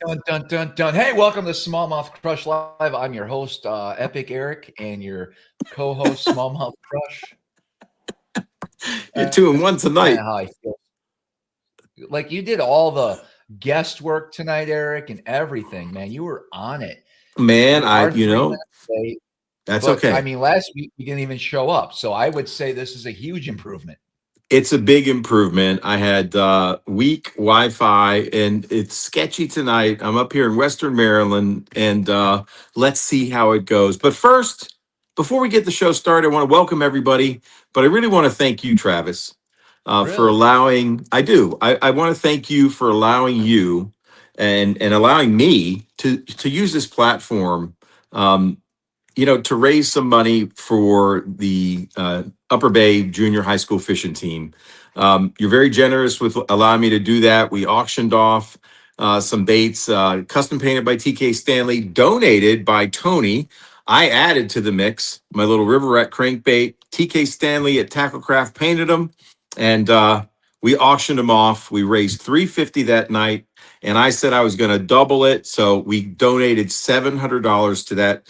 Dun, dun, dun, dun. Hey, welcome to Smallmouth Crush Live. I'm your host, Epic Eric, and your co-host, Smallmouth Crush. You're 2-1 Kind of tonight. how I feel. Like you did all the guest work tonight, Eric, and everything, man. You were on it. Man, We are 3 minutes late, that's but I okay. mean, last week you didn't even show up, so I would say this is a huge improvement. It's a big improvement. I had weak Wi-Fi and it's sketchy tonight. I'm up here in Western Maryland and let's see how it goes. But first, before we get the show started, I want to welcome everybody. But I really want to thank you, Travis, for Really? allowing. I want to thank you for allowing you and allowing me to use this platform. Um, to raise some money for the Upper Bay Junior High School fishing team. You're very generous with allowing me to do that. We auctioned off some baits, custom painted by TK Stanley, donated by Tony. I added to the mix my little Riverette crankbait. TK Stanley at Tacklecraft painted them, and we auctioned them off. We raised $350 that night, and I said I was going to double it, so we donated $700 to that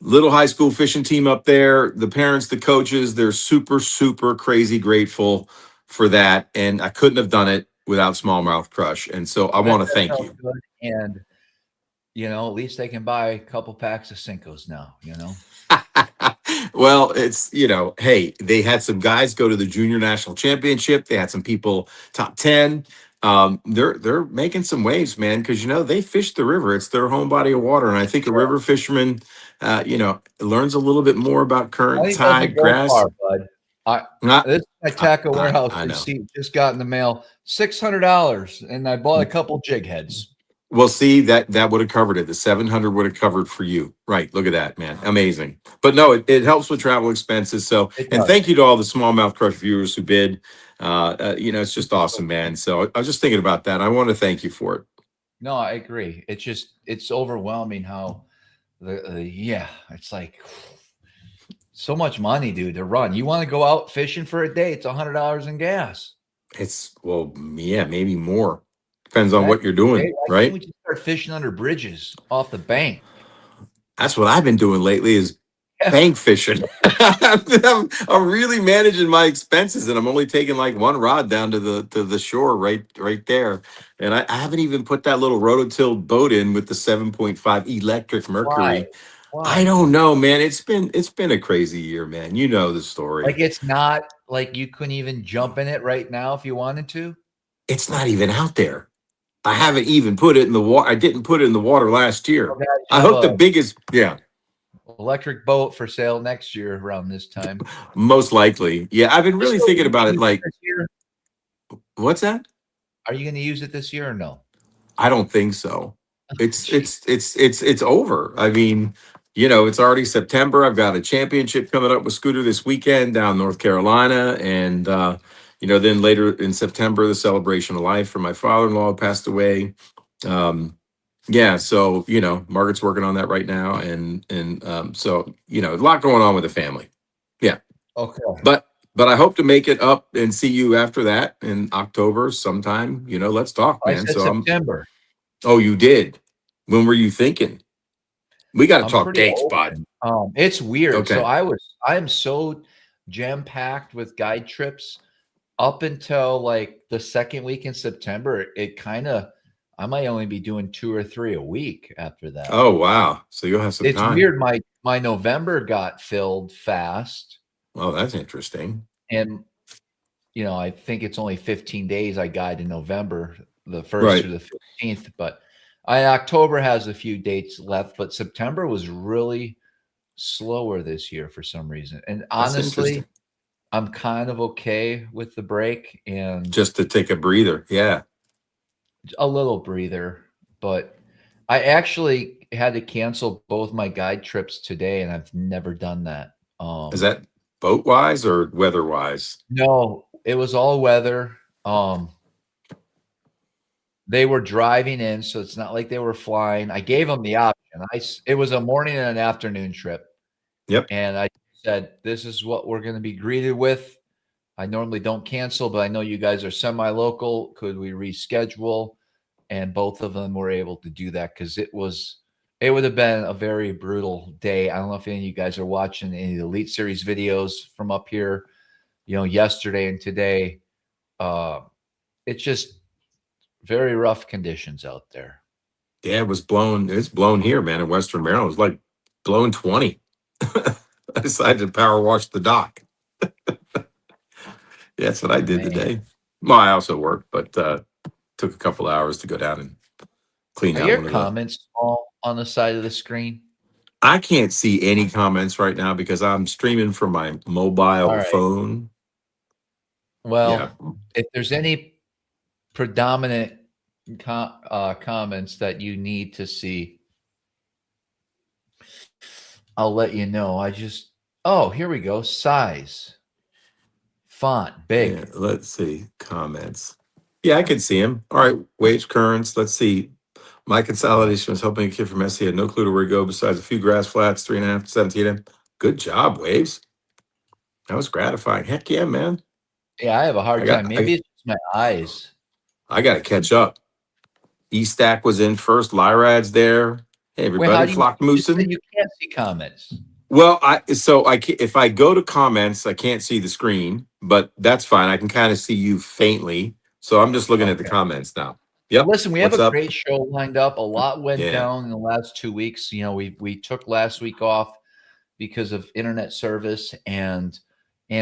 little high school fishing team up there. The parents, the coaches, they're super, super crazy grateful for that. And I couldn't have done it without Smallmouth Crush. And so I want to That thank felt you. good, and at least they can buy a couple packs of Cincos now. Well, it's, hey, they had some guys go to the junior national championship. They had some people top 10. They're making some waves, man, because they fish the river. It's their home body of water. And I think a river fisherman learns a little bit more about current Money doesn't tide, go grass. far, bud. I Not, This is my tackle warehouse I know. receipt just got in the mail, $600, and I bought a couple jig heads. Well, see, that would have covered it. The 700 would have covered for you. Right. Look at that, man. Amazing. But no, it helps with travel expenses. So, It and does. thank you to all the Smallmouth Crush viewers who bid. It's just awesome, man. So I was just thinking about that. I want to thank you for it. No, I agree. It's overwhelming how yeah, it's like so much money, dude, to run. You want to go out fishing for a day, it's $100 in gas. Well, yeah, maybe more. Depends on Heck, what you're hey, doing, why can't right? we just start fishing under bridges off the bank? That's what I've been doing lately is Yeah, bank fishing. I'm really managing my expenses, and I'm only taking like one rod down to the shore right there. And I haven't even put that little rototill boat in with the 7.5 electric why? Mercury. I Why, don't dude? know, man. It's been a crazy year, man. You know the Like story. it's not like you couldn't even jump in it right now if you wanted to. It's not even out there. I haven't even put it in the water. I didn't put it in the water last Well, year. guys, you I have hooked the a biggest, yeah, electric boat for sale next year around this time. most likely. Yeah, I've been You really still thinking gonna about it. use it Like, this year? what's that? Are you gonna use it this year or no? I don't think so. It's Gee, it's it's it's it's over. I mean, it's already September. I've got a championship coming up with Scooter this weekend down North Carolina, and then later in September, the celebration of life for my father-in-law who passed away. Um, yeah, so Margaret's working on that right now, and so a lot going on with the family. Yeah, okay. but I hope to make it up and see you after that in October sometime. Let's talk, I man. said So I'm. September. Oh, you did. When were you thinking? We got to I'm talk pretty dates, bud. open. It's weird. So Okay. I am so jam-packed with guide trips up until like the second week in September. It kind of I might only be doing 2 or 3 a week after that. Oh, wow. So you'll have some It's time. weird. My November got filled fast, Oh, that's interesting. and I think it's only 15 days I guide in November, the 1st Right. through the 15th, but October has a few dates left, but September was really slower this year for some reason. And That's honestly, interesting. I'm kind of okay with the break and Just to take a breather. Yeah. a little breather, but I actually had to cancel both my guide trips today, and I've never done that. Is that boat wise or weather wise? No, it was all weather. They were driving in, so it's not like they were flying. I gave them the option. It was a morning and an afternoon trip, Yep. and I said, "This is what we're going to be greeted with. I normally don't cancel, but I know you guys are semi-local. Could we reschedule?" and both of them were able to do that because it would have been a very brutal day. I don't know if any of you guys are watching any of the Elite Series videos from up here, yesterday and today. It's just very rough conditions out there. Yeah, it was blown. It's blown here, man, in Western Maryland. It was like blowing 20. I decided to power wash the dock. Yeah, that's what I did Man, today. Well, I also worked, but took a couple hours to go down and clean are out your one of the. comments all on the side of the screen? I can't see any comments right now because I'm streaming from my All mobile right. phone. Yeah. Well, if there's any predominant comments that you need to see, I'll let you know. Oh, here we go. Size, font, Yeah. big. Let's see. Comments. Yeah, I can see him. All right. Waves, currents. Let's see. My consolidation was helping a kid from SC. Had no clue to where to go besides a few grass flats, 3.5 to 17. Good job, Waves. That was gratifying. Heck yeah, man. Yeah, I have a I hard got time. I, Maybe it's just my eyes. I got to catch up. E-Stack was in first. Lyrad's there. Hey, Wait, how everybody. do you Flock just said Moosin. you can't see comments? Well, if I go to comments, I can't see the screen, but that's fine. I can kind of see you faintly. So I'm just looking at the Okay. comments now. Well, Yep. listen, we have What's a up? great show lined up. A lot went Yeah. down in the last 2 weeks. We took last week off because of internet service, and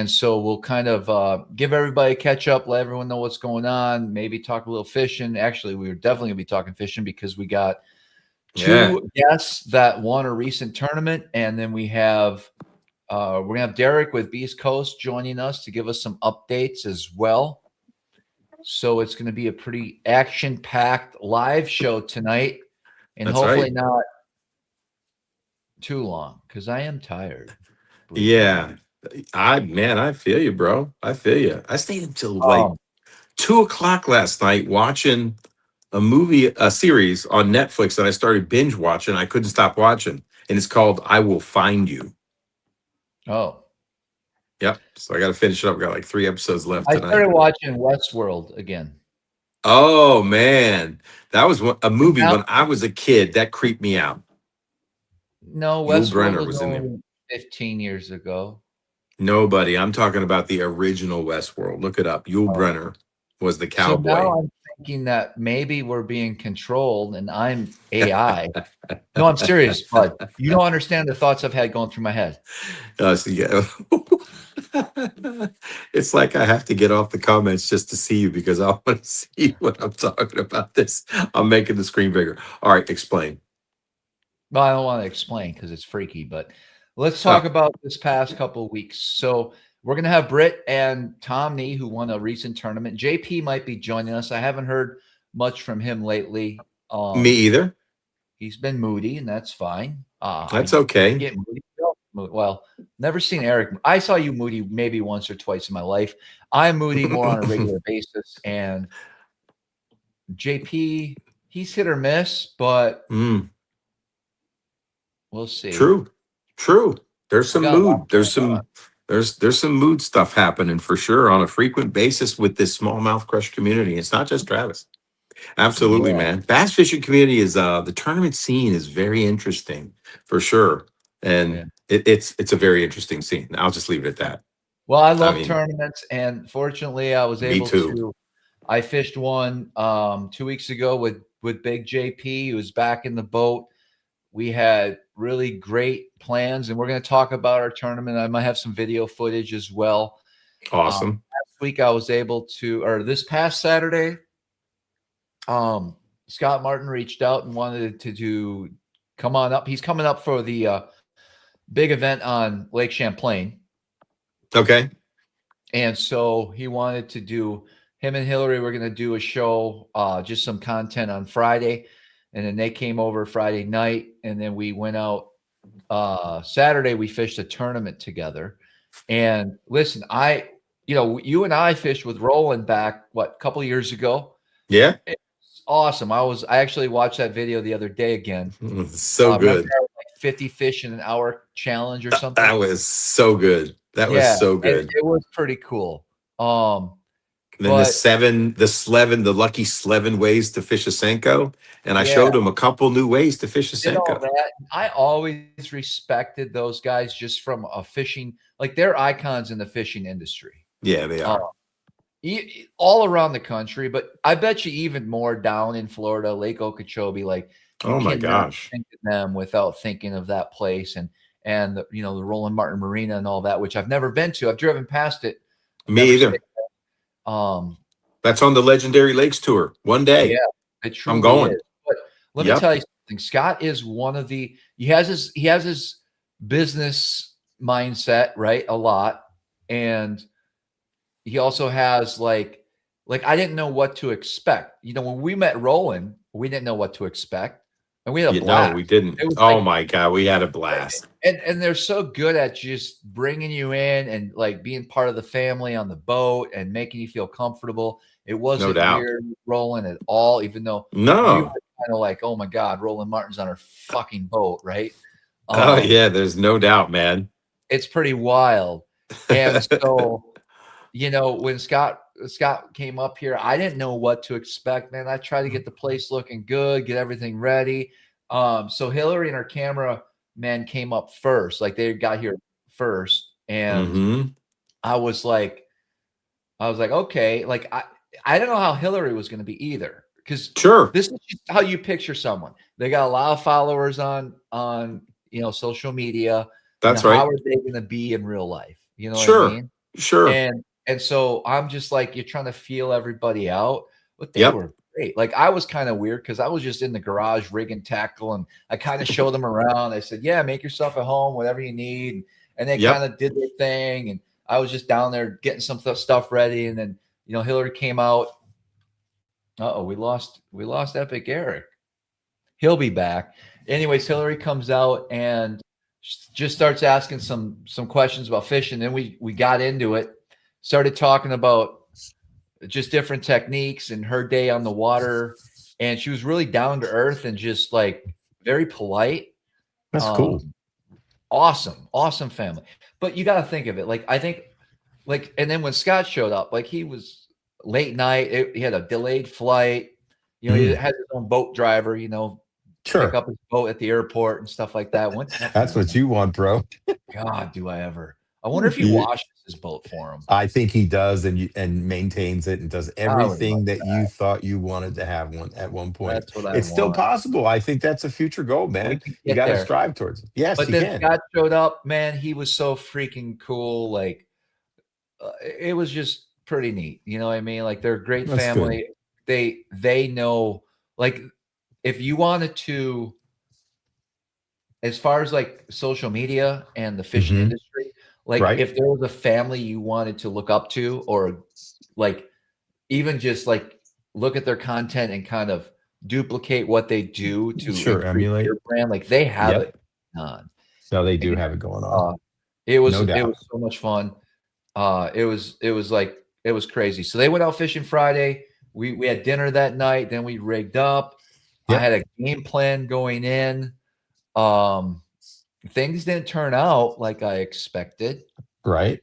so we'll kind of give everybody a catch up, let everyone know what's going on, maybe talk a little fishing. Actually, we were definitely gonna be talking fishing because we got Yeah. 2 guests that won a recent tournament, and then we're gonna have Derek with Beast Coast joining us to give us some updates as well. So it's going to be a pretty action-packed live show tonight, and That's hopefully right. not too long because I am tired. Believe it or not. Yeah. I feel you, bro. I feel you. I stayed until like Um, 2 o'clock last night watching a series on Netflix that I started binge watching. I couldn't stop watching, and it's called I Will Find You. oh, Yep. So I got to finish it up. Got like 3 episodes left I tonight. started watching Westworld again. Oh man, that was a And movie now, when I was a kid that creeped me out. no, Yul Westworld Brenner was was in there. only 15 years ago. Nobody. I'm talking about the original Westworld. Look it up. Yul Oh. Brenner was the So cowboy. now I'm thinking that maybe we're being controlled and I'm AI. No, I'm serious, bud. You don't understand the thoughts I've had going through my head. So yeah. It's like I have to get off the comments just to see you because I want to see what I'm talking about. This. I'm making the screen bigger. All right, explain. Well, I don't want to explain because it's freaky, but let's talk Oh, about this past couple of weeks. So we're gonna have Britt and Tom Nee, who won a recent tournament. JP might be joining us. I haven't heard much from him lately. me either. He's been moody, and that's fine. That's I okay. get moody. Well, never seen Eric. I saw you moody maybe once or twice in my life. I'm moody more on a regular basis, and JP, he's hit or miss, but Mm. we'll see. True. True. There's We some got a lot mood. going on. There's some mood stuff happening for sure on a frequent basis with this smallmouth crush community. It's not just Travis. Absolutely, Yeah, man. Bass fishing community is the tournament scene is very interesting for sure. yeah. And it's a very interesting scene. I'll just leave it at that. Well, I I love mean, tournaments, and fortunately, I was me able too. to. I fished one 2 weeks ago with Big JP. He was back in the boat. We had really great plans, and we're going to talk about our tournament. I might have some video footage as well. Awesome. Last week, I was able to, or this past Saturday, Scott Martin reached out and wanted to come on up. He's coming up for the big event on Lake Champlain. Okay. And so he wanted to do him and Hillary were going to do a show, just some content on Friday. And then they came over Friday night. And then we went out Saturday. We fished a tournament together. And listen, you and I fished with Roland back, a couple years ago. Yeah. It's awesome. I actually watched that video the other day again. So Remember good. that, like 50 fish in an hour challenge or something? That was so good. That was Yeah, so good. it was pretty cool. And then but the lucky Slevin ways to fish a Senko. And I yeah, showed him a couple new ways to fish a did all Senko. that. I always respected those guys just from a fishing, like they're icons in the fishing industry. Yeah, they Uh, are. all around the country, but I bet you even more down in Florida, Lake Okeechobee, like you Oh my cannot gosh. think of them without thinking of that place and the, the Roland Martin Marina and all that, which I've never been to. I've driven past it. I've Me never stayed. either. Um, That's on the Legendary Lakes tour. One yeah, day. it I'm truly going. is. But let me Yep. tell you something. Scott is one of the he has his business mindset, right? A lot. And he also has like I didn't know what to expect. When we met Roland, we didn't know what to expect, and we had a No, blast. we didn't. It was Oh like, my God. We had a blast. and they're so good at just bringing you in and like being part of the family on the boat and making you feel comfortable. It No wasn't doubt. weird with Roland at all, even though we were No. kind of like, oh my God, Roland Martin's on our fucking boat, right? Oh Um, yeah, there's no doubt, man. it's pretty wild. And so when Scott came up here, I didn't know what to expect, man. I tried to get the place looking good, get everything ready. So Hillary and her cameraman came up first, like they got here first, and Mm-hmm. I was like, okay, like I don't know how Hillary was going to be either, because Sure. this is just how you picture someone. They got a lot of followers on social media. That's How right. are they going to be in real life? You know what I Sure. mean? Sure. And so I'm just like, you're trying to feel everybody out, but they Yep. were great. Like I was kind of weird because I was just in the garage rigging tackle, and I kind of showed them around. I said, yeah, make yourself at home, whatever you need. And they kind Yep. of did their thing. And I was just down there getting some stuff ready. And then, Hillary came out. Uh-oh, we lost Epic Eric. He'll be back. Anyways, Hillary comes out and just starts asking some questions about fishing. Then we got into it, started talking about just different techniques and her day on the water, and she was really down to earth and just like very polite. That's cool. Awesome family. But you got to think of it like, I think, like, and then when Scott showed up, like he was late night, he had a delayed flight. He had his own boat driver, pick Sure. up his boat at the airport and stuff like that. That's what you want, bro. God, do I ever? I wonder if he You- washes his boat for him. I think he does and maintains it and does I would love everything that you thought you wanted to have at one point. That's what I It's still want. possible. I think that's a future goal, We man. can You get got to there. strive towards it. Yes, But you then can. Scott showed up, man. He was so freaking cool. Like, it was just pretty neat. You know what I mean? Like, they're a great That's good. family. They know, like, if you wanted to, as far as like social media and the fishing Mhm. industry, like Right. if there was a family you wanted to look up to, or like even just like look at their content and kind of duplicate what they do to Sure, increase emulate. your brand, like they have Yep. it on. No, they do And, have it going on. it was No doubt. so much fun. It was crazy. So they went out fishing Friday. We had dinner that night. Then we rigged up. I Yep. had a game plan going in. Things didn't turn out like I expected, Right.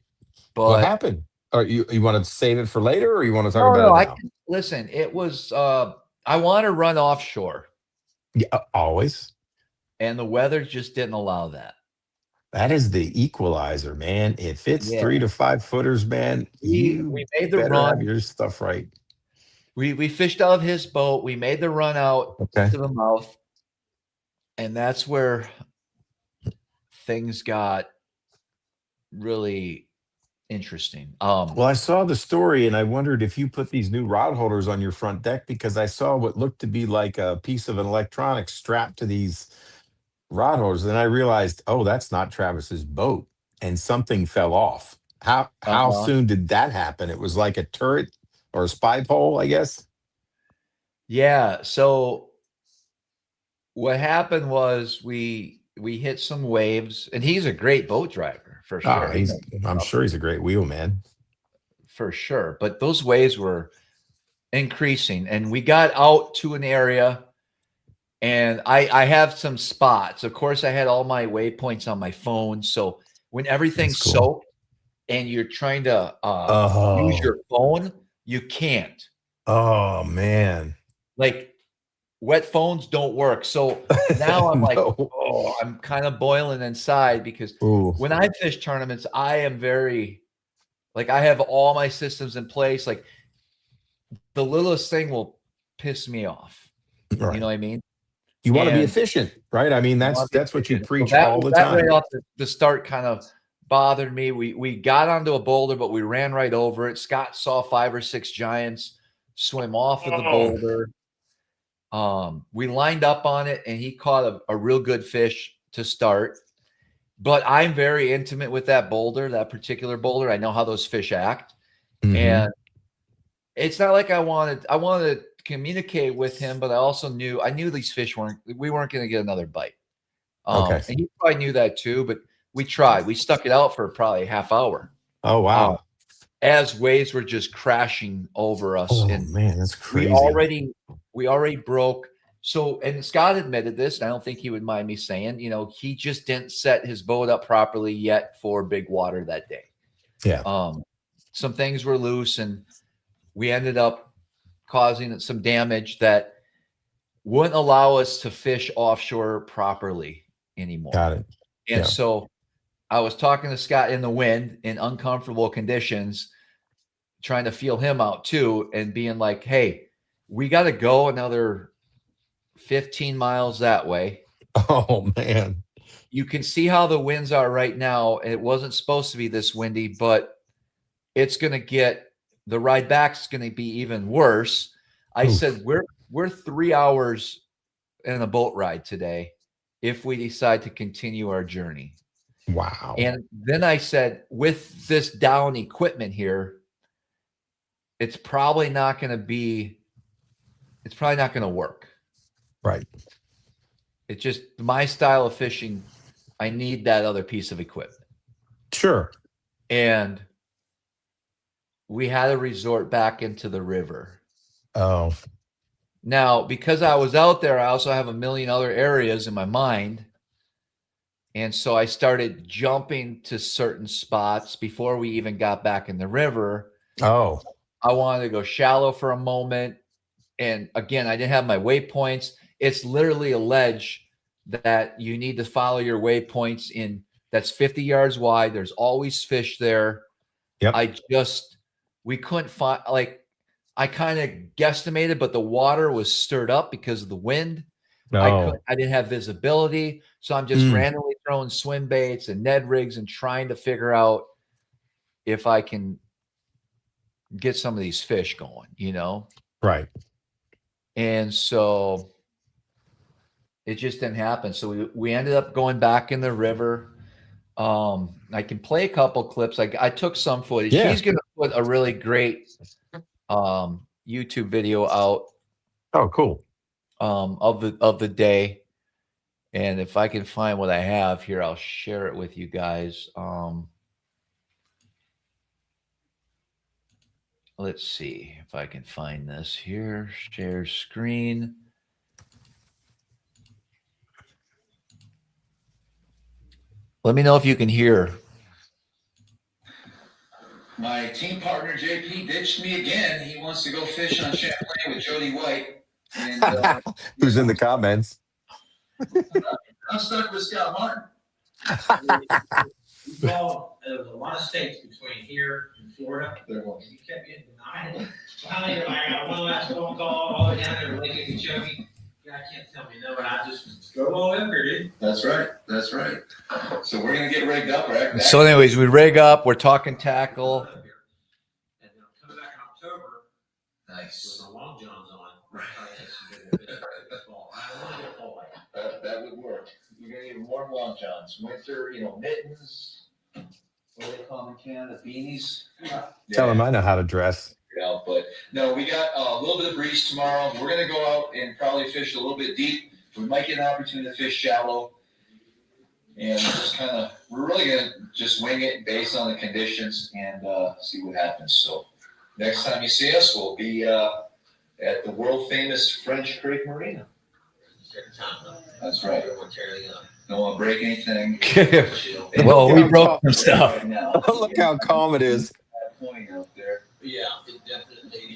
What but happened? Or you want to save it for later, or you want to talk no, about no, it I now? can listen. It was I want to run offshore, Yeah, always. and the weather just didn't allow that. That is the equalizer, man. If it's Yeah, 3 to 5 footers, man, we you made the better have run. your stuff right. We fished out of his boat. We made the run out Okay. to the mouth, and that's where things got really interesting. Well, I saw the story and I wondered if you put these new rod holders on your front deck, because I saw what looked to be like a piece of an electronics strapped to these rod holders. And I realized, oh, that's not Travis's boat. And something fell off. How Uh-huh. soon did that happen? It was like a turret or a spy pole, I guess. Yeah. So what happened was we hit some waves, and he's a great boat driver for Ah, sure. He knows his I'm stuff sure he's a great wheelman. for sure. But those waves were increasing, and we got out to an area, and I have some spots. Of course, I had all my waypoints on my phone. So when That's everything's cool. soaked and you're trying to use Oh, your phone, you can't. Oh man. Like wet phones don't work. So now I'm like, No. oh, I'm kind of boiling inside because Ooh. when I fish tournaments, I am very like I have all my systems in place. Like the littlest thing will piss me off. Right. You know what I mean? You want to be And efficient, right? I mean, you wanna that's be what you efficient. So preach all the that right time. off the start kind of bothered me. We got onto a boulder, but we ran right over it. Scott saw 5 or 6 giants swim off of the boulder. We lined up on it, and he caught a real good fish to start. But I'm very intimate with that boulder, that particular boulder. I know how those fish act, and it's not like I wanted to communicate with him, but I knew these fish we weren't going to get another bite. Okay. And he probably knew that too, but we tried. We stuck it out for probably a half hour. Oh wow. As waves were just crashing over us. Oh And man, that's crazy. we already broke. So, and Scott admitted this, and I don't think he would mind me saying, you know, he just didn't set his boat up properly yet for big water that day. Yeah. Some things were loose, and we ended up causing some damage that wouldn't allow us to fish offshore properly anymore. Got it. And so I was talking to Scott in the wind in uncomfortable conditions, trying to feel him out too, and being like, hey, we got to go another 15 miles that way. Oh man. You can see how the winds are right now. It wasn't supposed to be this windy, but it's going to get the ride back is going to be even worse. I said, we're 3 hours in a boat ride today if we decide to continue our journey. Wow. And then I said, with this down equipment here, it's probably not going to work. Right. It's just my style of fishing. I need that other piece of equipment. Sure. And we had to resort back into the river. Oh. Now, because I was out there, I also have a million other areas in my mind. And so I started jumping to certain spots before we even got back in the river. Oh. I wanted to go shallow for a moment. And again, I didn't have my waypoints. It's literally a ledge that you need to follow your waypoints in. That's 50 yards wide. There's always fish there. Yep. We couldn't find, like, I kind of guesstimated, but the water was stirred up because of the wind. No. I didn't have visibility. So I'm just randomly throwing swim baits and Ned rigs and trying to figure out if I can get some of these fish going, you know? Right. And so it just didn't happen. So we ended up going back in the river. I can play a couple clips. I took some footage. Yeah. He's going to put a really great YouTube video out. Oh, cool. Of the day. And if I can find what I have here, I'll share it with you guys. Let's see if I can find this here. Share screen. Let me know if you can hear. My team partner, JP, ditched me again. He wants to go fish on Champlain with Jody White. And, who's in the comments? I'm stuck with Scott Martin. You saw there was a lot of states between here and Florida. There was. You kept getting denied. Finally, you're like, I got one last phone call all the way down there to Lake Okeechobee. Yeah, I can't tell me no, but I just go all in there, dude. That's right. That's right. So we're gonna get rigged up. So, anyways, we rig up. We're talking tackle. And then I'll come back in October. Nice. With the long johns on. Right. I want to get fall like That would work. You're gonna need warm long johns. Winter, mittens. What do they call them in Canada? Beanies. Tell them I know how to dress. Out, but no, we got a little bit of breeze tomorrow. We're going to go out and probably fish a little bit deep. We might get an opportunity to fish shallow, and we're really going to just wing it based on the conditions and see what happens. So next time you see us, we'll be at the world famous French Creek Marina. That's right. Don't want to break anything. Well, we broke some stuff. Look how calm it is. Point out there. Yeah, it definitely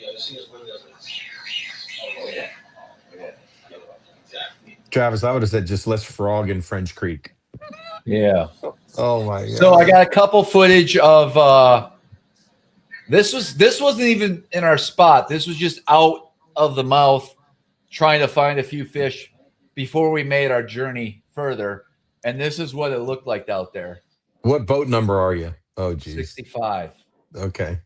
Travis, I would have said just less frog in French Creek. Yeah. Oh my god. So I got a couple footage of this wasn't even in our spot. This was just out of the mouth trying to find a few fish before we made our journey further. And this is what it looked like out there. What boat number are you? Oh geez. 65. Okay.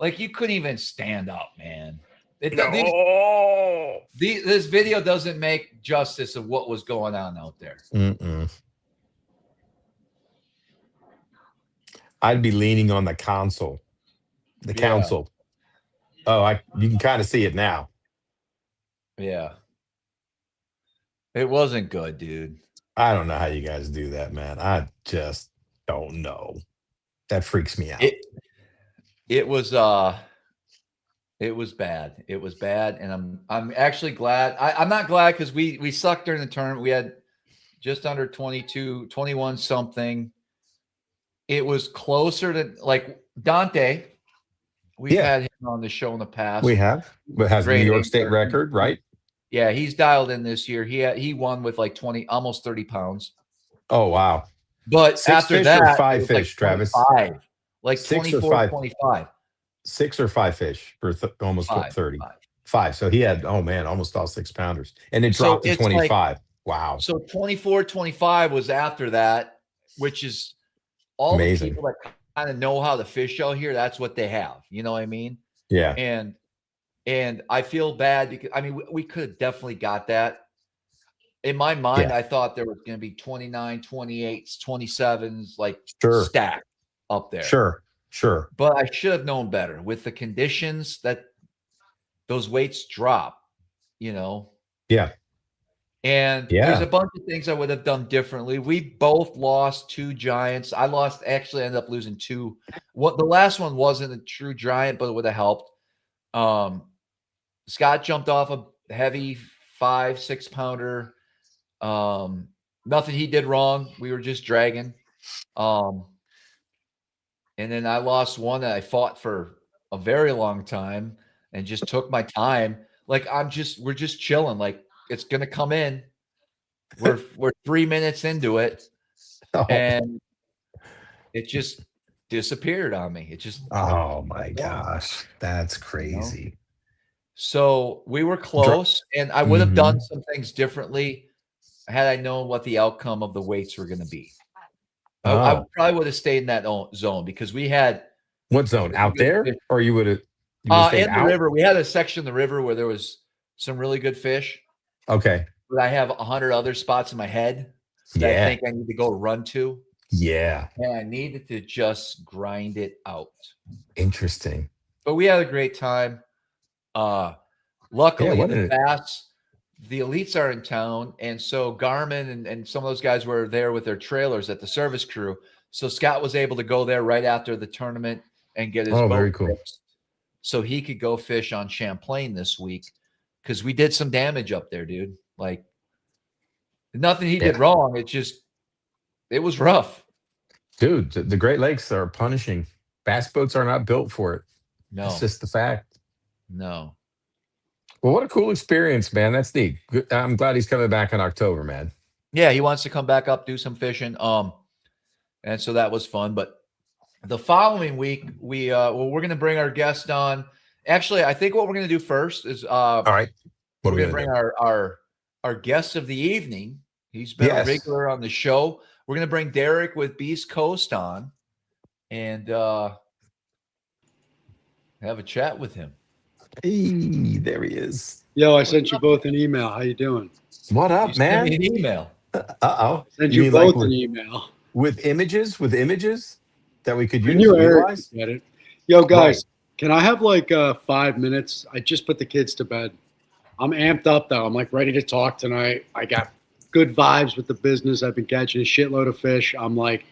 Like you couldn't even stand up, man. No. This video doesn't make justice of what was going on out there. I'd be leaning on the console. The council. Oh, you can kind of see it now. Yeah. It wasn't good, dude. I don't know how you guys do that, man. I just don't know. That freaks me out. It was bad. It was bad, and I'm actually glad. I'm not glad because we sucked during the tournament. We had just under 22, 21 something. It was closer to like Dante. We've had him on the show in the past. We have. But has a New York State record, right? Yeah, he's dialed in this year. He won with like 20, almost 30 pounds. Oh wow! But Six after fish that, or five fish, like Travis? 25, like 6 or 24, 5? 25. 6 or 5 fish for almost 30. 5. So he had, oh man, almost all 6-pounders, and it dropped to 25. Like, wow. So 24, 25 was after that, which is all amazing. The people that kind of know how to fish out here. That's what they have. You know what I mean? Yeah. And I feel bad because I mean we could have definitely got that. In my mind, I thought there was going to be 29, 28s, 27s, like stacked up there. Sure. But I should have known better with the conditions that those weights drop, you know? Yeah. And there's a bunch of things I would have done differently. We both lost 2 giants. I ended up losing 2. The last one wasn't a true giant, but it would have helped. Scott jumped off a heavy 5-6 pounder. Nothing he did wrong. We were just dragging. And then I lost one that I fought for a very long time and just took my time. Like we're just chilling. Like it's gonna come in. We're 3 minutes into it, and it just disappeared on me. It just oh my gosh, that's crazy. You know? So we were close, and I would have done some things differently had I known what the outcome of the weights were going to be. I probably would have stayed in that zone because we had what zone out there, or you would have in the river. We had a section of the river where there was some really good fish. Okay, but I have 100 other spots in my head that I think I need to go run to. Yeah, and I needed to just grind it out. Interesting. But we had a great time. Luckily, the bass. The elites are in town, and so Garmin and some of those guys were there with their trailers at the service crew. So Scott was able to go there right after the tournament and get his boat fixed so he could go fish on Champlain this week because we did some damage up there, dude. Like nothing he did wrong. It was rough. Dude, the Great Lakes are punishing. Bass boats are not built for it. No. It's just the fact. No. Well, what a cool experience, man. That's neat. I'm glad he's coming back in October, man. Yeah, he wants to come back up, do some fishing. And so that was fun. But the following week, we're going to bring our guest on. Actually, I think what we're going to do first is all right. We're going to bring our guest of the evening. He's been a regular on the show. We're going to bring Derek with Beast Coast on and have a chat with him. Hey, there he is. Yo, I sent you both an email. How you doing? What up, man? Send me an email. Sent you both an email. With images that we could use. Get it. Yo, guys, can I have like 5 minutes? I just put the kids to bed. I'm amped up, though. I'm like ready to talk tonight. I good vibes with the business. I've been catching a shitload of fish. I'm like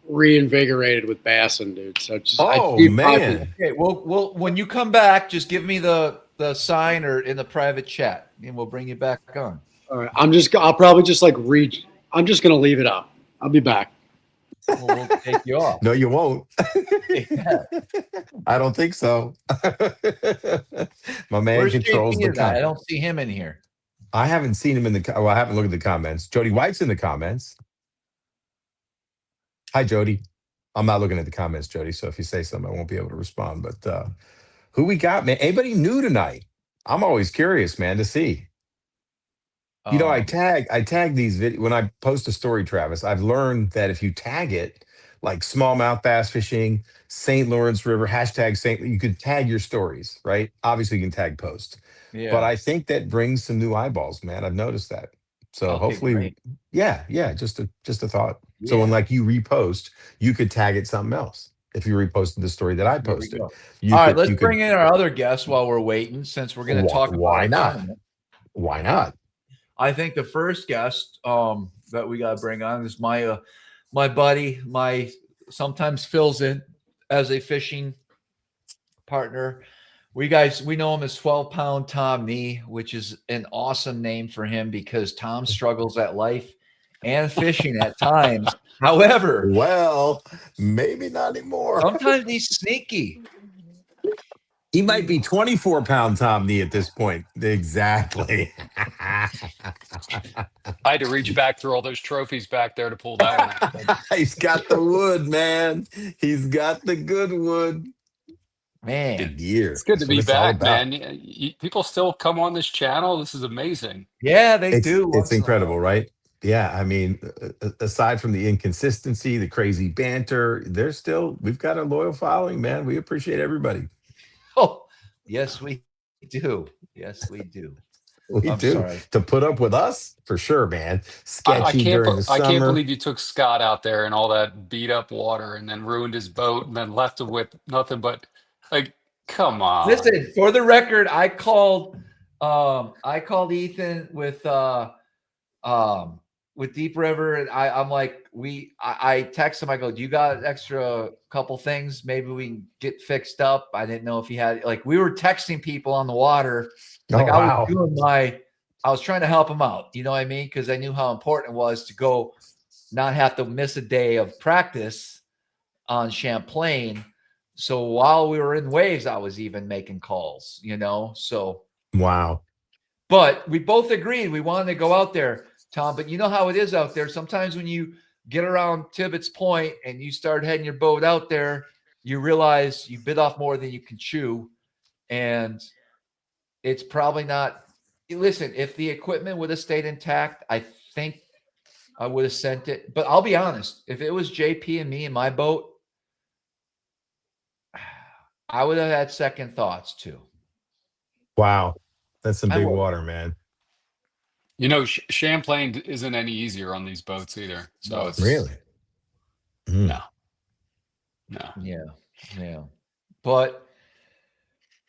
reinvigorated with bassing, dude. So just man. Okay, well, when you come back, just give me the sign or in the private chat, and we'll bring you back on. All right, I'll probably just like reach. I'm just gonna leave it up. I'll be back. Well, we'll take you off. No, you won't. I don't think so. My man controls the time. I don't see him in here. I haven't seen him in the. Well, I haven't looked at the comments. Jody White's in the comments. Hi, Jody. I'm not looking at the comments, Jody. So if you say something, I won't be able to respond. But who we got, man? Anybody new tonight? I'm always curious, man, to see. You know, I tag these videos when I post a story, Travis. I've learned that if you tag it, like smallmouth bass fishing, St. Lawrence River, hashtag St. You could tag your stories, right? Obviously, you can tag post. Yeah. But I think that brings some new eyeballs, man. I've noticed that. So Okay, hopefully, great. yeah, just a thought. Yeah. So when like you repost, you could tag it something else. If you reposted the story that I There we posted, go. you All right, could. let's You could. bring in our other guest while we're waiting, since we're going to talk about Why our not? tournament. Why not? I think the first guest that we got to bring on is my buddy, sometimes fills in as a fishing partner. We know him as 12-pound Tom Nee, which is an awesome name for him because Tom struggles at life and fishing at times. However, Well, maybe not anymore. sometimes he's sneaky. He might be 24-pound Tom Nee at this point. Exactly. I had to reach back through all those trophies back there to pull that one out. But He's got the wood, man. He's got the good wood. Man, Good year. it's good That's to what be it's all back, about. man. People still come on this channel. This is amazing. yeah, they It's do. it's incredible, right? Yeah, I mean, aside from the inconsistency, the crazy banter, we've got a loyal following, man. We appreciate everybody. Oh, yes, we do. Yes, we do. We do. Sorry. To put up with us, for sure, man. I Sketchy during the I summer. can't believe you took Scott out there and all that beat up water and then ruined his boat and then left him with nothing but like, come on. Listen, for the record, I called Ethan with Deep River, and I'm like, I text him, I go, do you got an extra couple things? Maybe we can get fixed up. I didn't know if he had, like, we were texting people on the water. Like, wow. I was trying to help him out, you know what I mean? Because I knew how important it was to go not have to miss a day of practice on Champlain. So while we were in waves, I was even making calls, you know? So Wow. but we both agreed we wanted to go out there, Tom. But you know how it is out there. Sometimes when you get around Tibbetts Point and you start heading your boat out there, you realize you bit off more than you can chew. And it's probably not. Listen, if the equipment would have stayed intact, I think I would have sent it. But I'll be honest, if it was JP and me in my boat, I would have had second thoughts too. Wow. That's some big would. water, man. You know, Champlain isn't any easier on these boats either. So No. it's Really? no. Yeah. But,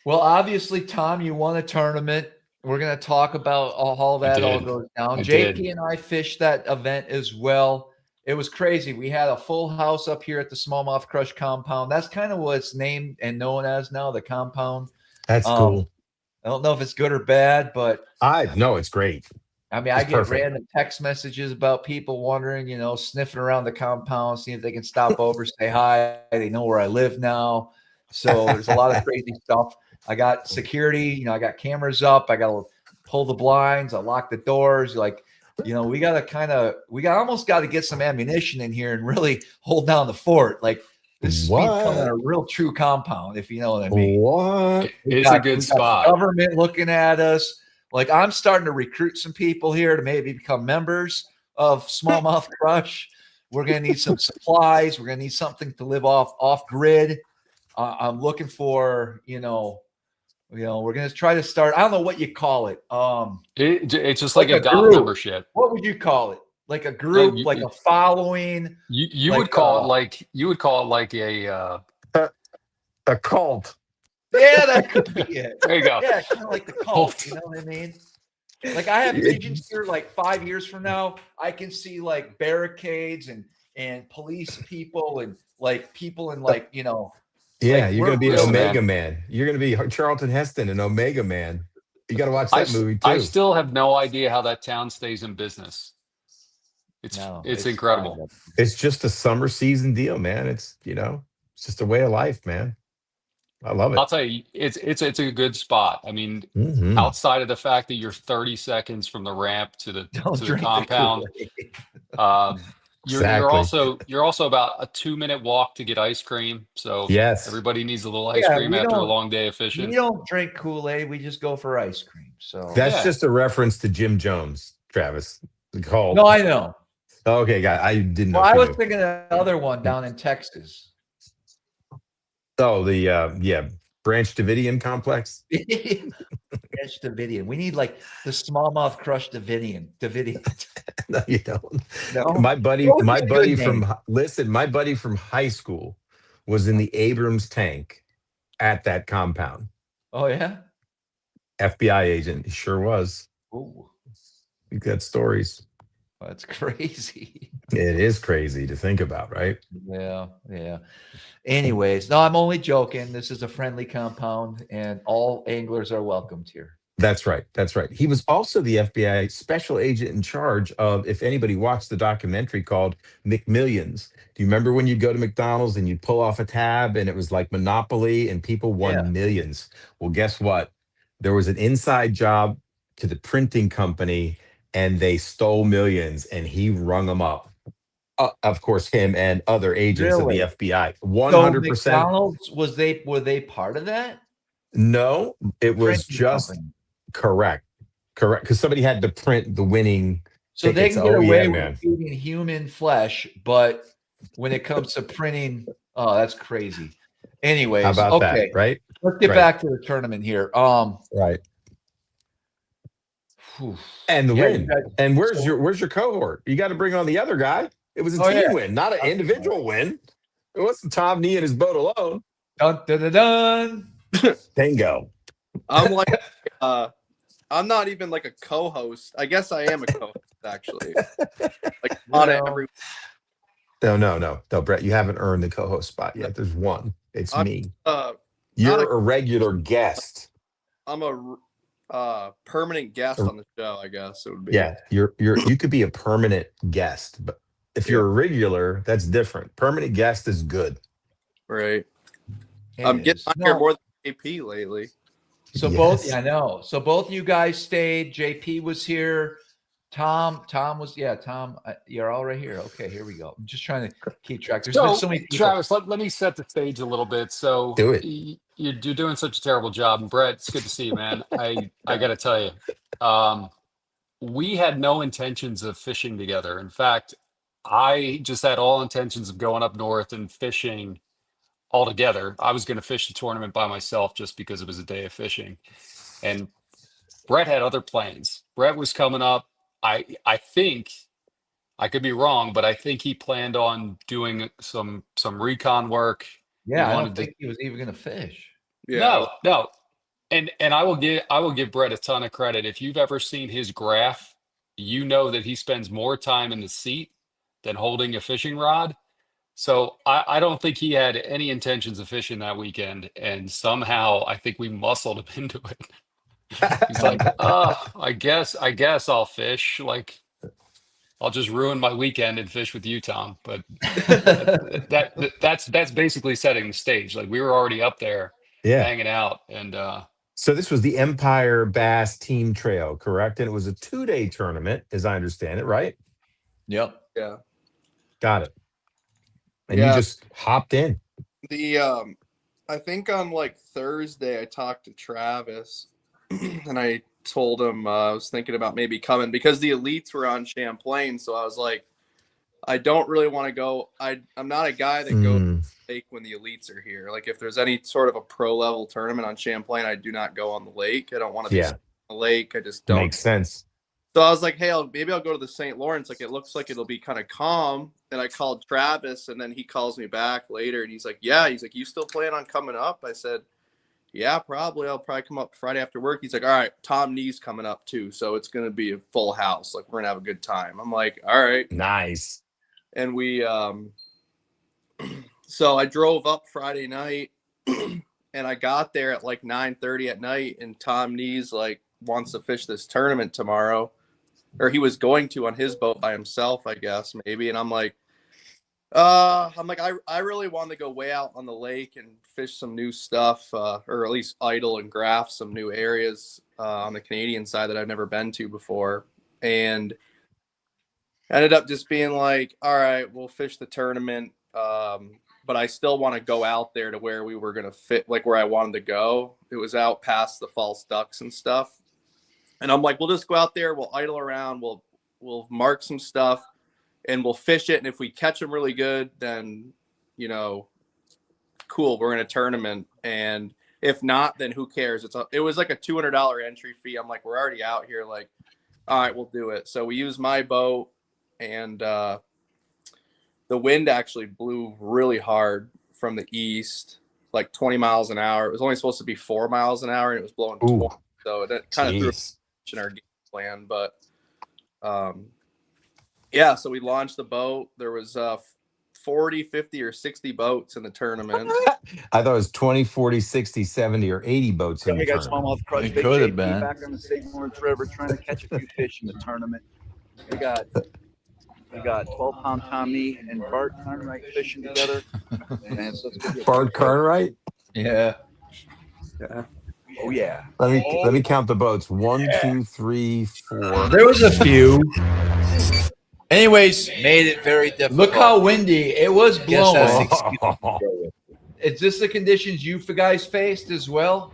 well, obviously, Tom, you won a tournament. We're going to talk about all that all goes down. JP and I fished that event as well. It was crazy. We had a full house up here at the SmallmouthCrush compound. That's kind of what it's named and known as now, the compound. That's cool. I don't know if it's good or bad, but no, it's great. I mean, I get random text messages about people wondering, you know, sniffing around the compound, seeing if they can stop over, say hi. They know where I live now. So there's a lot of crazy stuff. I got security, you know, I got cameras up. I got to pull the blinds. I lock the doors. Like, you know, we almost got to get some ammunition in here and really hold down the fort. Like, this is becoming a real true compound, if you know what I mean. What? It's a good spot. Government looking at us. Like, I'm starting to recruit some people here to maybe become members of SmallmouthCrush. We're going to need some supplies. We're going to need something to live off grid. I'm looking for, you know, we're going to try to start. I don't know what you call it. It's just like a golf membership. What would you call it? Like a group, like a following. You would call it like a cult. Yeah, that could be it. There you go. Yeah, kind of like the cult. You know what I mean? Like, I have visions here. Like 5 years from now, I can see like barricades and police people and like people in like, you know. Yeah, like, you're going to be an Omega Man. You're going to be Charlton Heston, an Omega Man. You got to watch that movie too. I still have no idea how that town stays in business. It's incredible. It's just a summer season deal, man. It's, you know, it's just a way of life, man. I love I'll it. tell you, it's a good spot. I mean, Hmm. outside of the fact that you're 30 seconds from the ramp to the Don't drink the compound, Kool-Aid. um, Exactly. you're also about a 2-minute walk to get ice cream. So Yes. everybody needs a little ice Yeah, cream after a long day of fishing. we don't drink Kool-Aid. We just go for ice cream. So That's Yeah. just a reference to Jim Jones, Travis. Called. no, I know. Okay, guy. I didn't know Well, if I you was knew. thinking of the other one down in Texas. Oh, the Branch Davidian complex. Branch Davidian. We need like the smallmouth crush Davidian. No, you don't. No, My what would be a good name? my buddy from high school was in the Abrams tank at that compound. Oh yeah. FBI agent. He sure was. Ooh, You got stories. that's crazy. It is crazy to think about, right? Yeah, yeah. Anyways, no, I'm only joking. This is a friendly compound, and all anglers are welcomed here. That's right. That's right. He was also the FBI special agent in charge of, if anybody watched the documentary called McMillions. Do you remember when you'd go to McDonald's and you'd pull off a tab and it was like Monopoly and people Yeah. won millions? Well, guess what? There was an inside job to the printing company and they stole millions and he rung them up. Of course, him and other agents of the Really? FBI. So 100%. McDonald's were they part of that? No, it was Printing just company. correct. Correct. Because somebody had to print the winning So they tickets. can get Oh, away yeah, with man. eating human flesh, but when it comes to printing, oh, that's crazy. Anyways, How about that? okay, Right? let's get Right. back to the tournament here. Right. Whew. And the Yeah, you win. guys- And where's so- your cohort? You got to bring on the other guy. It was a Oh, team yeah. win, not an individual win. It wasn't Tom Nee and his boat alone. Dun, dun, dun, dun. Bingo. I'm like, I'm not even like a co-host. I guess I am a co-host actually. Like on Well, every. No, Brett. You haven't earned the co-host spot yet. There's one. It's I'm, me. Not You're a regular guest. I'm a permanent guest on the show. I guess it would be. Yeah, you could be a permanent guest, but if you're a regular, that's different. Permanent guest is good. Right. it I'm getting is. on here No, more than AP lately. So Yes. I know. So both you guys stayed. JP was here. Tom was, Tom, you're all right here. Okay, here we go. I'm just trying to keep track. There's been so many people. Travis, let me set the stage a little bit. So Do it. you're doing such a terrible job. And Brett, it's good to see you, man. I got to tell you, we had no intentions of fishing together. In fact, I just had all intentions of going up north and fishing all together. I was going to fish the tournament by myself just because it was a day of fishing. And Brett had other plans. Brett was coming up. I think, I could be wrong, but I think he planned on doing some recon work. Yeah, He I wanted don't to. think he was even going to fish. Yeah. No. And I will give Brett a ton of credit. If you've ever seen his graph, you know that he spends more time in the seat than holding a fishing rod. So I don't think he had any intentions of fishing that weekend. And somehow I think we muscled him into it. He's like, I guess I'll fish. Like, I'll just ruin my weekend and fish with you, Tom. But that's basically setting the stage. Like, we were already up there Yeah. hanging out, and So this was the Empire Bass Team Trail, correct? And it was a 2-day tournament, as I understand it, right? Yep. Yeah. Got it. And you Yeah. just hopped in. I think on like Thursday I talked to Travis and I told him I was thinking about maybe coming because the elites were on Champlain. So I was like, I don't really want to go. I'm not a guy that goes to the lake when the elites are here. Like if there's any sort of a pro level tournament on Champlain, I do not go on the lake. I don't want to be on the lake. I just don't. Makes sense. So I was like, hey, maybe I'll go to the St. Lawrence. Like, it looks like it'll be kind of calm. And I called Travis, and then he calls me back later, and he's like, yeah. He's like, you still plan on coming up? I said, yeah, probably. I'll probably come up Friday after work. He's like, all right, Tom Nee's coming up too. So it's going to be a full house. Like, we're going to have a good time. I'm like, all right. Nice. And we, so I drove up Friday night, and I got there at like 9:30 at night, and Tom Nee's like, wants to fish this tournament tomorrow. Or he was going to on his boat by himself, I guess, maybe. And I'm like, I'm like, I really wanted to go way out on the lake and fish some new stuff, or at least idle and graph some new areas on the Canadian side that I've never been to before. And ended up just being like, all right, we'll fish the tournament. But I still want to go out there to where we were going to fit, like where I wanted to go. It was out past the false ducks and stuff. And I'm like, we'll just go out there. We'll idle around. We'll mark some stuff and we'll fish it. And if we catch them really good, then, you know, cool, we're in a tournament. And if not, then who cares? It was like a $200 entry fee. I'm like, we're already out here. Like, all right, we'll do it. So we used my boat, and the wind actually blew really hard from the east, like 20 miles an hour. It was only supposed to be 4 miles an hour, and it was blowing 20. So that kind of threw in our game plan. But yeah, so we launched the boat. There was 40, 50, or 60 boats in the tournament. I thought it was 20, 40, 60, 70, or 80 boats in the tournament. SmallmouthCrush. It could have JP been. back on the St. Lawrence River trying to catch a few fish in the tournament. We got 12-pound Tommy and Bart Carnwright fishing together. And so Bart Carnwright? Yeah. Oh yeah. Let me count the boats. 1, 2, 3, 4. There was a few. Anyways, Made it very difficult. look how windy it was Guess that's blowing. Is this the conditions you guys faced as well?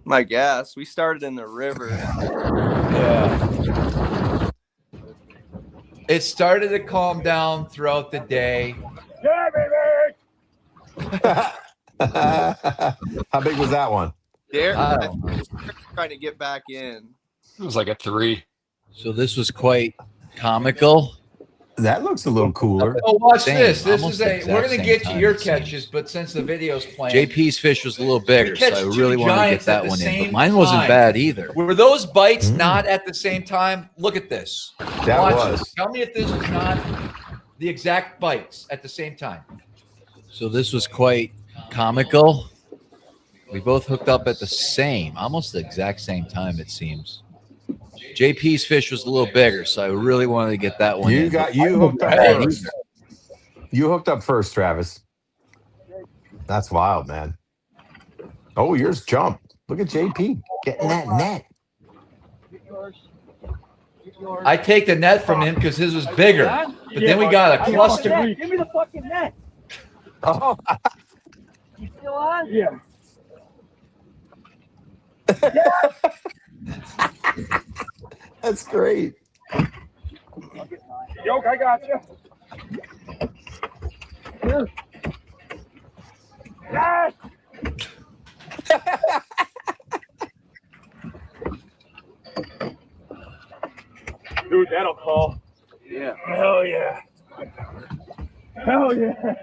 My guess. We started in the river. Yeah. It started to calm down throughout the day. How big was that one? Derek I trying to get back in. It was like a 3. So this was quite comical. That looks a little cooler. Oh, watch Same, this. This almost is the a. exact We're gonna same get to time, your it seems. catches, but since the video's playing, JP's fish was a little bigger, so catch I two really wanted to get giants at that the one in. same But mine wasn't time. bad either. were those bites not at the same time? Look at this. That Watch was. this. Tell me if this is not the exact bites at the same time. So this was quite comical. We both hooked up at the same, almost the exact same time, it seems. JP's fish was a little bigger, so I really wanted to get that one in. You hooked up first. You hooked up first, Travis. That's wild, man. Oh, yours jumped. Look at JP getting that net. I take the net from him because his was bigger, but then we got a cluster. Give me the fucking net. Oh, You still on? Yeah. that's great. Yoke, I got you. Here. Yes. Dude, that'll call. Yeah. Hell yeah. Hell yeah.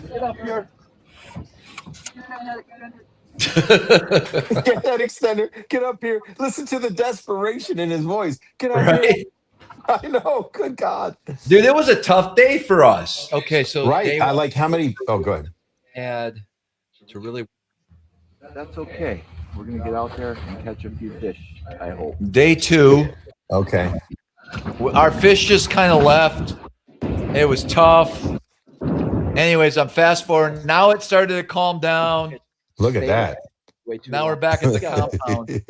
Get up here. Get that extender. Get up here. Listen to the desperation in his voice. Get up here. Right, I know. Good God. dude, it was a tough day for us. Okay, so Right. day I one like how many. Oh, good. had to really. That's okay. We're gonna get out there and catch a few fish, I hope. Day 2, Okay. our fish just kind of left. It was tough. Anyways, I'm fast forward. Now it started to calm down. Look at that. Way too Now we're long. back at the compound.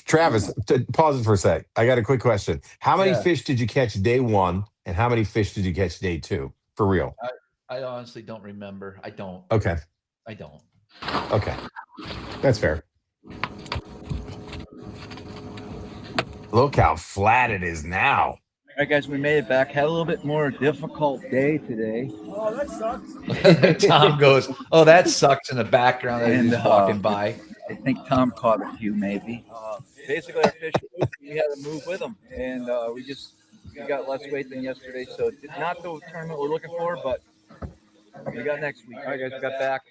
Travis, pause it for a sec. I got a quick question. How many Yeah. fish did you catch day 1, and how many fish did you catch day 2? For real? I honestly don't remember. I don't. Okay. I don't. Okay. That's fair. Look how flat it is now. All right, guys, we made it back. Had a little bit more difficult day today. Oh, that sucks. Tom goes, "Oh, that sucks" in the background as he's And, walking by. I think Tom caught a few, maybe. Basically, our fish moved. We had to move with them, and we got less weight than yesterday. So not the tournament we're looking for, but we got next week. All right, guys, we got back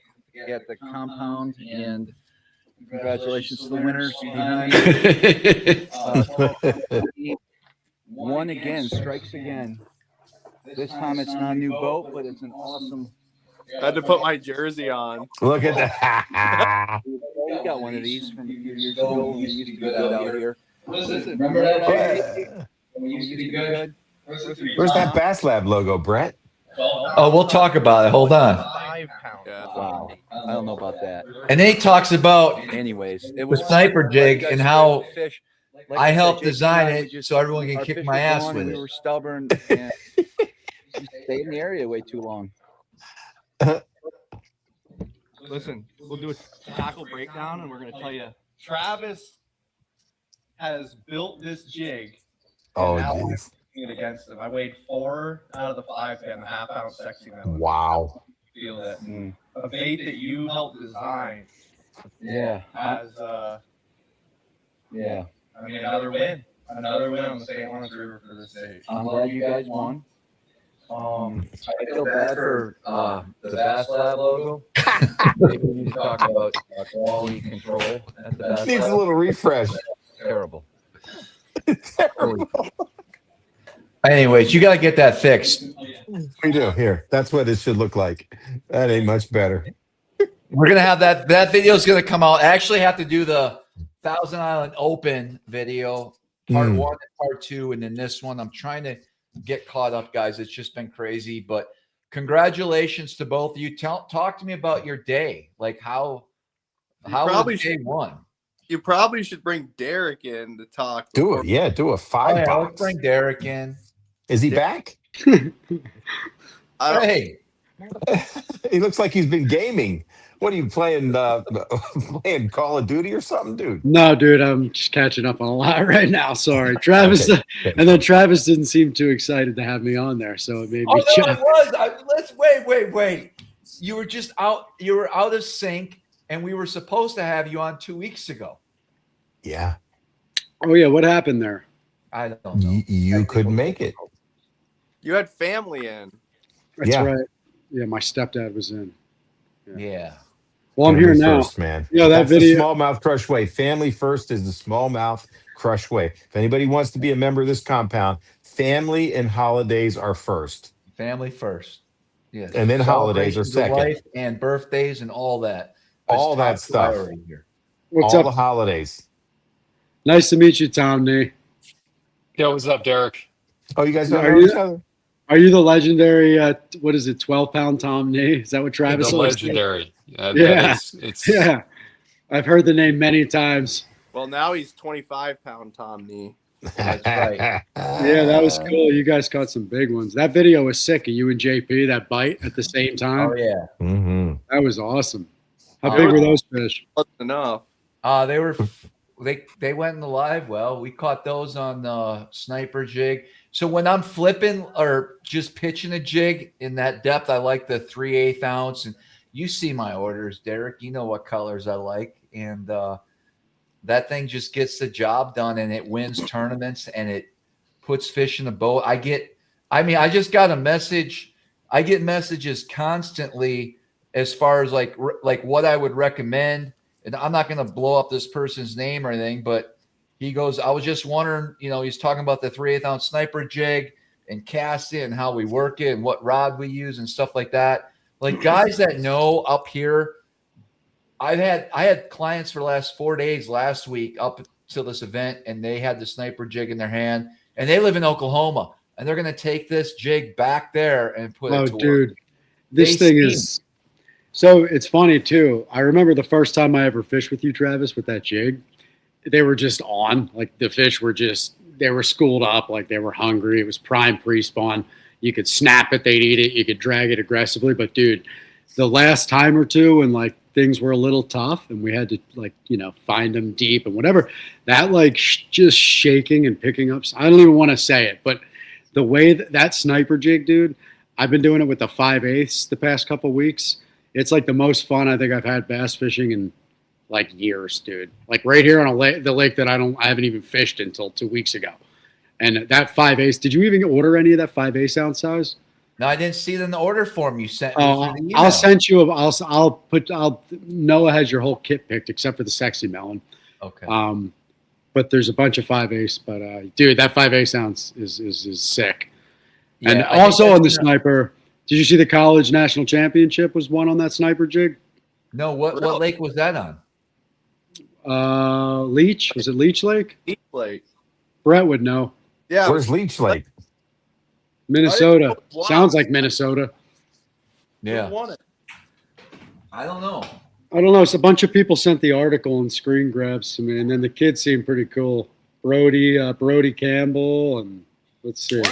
at the compound, and congratulations to the winners behind. Won again, strikes again. This time it's not a new boat, but it's an awesome I had to put my jersey on. Look at that. We got one of these from a few years ago. We used to be good out here. Listen, remember that? We used to be good. Where's that Bass Lab logo, Brett? Oh, we'll talk about it. Hold on. 5 pounds. Yeah. Wow. I don't know about that. And then he talks about Anyways, it the was sniper jig and how fish. I helped JP design and I, we it just- so everyone can our kick fish my were ass gone with and it. We were stubborn and we stayed in the area way too long. Listen, we'll do a tackle breakdown, and we're going to tell you Travis has built this jig. Oh, and now we're geez. using it against him. I weighed 4 out of the 5 and a half ounce sexy melon. Wow. Feel that a bait that you helped design Yeah. has, Yeah. I mean, another win on the St. Lawrence River for this state. I'm glad you guys won. I feel bad for the Bass Lab logo. Maybe we need to talk about quality control at the Bass Needs a Lab. little refresh. Terrible. Terrible. Anyways, you got to get that fixed. We do. Here. That's what it should look like. That ain't much better. We're gonna have that video is gonna come out. I actually have to do the Thousand Island Open video, part 1 and part 2, and then this one. I'm trying to get caught up, guys. It's just been crazy, but congratulations to both of you. Talk to me about your day. Like how probably was day one? You probably should bring Derek in to talk. Do it. Yeah. Do a 5 Oh, yeah, box. let's bring Derek in. Is he back? Hey, He looks like he's been gaming. What are you playing? Playing Call of Duty or something, dude? No, dude, I'm just catching up on a lot right now. Sorry, Travis. Okay. And then Travis didn't seem too excited to have me on there, so it made me. oh no, jump. it was. Let's wait. You were just out. You were out of sync, and we were supposed to have you on 2 weeks ago. Yeah. Oh yeah, what happened there? I don't know. You couldn't make it. You had family in. That's Yeah. right. Yeah, my stepdad was in. Yeah. Well, I'm here Family now. first, man. Yeah, that That's video. the Smallmouth Crush way. Family first is the Smallmouth Crush way. If anybody wants to be a member of this compound, family and holidays are first. Family first. Yes. And then holidays are Celebrations of second. life and birthdays and all that. All It's that top stuff. priority here. What's All up? the holidays. Nice to meet you, Tom Nee. Yo, what's up, Derek? Oh, you guys don't Are know you- each other? Are you the legendary? What is it? 12-pound Tom Nee? Is that what Travis The looks like? legendary. Yeah. It's Yeah, I've heard the name many times. Well, now he's 25-pound Tom Nee. That's right. Yeah, that was cool. You guys caught some big ones. That video was sick. Of you and JP, that bite at the same time. Oh yeah. Mm-hmm. That was awesome. How big were those fish? Close enough. They were they went in the live well. We caught those on the sniper jig. So when I'm flipping or just pitching a jig in that depth, I like the 3/8 ounce. And you see my orders, Derek. You know what colors I like, and that thing just gets the job done, and it wins tournaments, and it puts fish in the boat. I just got a message. I get messages constantly as far as like what I would recommend. And I'm not going to blow up this person's name or anything, but he goes, I was just wondering, he's talking about the 3/8 ounce sniper jig and casting and how we work it and what rod we use and stuff like that. Like guys that know up here, I had clients for the last 4 days last week up till this event, and they had the sniper jig in their hand, and they live in Oklahoma, and they're going to take this jig back there and put it to dude, work. this They thing steam. is. So it's funny too. I remember the first time I ever fished with you, Travis, with that jig. They were just on. Like the fish were they were schooled up, like they were hungry. It was prime pre-spawn. You could snap it, they'd eat it. You could drag it aggressively. But dude, the last time or two when like things were a little tough and we had to find them deep and whatever, that like just shaking and picking up. I don't even want to say it, but the way that sniper jig, dude, I've been doing it with the 5/8 the past couple weeks. It's like the most fun I think I've had bass fishing in like years, dude. Like right here on the lake that I haven't even fished until 2 weeks ago. And that 5/8, did you even order any of that 5/8 ounce size? No, I didn't see it in the order form you sent me. Oh, through the I'll email. send you. Noah has your whole kit picked except for the sexy melon. Okay. But there's a bunch of 5/8. But dude, that 5/8 ounce is sick. And Yeah, I think also that's on the enough. sniper, Did you see the college national championship was won on that sniper jig? No, what lake was that on? Leech. Was it Leech Lake? Leech Lake. Brett would know. Yeah. Where's Leech Lake? Minnesota. Sounds like Minnesota. Yeah. Who won it? I don't know. I don't know. It's a bunch of people sent the article and screen grabs to me, and then the kids seemed pretty cool. Brody Campbell, and let's see.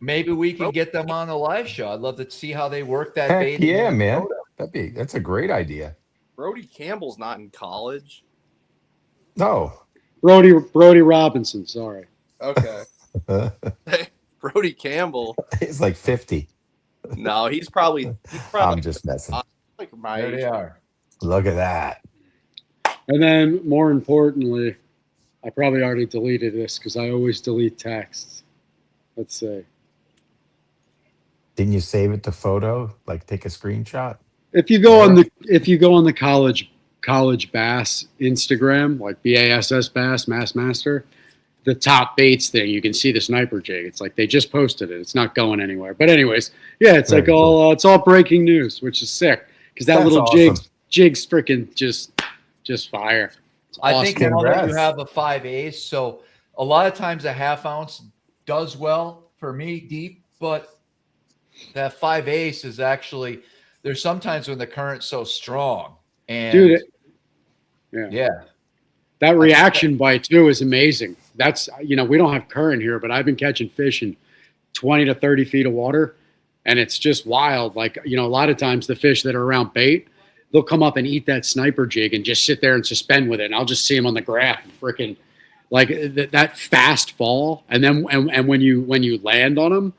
Maybe we can get them on a live show. I'd love to see how they work that Heck bait. yeah, man. That's a great idea. Brody Campbell's not in college. No. Brody Robinson. Sorry. Okay. Brody Campbell. He's like 50. No, he's probably I'm just messing. like my There age. they are. Look at that. And then, more importantly, I probably already deleted this because I always delete texts. Let's see. Didn't you save it to photo? Like take a screenshot? If you go on the college bass Instagram, like BASS Bass Master, the top baits thing, you can see the sniper jig. It's like they just posted it. It's not going anywhere. But anyways, yeah, it's Very like it's all breaking news, which is sick because that That's little awesome. jig's freaking just fire. It's I awesome. think now that you Congrats. have a 5/8, so a lot of times a half ounce does well for me deep, but that 5/8 is actually there's sometimes when the current's so strong and Dude, yeah. that reaction bite too is amazing. That's we don't have current here, but I've been catching fish in 20 to 30 feet of water, and it's just wild. Like a lot of times the fish that are around bait, they'll come up and eat that sniper jig and just sit there and suspend with it, and I'll just see them on the graph, freaking like that fast fall, and then and when you land on them,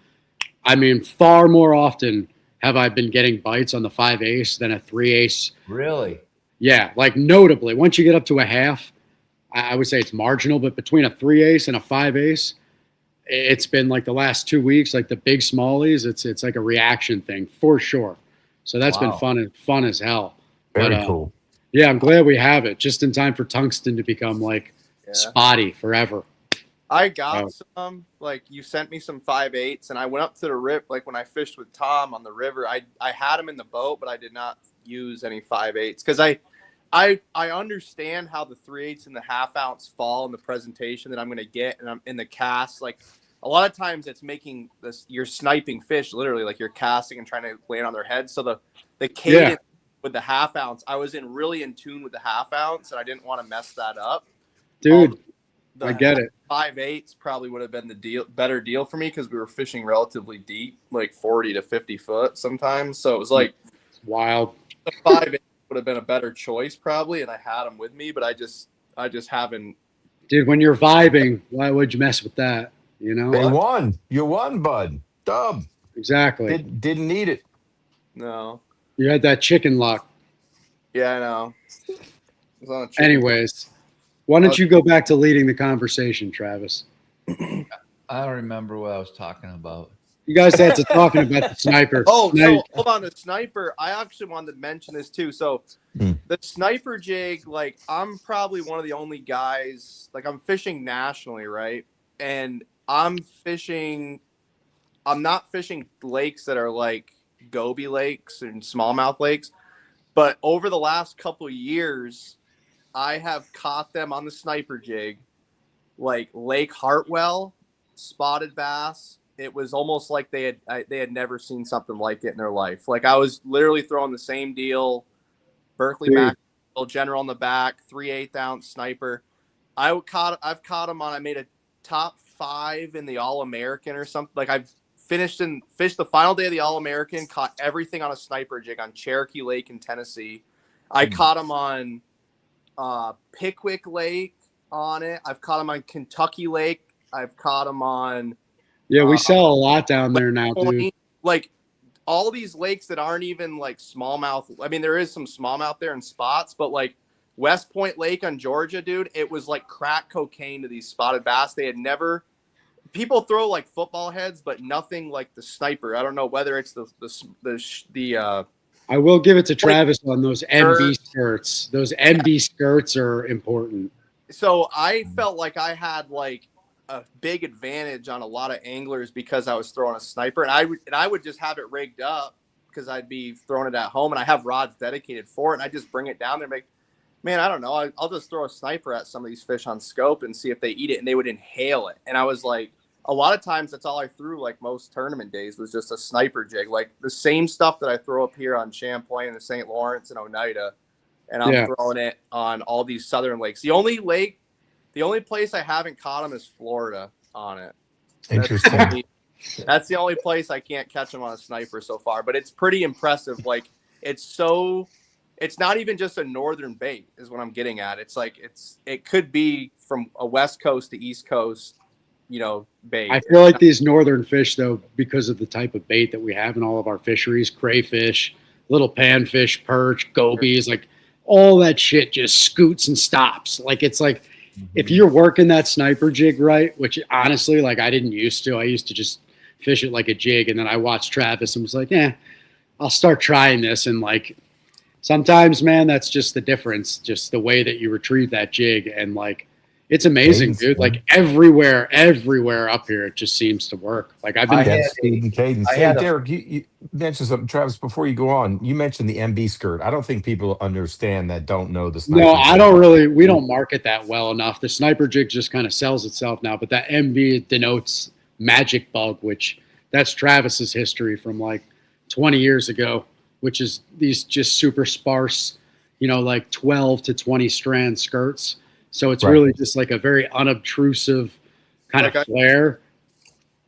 I mean, far more often have I been getting bites on the 5/8 than a 3/8. Really? Yeah, like notably, once you get up to a half, I would say it's marginal, but between a 3/8 and a 5/8, it's been like the last 2 weeks, like the big smallies, it's like a reaction thing for sure. So that's been Wow. fun as hell. Very But, cool. Yeah, I'm glad we have it just in time for tungsten to become like spotty forever. I got Oh. some, like you sent me some 5/8s, and I went up to the rip, like when I fished with Tom on the river, I had them in the boat, but I did not use any 5/8s because I understand how the 3/8 and the half ounce fall in the presentation that I'm going to get, and I'm in the cast. Like a lot of times it's making this, you're sniping fish literally, like you're casting and trying to land on their heads. So the cadence with the half ounce, I was really in tune with the half ounce, and I didn't want to mess that up. Dude, The I get it. 5/8s probably would have been the better deal for me because we were fishing relatively deep, like 40 to 50 foot sometimes. So it was like It's wild. the 5/8 would have been a better choice probably, and I had them with me, but I just haven't. Dude, when you're vibing, why would you mess with that? They won. You won, bud. Dub. Exactly. Didn't need it. No. You had that chicken luck. Yeah, I know. It was on a chicken. Anyways, why don't you go back to leading the conversation, Travis? I don't remember what I was talking about. You guys had to talking about the sniper. Oh, Now- so hold on, the sniper. I actually wanted to mention this too. So the sniper jig, like I'm probably one of the only guys, like I'm fishing nationally, right? And I'm not fishing lakes that are like goby lakes and smallmouth lakes, but over the last couple of years, I have caught them on the sniper jig, like Lake Hartwell, spotted bass. It was almost like they had never seen something like it in their life. Like I was literally throwing the same deal, Berkeley Mackerel, General on the back, 3/8 ounce sniper. I've caught them on. I made a top 5 in the All American or something. Like I've fished the final day of the All American, caught everything on a sniper jig on Cherokee Lake in Tennessee. I caught them on Pickwick Lake on it. I've caught them on Kentucky Lake. I've caught them on. Yeah, we sell a lot down there now, dude. Like all these lakes that aren't even like smallmouth. I mean, there is some smallmouth there in spots, but like West Point Lake on Georgia, dude, it was like crack cocaine to these spotted bass. They had never. People throw like football heads, but nothing like the sniper. I don't know whether it's the I will give it to Travis on those MB skirts. Those MB skirts are important. So I felt like I had like a big advantage on a lot of anglers because I was throwing a sniper, and I would just have it rigged up because I'd be throwing it at home, and I have rods dedicated for it, and I just bring it down there and make, man, I don't know, I'll just throw a sniper at some of these fish on scope and see if they eat it, and they would inhale it. And I was like, a lot of times that's all I threw, like most tournament days, was just a sniper jig, like the same stuff that I throw up here on Champlain and the St. Lawrence and Oneida, and I'm throwing it on all these southern lakes. The only place I haven't caught them is Florida on it. Interesting. That's the only place I can't catch them on a sniper so far, but it's pretty impressive. Like, it's not even just a northern bait is what I'm getting at. It's like, it could be from a West Coast to East Coast, bait. I feel like these northern fish, though, because of the type of bait that we have in all of our fisheries, crayfish, little panfish, perch, gobies, like all that shit just scoots and stops. Like, it's like, if you're working that sniper jig right, which honestly, like, I didn't used to. I used to just fish it like a jig, and then I watched Travis and was like, I'll start trying this. And like, sometimes, man, that's just the difference, just the way that you retrieve that jig. And like, it's amazing, dude. Like everywhere up here, it just seems to work. Like I've been speed and cadence. Hey, Derek, you mentioned something. Travis, before you go on, you mentioned the MB skirt. I don't think people understand that, don't know the sniper. No, I don't really. We don't market that well enough. The sniper jig just kind of sells itself now, but that MB denotes magic bug, which that's Travis's history from like 20 years ago, which is these just super sparse, like 12 to 20 strand skirts. So it's really just like a very unobtrusive kind of flare.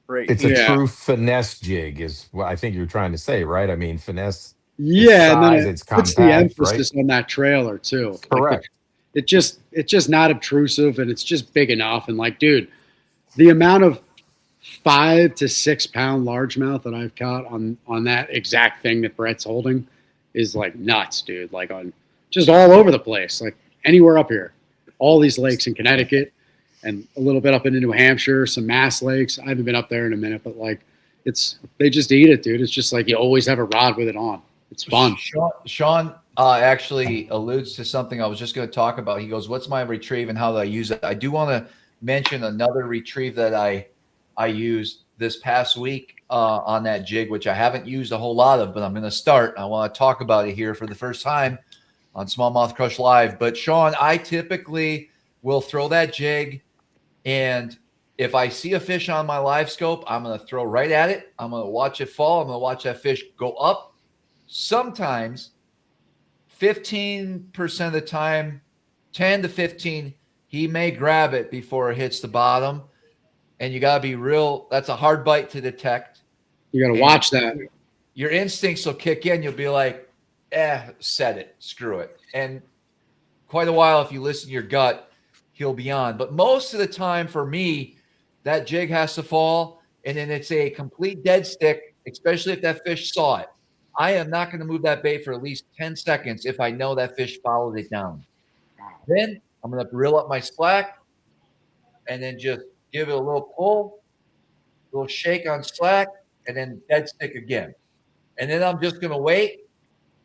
Right. It's a true finesse jig is what I think you're trying to say, right? I mean, finesse. Yeah, and then it puts the emphasis on that trailer too. Correct. Like it's just not obtrusive, and it's just big enough. And like, dude, the amount of 5 to 6 pound largemouth that I've caught on that exact thing that Brett's holding is like nuts, dude. Like on just all over the place, like anywhere up here. All these lakes in Connecticut and a little bit up into New Hampshire, some Mass lakes. I haven't been up there in a minute, but like they just eat it, dude. It's just like you always have a rod with it on. It's fun. Sean actually alludes to something I was just going to talk about. He goes, "What's my retrieve and how do I use it?" I do want to mention another retrieve that I used this past week on that jig, which I haven't used a whole lot of, but I'm going to start. I want to talk about it here for the first time on Smallmouth Crush Live. But Sean, I typically will throw that jig, and if I see a fish on my live scope, I'm going to throw right at it. I'm going to watch it fall. I'm going to watch that fish go up. Sometimes 15% of the time, 10 to 15, he may grab it before it hits the bottom. And you got to be real. That's a hard bite to detect. You got to watch that. Your instincts will kick in. You'll be like, set it, screw it. And quite a while, if you listen to your gut, he'll be on. But most of the time for me, that jig has to fall, and then it's a complete dead stick, especially if that fish saw it. I am not going to move that bait for at least 10 seconds if I know that fish followed it down. Then I'm going to reel up my slack and then just give it a little pull, a little shake on slack, and then dead stick again. And then I'm just going to wait.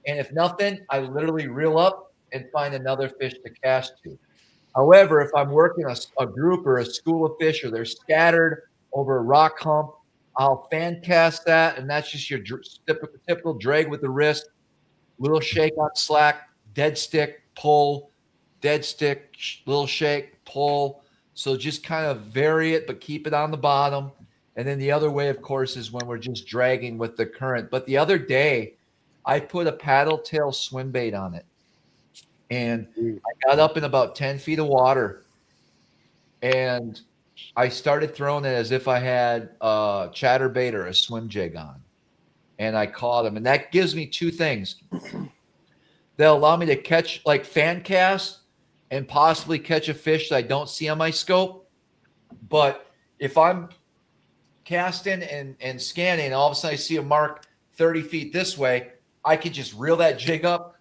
And if nothing, I literally reel up and find another fish to cast to. However, if I'm working a group or a school of fish, or they're scattered over a rock hump, I'll fan cast that, and that's just your typical drag with the wrist, little shake on slack, dead stick, pull, dead stick, little shake, pull. So just kind of vary it, but keep it on the bottom. And then the other way, of course, is when we're just dragging with the current. But the other day, I put a paddle tail swim bait on it, and I got up in about 10 feet of water, and I started throwing it as if I had a chatterbait or a swim jig on, and I caught him. And that gives me two things. They'll allow me to catch, like fan cast, and possibly catch a fish that I don't see on my scope. But if I'm casting and scanning, and all of a sudden I see a mark 30 feet this way, I could just reel that jig up,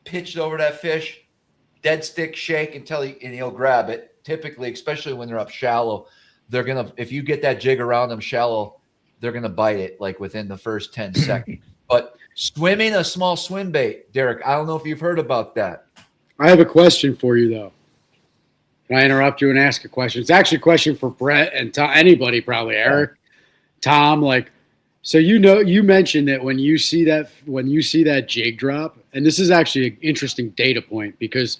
pitch it over that fish, dead stick shake until he'll grab it. Typically, especially when they're up shallow, if you get that jig around them shallow, they're gonna bite it like within the first 10 seconds. But swimming a small swim bait, Derek, I don't know if you've heard about that. I have a question for you though. Can I interrupt you and ask a question? It's actually a question for Brett and Tom, anybody probably, Eric, Tom. Like, so you mentioned that when you see that jig drop, and this is actually an interesting data point because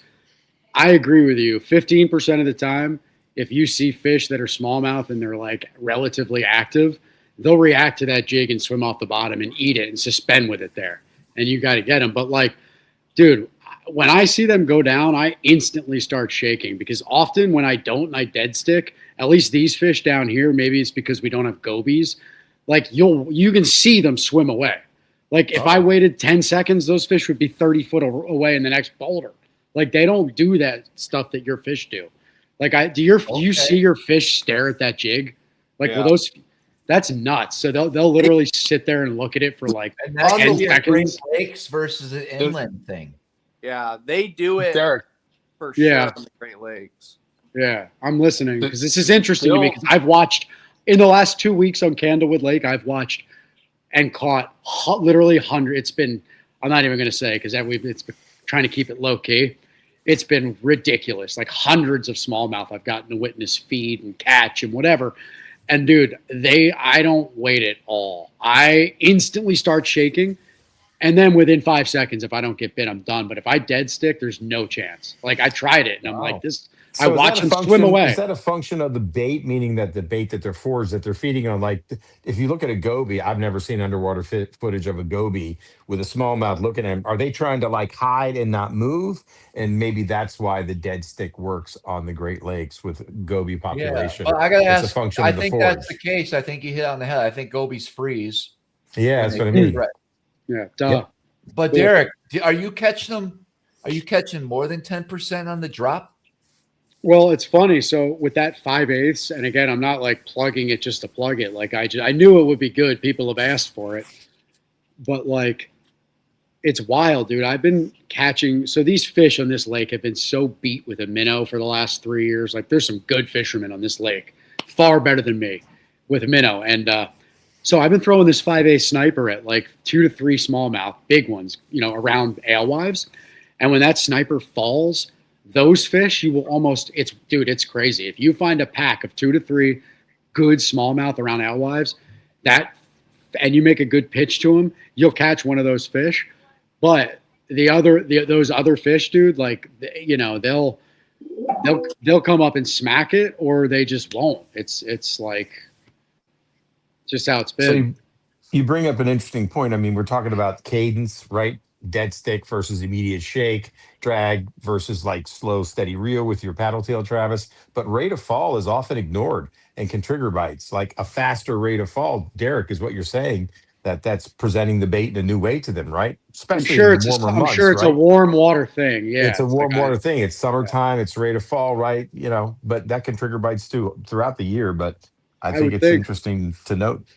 I agree with you. 15% of the time, if you see fish that are smallmouth and they're like relatively active, they'll react to that jig and swim off the bottom and eat it and suspend with it there. And you got to get them. But like, dude, when I see them go down, I instantly start shaking because often when I don't and I dead stick, at least these fish down here, maybe it's because we don't have gobies. Like you can see them swim away. Like if I waited 10 seconds, those fish would be 30 foot away in the next boulder. Like they don't do that stuff that your fish do. Like do you see your fish stare at that jig? Like will those? That's nuts. So they'll literally sit there and look at it for like And that's 10 Great seconds. Lakes versus an inland thing. Yeah, they do it Derek. for sure Yeah. on the Great Lakes. Yeah, I'm listening because this is interesting to me because I've watched in the last 2 weeks on Candlewood Lake. I've watched and caught literally hundreds. It's been I'm not even going to say because it's been trying to keep it low key. It's been ridiculous, like hundreds of smallmouth I've gotten to witness feed and catch and whatever. And dude, I don't wait at all. I instantly start shaking. And then within 5 seconds, if I don't get bit, I'm done. But if I dead stick, there's no chance. Like I tried it and I'm like this. So I watch them swim function, away. Is that a function of the bait, meaning that the bait that they're for is that they're feeding on? Like, if you look at a goby, I've never seen underwater footage of a goby with a smallmouth looking at them. Are they trying to like hide and not move? And maybe that's why the dead stick works on the Great Lakes with goby population. Well, I gotta It's ask. a function I of the think forage. that's the case. I think you hit on the head. I think gobies freeze. Yeah, that's what I mean. Yeah, duh. Yeah. But Derek, are you catching them? Are you catching more than 10% on the drop? Well, it's funny. So with that 5/8, and again, I'm not like plugging it just to plug it. Like I knew it would be good. People have asked for it, but like, it's wild, dude. I've been catching. So these fish on this lake have been so beat with a minnow for the last 3 years. Like there's some good fishermen on this lake, far better than me with a minnow. And so I've been throwing this 5/8 sniper at like 2 to 3 smallmouth, big ones, around alewives. And when that sniper falls, those fish, you will almost, it's crazy. If you find a pack of 2 to 3 good smallmouth around alewives, and you make a good pitch to them, you'll catch one of those fish. But those other fish, dude, like, they'll come up and smack it, or they just won't. It's like just how it's been. So you bring up an interesting point. I mean, we're talking about cadence, right? Dead stick versus immediate shake, drag versus like slow, steady reel with your paddle tail, Travis. But rate of fall is often ignored and can trigger bites. Like a faster rate of fall, Derek, is what you're saying, that's presenting the bait in a new way to them, right? Especially in the warmer months, I'm sure it's right? a warm water thing. Yeah, It's a warm water thing. It's summertime. It's rate of fall, right? But that can trigger bites too throughout the year. But I think it's interesting to note.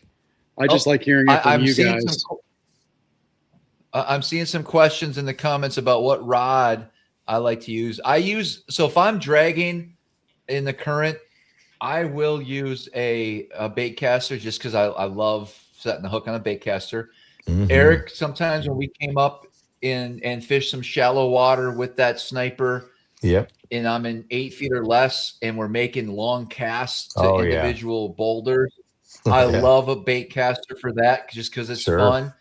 I just like hearing it from you guys. I'm seeing some questions in the comments about what rod I like to use. So if I'm dragging in the current, I will use a bait caster just because I love setting the hook on a bait caster. Mm-hmm. Eric, sometimes when we came up and fished some shallow water with that sniper, yep, and I'm in 8 feet or less, and we're making long casts to individual boulders, I love a bait caster for that just because it's fun.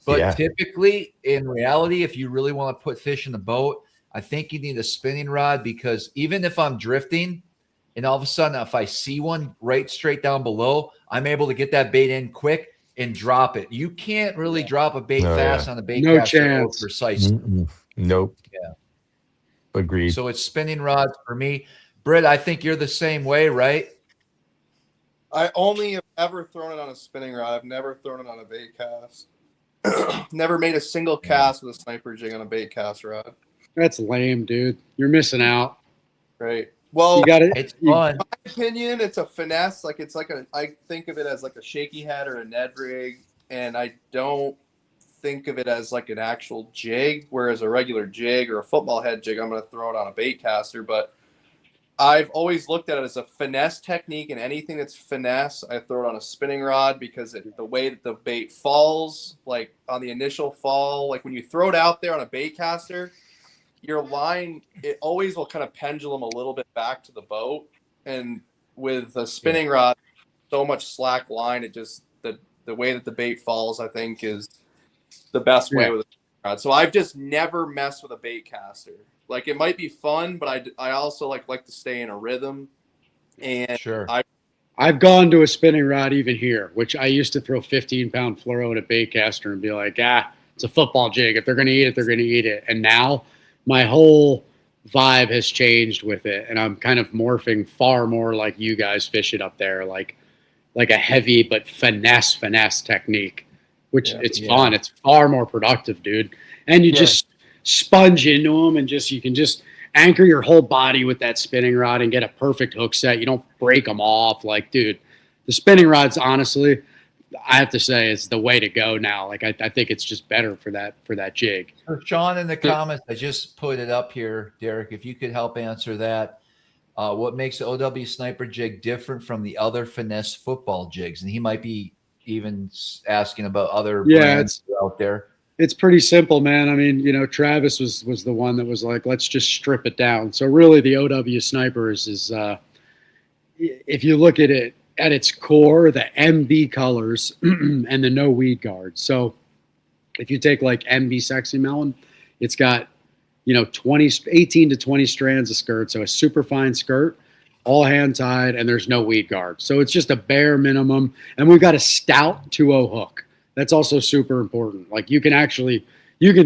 But typically, in reality, if you really want to put fish in the boat, I think you need a spinning rod, because even if I'm drifting and all of a sudden, if I see one right straight down below, I'm able to get that bait in quick and drop it. You can't really drop a bait fast on a bait caster. Chance. Precise. Nope. Yeah. Agreed. So it's spinning rods for me. Britt, I think you're the same way, right? I only have ever thrown it on a spinning rod. I've never thrown it on a bait cast. Never made a single cast with a sniper jig on a bait cast rod. That's lame, dude. You're missing out. Right. Well, you got it. It's fun. In my opinion, it's a finesse. Like I think of it as like a shaky head or a Ned rig, and I don't think of it as like an actual jig. Whereas a regular jig or a football head jig, I'm going to throw it on a bait caster. But I've always looked at it as a finesse technique, and anything that's finesse, I throw it on a spinning rod, because the way that the bait falls, like on the initial fall, like when you throw it out there on a bait caster, your line, it always will kind of pendulum a little bit back to the boat. And with a spinning rod, so much slack line, it just, the way that the bait falls, I think, is the best way with a spinning rod. So I've just never messed with a bait caster. Like, it might be fun, but I also like to stay in a rhythm. And Sure. I've gone to a spinning rod even here, which I used to throw 15-pound fluoro at a bait caster and be like, it's a football jig. If they're going to eat it, they're going to eat it. And now my whole vibe has changed with it. And I'm kind of morphing far more like you guys fish it up there, like a heavy but finesse technique, which it's fun. It's far more productive, dude. And you just sponge into them and you can just anchor your whole body with that spinning rod and get a perfect hook set. You don't break them off. Like, dude, the spinning rods, honestly, I have to say, is the way to go now. Like, I think it's just better for that jig. Sean in the comments, I just put it up here, Derek. If you could help answer that. What makes the OW sniper jig different from the other finesse football jigs? And he might be even asking about other brands out there. It's pretty simple, man. I mean, Travis was the one that was like, let's just strip it down. So really the OW snipers is if you look at it at its core, the MB colors and the no weed guard. So if you take like MB Sexy Melon, it's got 18 to 20 strands of skirt. So a super fine skirt, all hand tied, and there's no weed guard. So it's just a bare minimum. And we've got a stout 2.0 hook. That's also super important. Like you can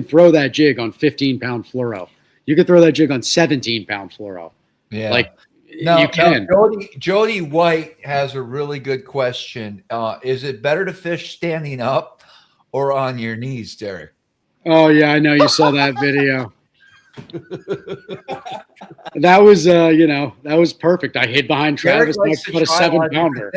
throw that jig on 15-pound fluoro. You can throw that jig on 17-pound fluoro. Yeah. Like you can. Jody White has a really good question. Is it better to fish standing up or on your knees, Derek? Oh yeah, I know you saw that video. That was perfect. I hid behind Travis and I put a 7-pounder.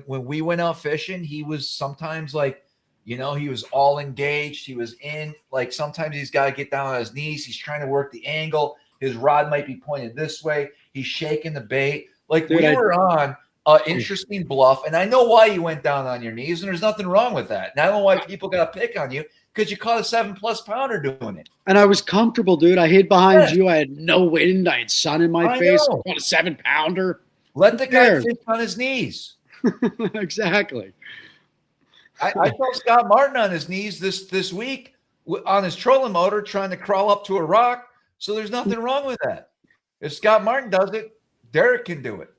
When we went out fishing, he was sometimes like, he was all engaged. He was in, like, sometimes he's got to get down on his knees. He's trying to work the angle. His rod might be pointed this way. He's shaking the bait. Like, we were on an interesting bluff, and I know why you went down on your knees, and there's nothing wrong with that. And I don't know why people got to pick on you, because you caught a 7+ pounder doing it. And I was comfortable, dude. I hid behind you. I had no wind. I had sun in my face. I caught a 7-pounder. Let the guy fish on his knees. Exactly. I saw Scott Martin on his knees this week on his trolling motor trying to crawl up to a rock. So there's nothing wrong with that. If Scott Martin does it, Derek can do it.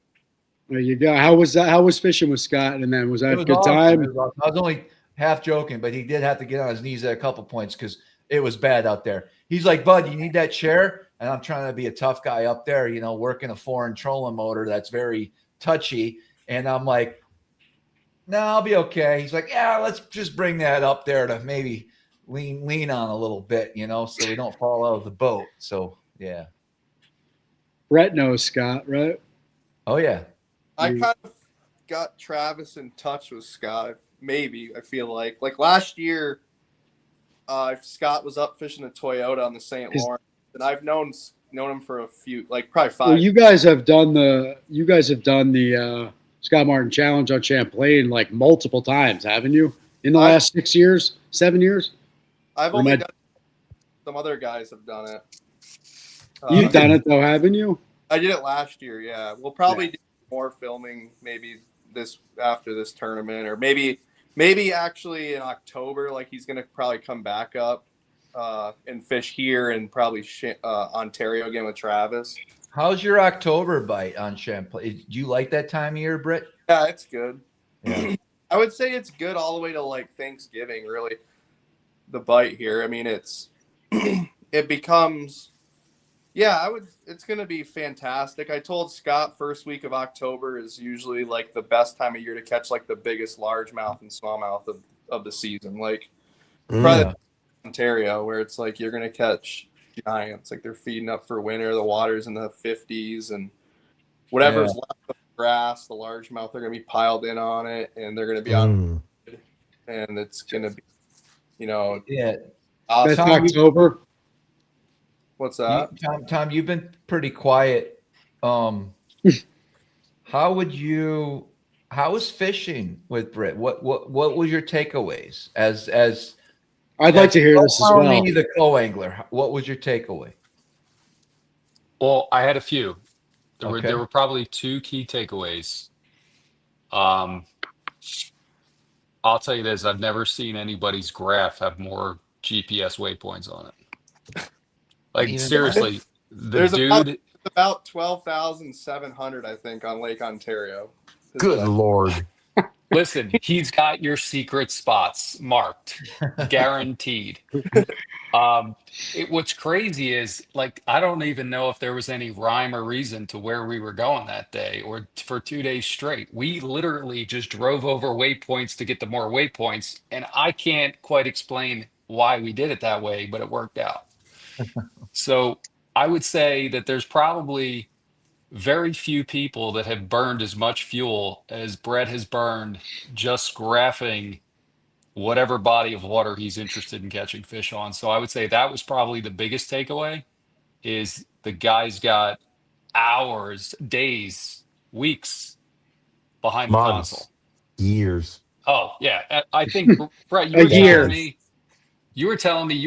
There you go. How was that? How was fishing with Scott? And then was that a good time? I was only half joking, but he did have to get on his knees at a couple points because it was bad out there. He's like, bud, you need that chair? And I'm trying to be a tough guy up there, working a foreign trolling motor that's very touchy. And I'm like, no, I'll be okay. He's like, yeah, let's just bring that up there to maybe lean on a little bit, so we don't fall out of the boat. So, yeah. Brett knows Scott, right? Oh, yeah. I kind of got Travis in touch with Scott. Maybe, I feel like last year, Scott was up fishing a Toyota on the St. Lawrence, and I've known him for a few, probably 5. Well, you guys have done the Scott Martin Challenge on Champlain multiple times, haven't you? In the last 6 years, 7 years? I've only done it. Some other guys have done it. You've done it though, haven't you? I did it last year, yeah. We'll probably do more filming maybe after this tournament, or maybe actually in October, he's gonna probably come back up and fish here and probably Ontario again with Travis. How's your October bite on Champlain? Do you like that time of year, Britt? Yeah, it's good. Yeah. I would say it's good all the way to Thanksgiving, really. The bite here. I mean, it becomes, it's going to be fantastic. I told Scott first week of October is usually the best time of year to catch the biggest largemouth and smallmouth of the season. Probably Ontario, where it's you're going to catch giants. They're feeding up for winter. The water's in the 50s, and whatever's left of the grass, the largemouth, they're going to be piled in on it, and they're going to be on, and it's going to be, That's October. What's that? Tom, you've been pretty quiet. How was fishing with Britt? What was your takeaways as I'd like to hear this as well. Me, the co-angler, what was your takeaway? Well, I had a few. There Okay. were probably two key takeaways. Um, I'll tell you this: I've never seen anybody's graph have more GPS waypoints on it. Like Even seriously, the There's dude. about 12,700, I think, on Lake Ontario. Good Lord. Listen, he's got your secret spots marked, guaranteed. What's crazy is like I don't even know if there was any rhyme or reason to where we were going that day or for 2 days straight. We literally just drove over waypoints to get the more waypoints, and I can't quite explain why we did it that way, but it worked out. So I would say that there's probably very few people that have burned as much fuel as Brett has burned just graphing whatever body of water he's interested in catching fish on. So I would say that was probably the biggest takeaway is the guy's got hours, days, weeks behind the console. Months. Years. Oh, yeah. I think Brett, A year. You were telling me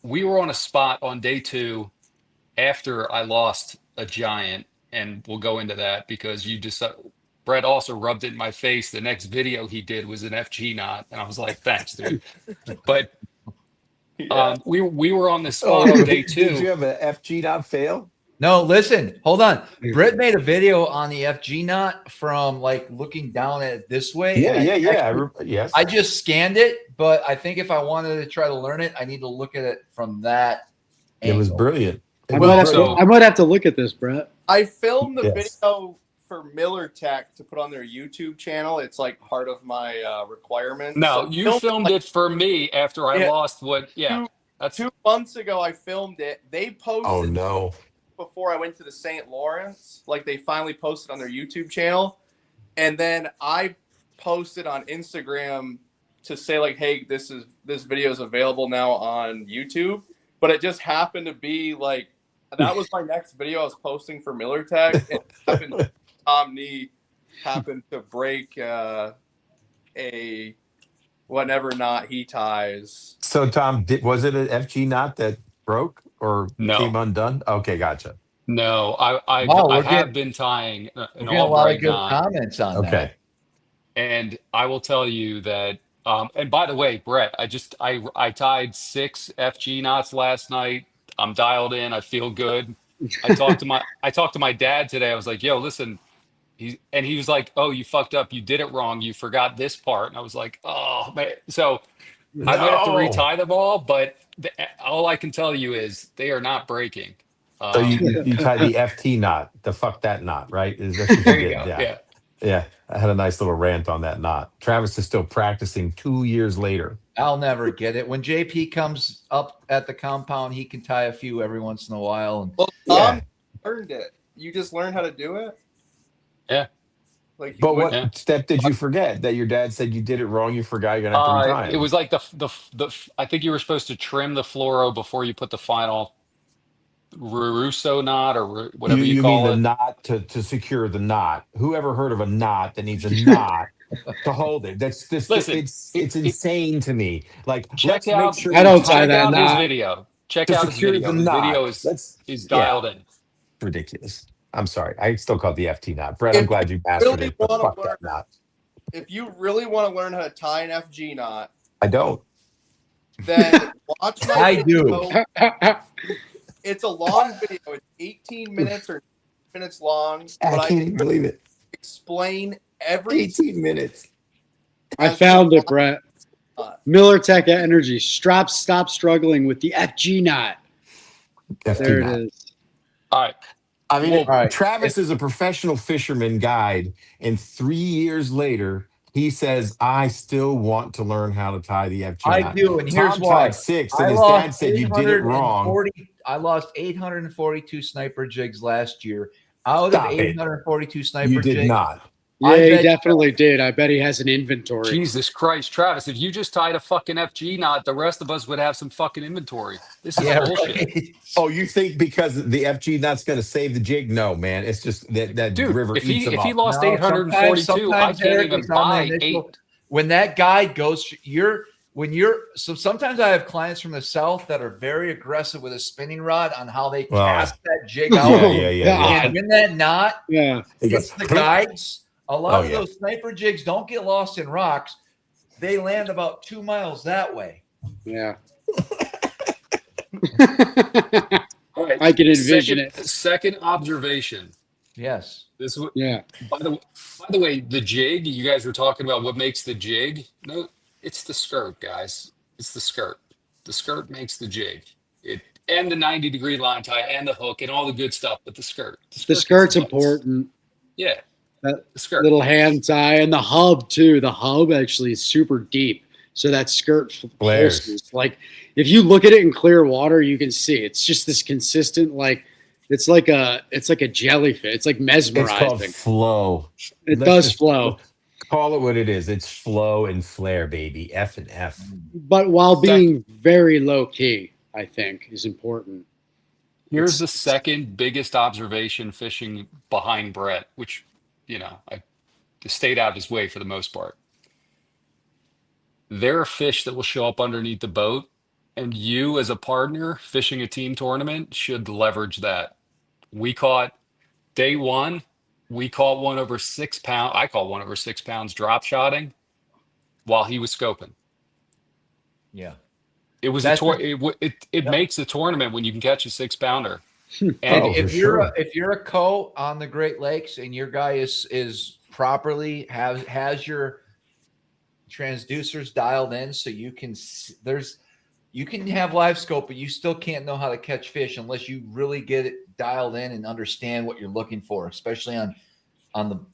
we were on a spot on day 2 after I lost a giant, and we'll go into that because Brett also rubbed it in my face. The next video he did was an FG knot, and I was like, "Thanks, dude." But we were on this spot on day 2. Did you have an FG knot fail? No, listen, hold on. Britt made a video on the FG knot from like looking down at it this way. Yes. I just scanned it, but I think if I wanted to try to learn it, I need to look at it from that It was angle. brilliant. I might have to look at this, Brett. I filmed the video for Miller Tech to put on their YouTube channel. It's like part of my requirements. No, So you filmed it for me after I lost what? Yeah, that's 2 months ago. I filmed it. They posted. Oh no! Before I went to the St. Lawrence, like they finally posted on their YouTube channel, and then I posted on Instagram to say like, "Hey, this video is available now on YouTube." But it just happened to be like that was my next video I was posting for Miller Tech. And Tom Nee happened to break a whatever knot he ties. So Tom, was it an FG knot that broke or came undone? Okay, gotcha. No, I have been tying an a lot of good knot. comments on that. And I will tell you that. And by the way, Brett, I tied 6 FG knots last night. I'm dialed in. I feel good. I talked to my dad today. I was like, "Yo, listen," he was like, "Oh, you fucked up. You did it wrong. You forgot this part." And I was like, "Oh man." So I might have to retie them all, but all I can tell you is they are not breaking. So you tied the FT knot, the fuck that knot, right? Is that what you There did? you go. Yeah. I had a nice little rant on that knot. Travis is still practicing 2 years later. I'll never get it. When JP comes up at the compound, he can tie a few every once in a while. And well, Tom learned it. You just learned how to do it. Yeah. Like, but what step did you forget? That your dad said you did it wrong. You forgot you're gonna have to retie. It was like the I think you were supposed to trim the fluoro before you put the final Russo knot or whatever you call mean it. The knot to secure the knot. Who ever heard of a knot that needs a knot to hold it? That's this. Listen, it's insane to me. Like, check out. Sure I don't tie that knot. His video. Check out his video. His video is dialed in. Ridiculous. I'm sorry. I still call it the FT knot. Brett, I'm glad you mastered it. But fuck that knot. If you really want to learn how to tie an FG knot, I don't. Then watch my I video. do. It's a long video. It's 18 minutes or minutes long. I can't even believe it. Explain every 18 minutes. I found it, Brett. Miller Tech Energy. Stop struggling with the FG knot. There it is. All right. I mean, Travis is a professional fisherman guide, and 3 years later, he says, "I still want to learn how to tie the FG knot." I do, and here's why. Tied 6, and his dad said you did it wrong. I lost 842 sniper jigs last year. Out of 842 sniper jigs, you did not. Yeah, he definitely did. I bet he has an inventory. Jesus Christ, Travis, if you just tied a fucking FG knot, the rest of us would have some fucking inventory. This is bullshit. Right. Oh, you think because the FG knot's going to save the jig? No, man. It's just that dude, river if eats him he up. lost 842, I can't even buy 8. When that guide goes, so sometimes I have clients from the South that are very aggressive with a spinning rod on how they cast that jig out. Yeah. And when that knot hits the guides, a lot of those sniper jigs don't get lost in rocks. They land about 2 miles that way. Yeah. All right. I can envision it. Second observation. Yes. This is Yeah. By the way, the jig, you guys were talking about what makes the jig. No, it's the skirt, guys. It's the skirt. The skirt makes the jig. And the 90-degree line tie and the hook and all the good stuff, but the skirt. The skirt's important. Yeah. That the skirt. Little hand tie and the hub too. The hub actually is super deep. So that skirt pulses. Like if you look at it in clear water, you can see it's just this consistent, like it's like a jellyfish. It's like mesmerizing. It's called flow. It does flow. Call it what it is. It's flow and flare, baby. F and F. But while being very low key, I think is important. Here's the second biggest observation fishing behind Brett, which, I stayed out of his way for the most part. There are fish that will show up underneath the boat, and you as a partner fishing a team tournament should leverage that. Day one, we caught one over 6 pounds. I caught one over 6 pounds drop shotting while he was scoping. Yeah. It was it makes a tournament when you can catch a 6-pounder. And if you're a co on the Great Lakes and your guy is properly has your transducers dialed in, so you can have live scope, but you still can't know how to catch fish unless you really get it dialed in and understand what you're looking for, especially on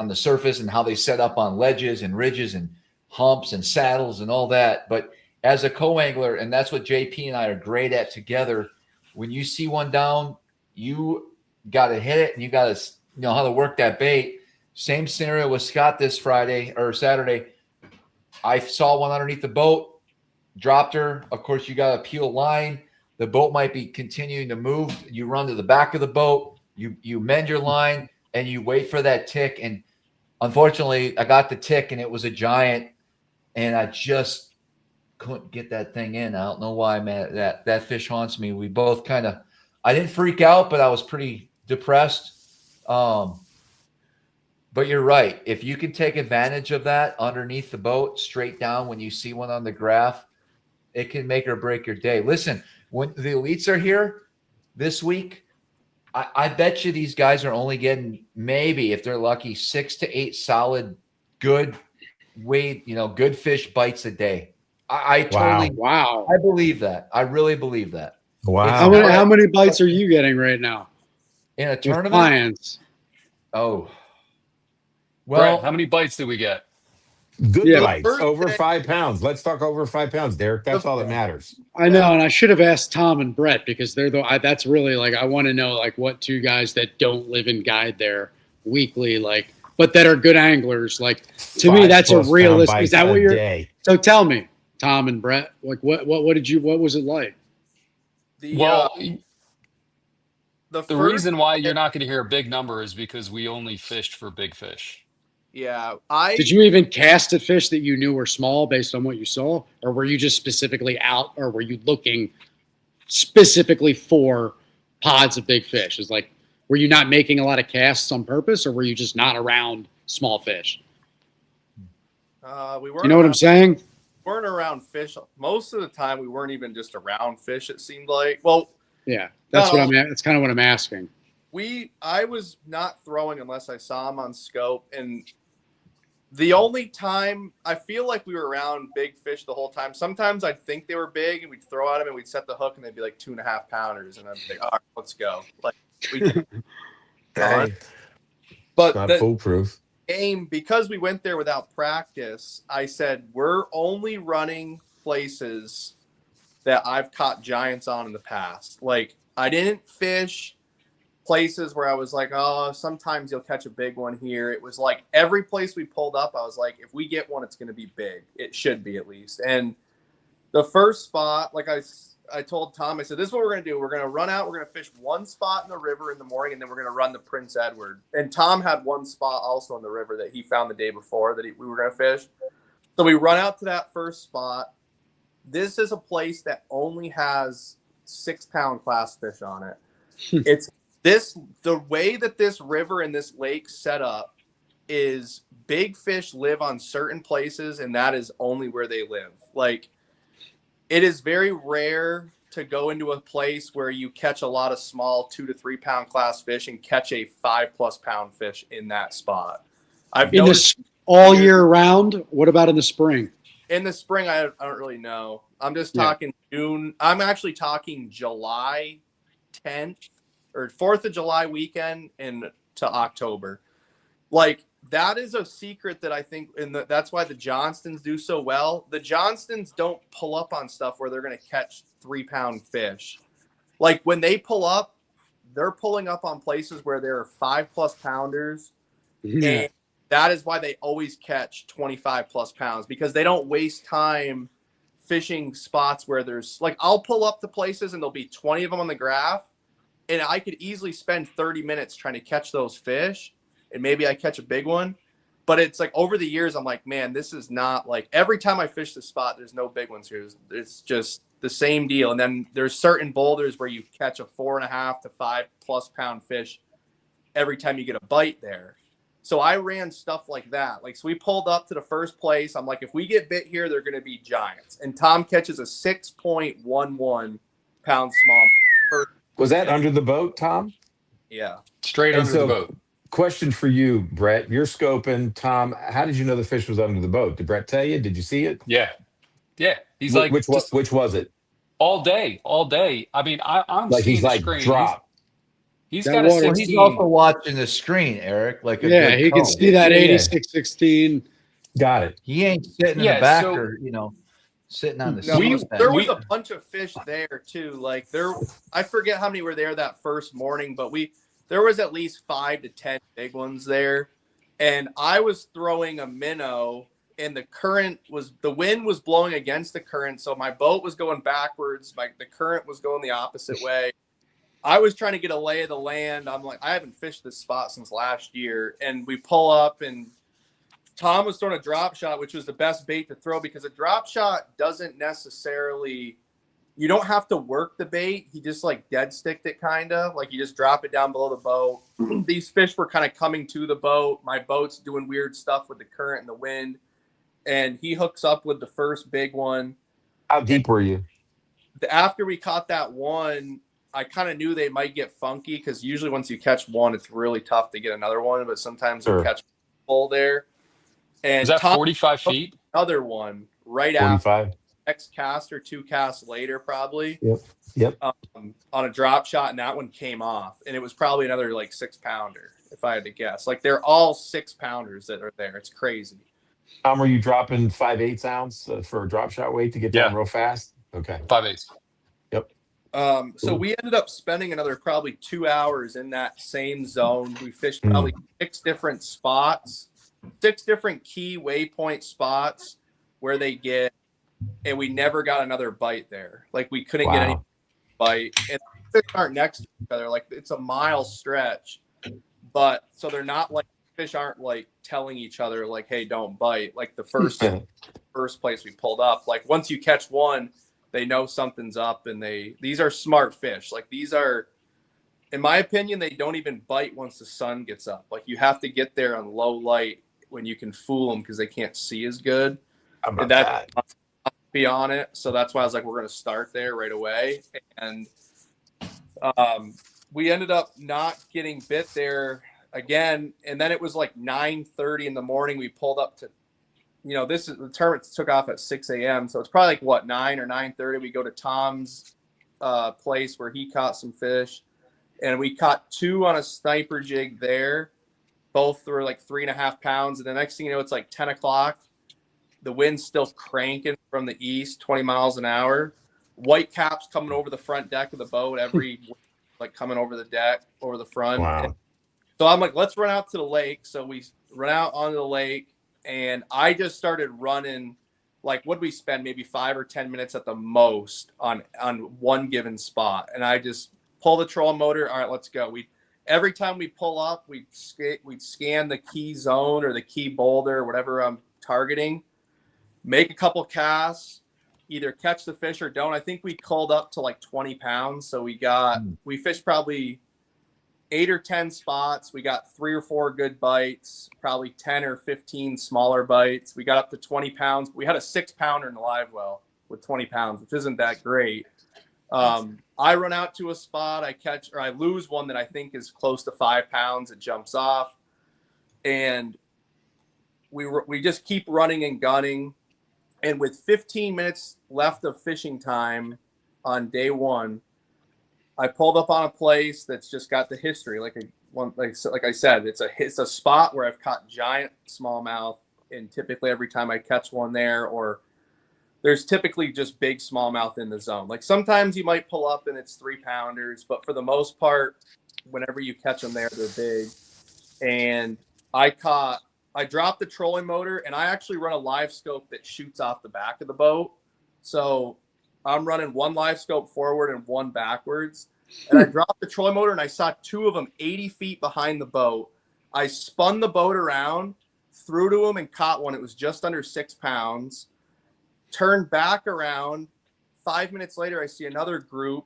the surface and how they set up on ledges and ridges and humps and saddles and all that. But as a co-angler, and that's what JP and I are great at together, when you see one down, you got to hit it and you got to know how to work that bait. Same scenario with Scott this Friday or Saturday. I saw one underneath the boat, dropped her. Of course, you got to peel line. The boat might be continuing to move. You run to the back of the boat, you mend your line, and you wait for that tick. And unfortunately, I got the tick, and it was a giant, and I just couldn't get that thing in. I don't know why, man. That fish haunts me. We both I didn't freak out, but I was pretty depressed. But you're right. If you can take advantage of that underneath the boat, straight down when you see one on the graph, it can make or break your day. Listen, when the elites are here this week, I bet you these guys are only getting maybe, if they're lucky, 6 to 8 solid, good weight, good fish bites a day. I believe that. I really believe that. Wow. How many bites are you getting right now in a tournament? Clients. Oh, well, Brett, how many bites did we get? Good bites over 5 pounds. Let's talk over 5 pounds, Derek. That's all that matters. I know, and I should have asked Tom and Brett because they're that's really I want to know what two guys that don't live and guide there weekly, but that are good anglers. To me, that's a realistic. Is that what you're? Day. So tell me, Tom and Brett, what was it like? The reason why you're not going to hear a big number is because we only fished for big fish. Yeah. Did you even cast at fish that you knew were small based on what you saw? Or were you just specifically out, or were you looking specifically for pods of big fish? Were you not making a lot of casts on purpose, or were you just not around small fish? We weren't. You know what I'm saying? We weren't around fish. Most of the time, we weren't even just around fish, it seemed like. Well, yeah, that's kind of what I'm asking. I was not throwing unless I saw them on scope, and the only time I feel like we were around big fish the whole time. Sometimes I'd think they were big, and we'd throw at them, and we'd set the hook, and they'd be 2.5 pounders, and I'd be all right, let's go. But not foolproof. Game, because we went there without practice, I said we're only running places that I've caught giants on in the past. I didn't fish places where I was sometimes you'll catch a big one here. It was every place we pulled up, I was if we get one, it's going to be big. It should be at least. And the first spot, I told Tom, I said, this is what we're going to do. We're going to run out. We're going to fish one spot in the river in the morning, and then we're going to run the Prince Edward. And Tom had one spot also in the river that he found the day before that we were going to fish. So we run out to that first spot. this is a place that only has 6-pound class fish on it. It's the way that this river and this lake set up is big fish live on certain places, and that is only where they live. Like, it is very rare to go into a place where you catch a lot of small 2 to 3 pound class fish and catch a 5+ pound fish in that spot. I've noticed all year round. What about in the spring? In the spring, I don't really know. I'm just talking June. I'm actually talking July 10th or 4th of July weekend into October. Like, that is a secret that I think, and that's why the Johnstons do so well. The Johnstons don't pull up on stuff where they're going to catch 3-pound fish. Like, when they pull up, they're pulling up on places where there are 5+ pounders. Yeah. And that is why they always catch 25+ pounds, because they don't waste time fishing spots where there's, like, I'll pull up to places and there'll be 20 of them on the graph, and I could easily spend 30 minutes trying to catch those fish, and maybe I catch a big one. But it's like, over the years, I'm like, man, this is not, like, every time I fish the spot, there's no big ones here. It's just the same deal. And then there's certain boulders where you catch a 4.5 to 5+ pound fish every time you get a bite there. So I ran stuff like that. Like, so we pulled up to the first place. I'm like, if we get bit here, they're going to be giants. And Tom catches a 6.11 pound small. Was that under the boat, Tom? Yeah. Straight And under so, the boat. question for you, Brett. You're scoping. Tom, how did you know the fish was under the boat? Did Brett tell you? Did you see it? Yeah. He's like, which was it? All day. I mean, I'm Like, seeing he's the like, screen. drop. He's That got a water- Well, he's 16. also watching the screen, Eric. Like a Yeah, good he can coach. see that Yeah. 86-16. Got it. He ain't sitting in Yeah, the back so- or sitting on the No, seat. there was a bunch of fish there too. Like, I forget how many were there that first morning, but there was at least 5 to 10 big ones there. And I was throwing a minnow, and the wind was blowing against the current. So my boat was going backwards. The current was going the opposite way. I was trying to get a lay of the land. I'm like, I haven't fished this spot since last year. And we pull up, and Tom was throwing a drop shot, which was the best bait to throw, because a drop shot doesn't necessarily, you don't have to work the bait. He just like dead sticked it, kind of like you just drop it down below the boat. These fish were kind of coming to the boat. My boat's doing weird stuff with the current and the wind, and he hooks up with the first big one. How deep were you? After we caught that one, I kind of knew they might get funky, because usually once you catch one, it's really tough to get another one, but sometimes Sure. they catch full there. And Is that Tom 45 feet? another one right after 45. next cast or 2 casts later, probably. Yep. On a drop shot, and that one came off, and it was probably another like 6-pounder, if I had to guess. Like, they're all 6-pounders that are there. It's crazy. Tom, were you dropping 5/8 ounce for a drop shot weight to get down real fast? Okay. 5/8. Yep. So we ended up spending another probably 2 hours in that same zone. We fished probably 6 different spots, 6 different key waypoint spots where they get, and we never got another bite there. Like, we couldn't get any bite. And fish aren't next to each other. Like, it's a mile stretch, but so they're not like, fish aren't like telling each other like, hey, don't bite. Like the first place we pulled up, like once you catch one, they know something's up, and these are smart fish. Like, these are, in my opinion, they don't even bite once the sun gets up. Like, you have to get there on low light when you can fool them, because they can't see as good. How And about that? be on it. So that's why I was like, we're going to start there right away. And we ended up not getting bit there again. And then it was like 9:30 in the morning. We pulled up to, the tournament took off at 6 a.m. So it's probably like 9 or 9:30. We go to Tom's place where he caught some fish, and we caught 2 on a sniper jig there. Both were like 3.5 pounds. And the next thing you know, it's like 10 o'clock. The wind's still cranking from the east, 20 miles an hour. White caps coming over the front deck of the boat, like coming over the deck, over the front. Wow. So I'm like, let's run out to the lake. So we run out onto the lake, and I just started running. Like, would we spend maybe 5 or 10 minutes at the most on one given spot? And I just pull the trolling motor. All right, let's go. Every time we pull up, we'd scan the key zone or the key boulder, whatever I'm targeting. Make a couple casts, either catch the fish or don't. I think we culled up to like 20 pounds. So we fished probably 8 or 10 spots. We got 3 or 4 good bites, probably 10 or 15 smaller bites. We got up to 20 pounds. We had a 6-pounder in the live well with 20 pounds, which isn't that great. I run out to a spot, I lose one that I think is close to 5 pounds. It jumps off, and we just keep running and gunning. And with 15 minutes left of fishing time on day 1, I pulled up on a place that's just got the history. Like I said, it's a spot where I've caught giant smallmouth, and typically every time I catch one there, or there's typically just big smallmouth in the zone. Like sometimes you might pull up and it's 3-pounders, but for the most part, whenever you catch them there, they're big. And I dropped the trolling motor, and I actually run a live scope that shoots off the back of the boat. So I'm running 1 live scope forward and 1 backwards. And I dropped the trolling motor, and I saw 2 of them 80 feet behind the boat. I spun the boat around, threw to them, and caught one. It was just under 6 pounds. Turned back around. 5 minutes later, I see another group,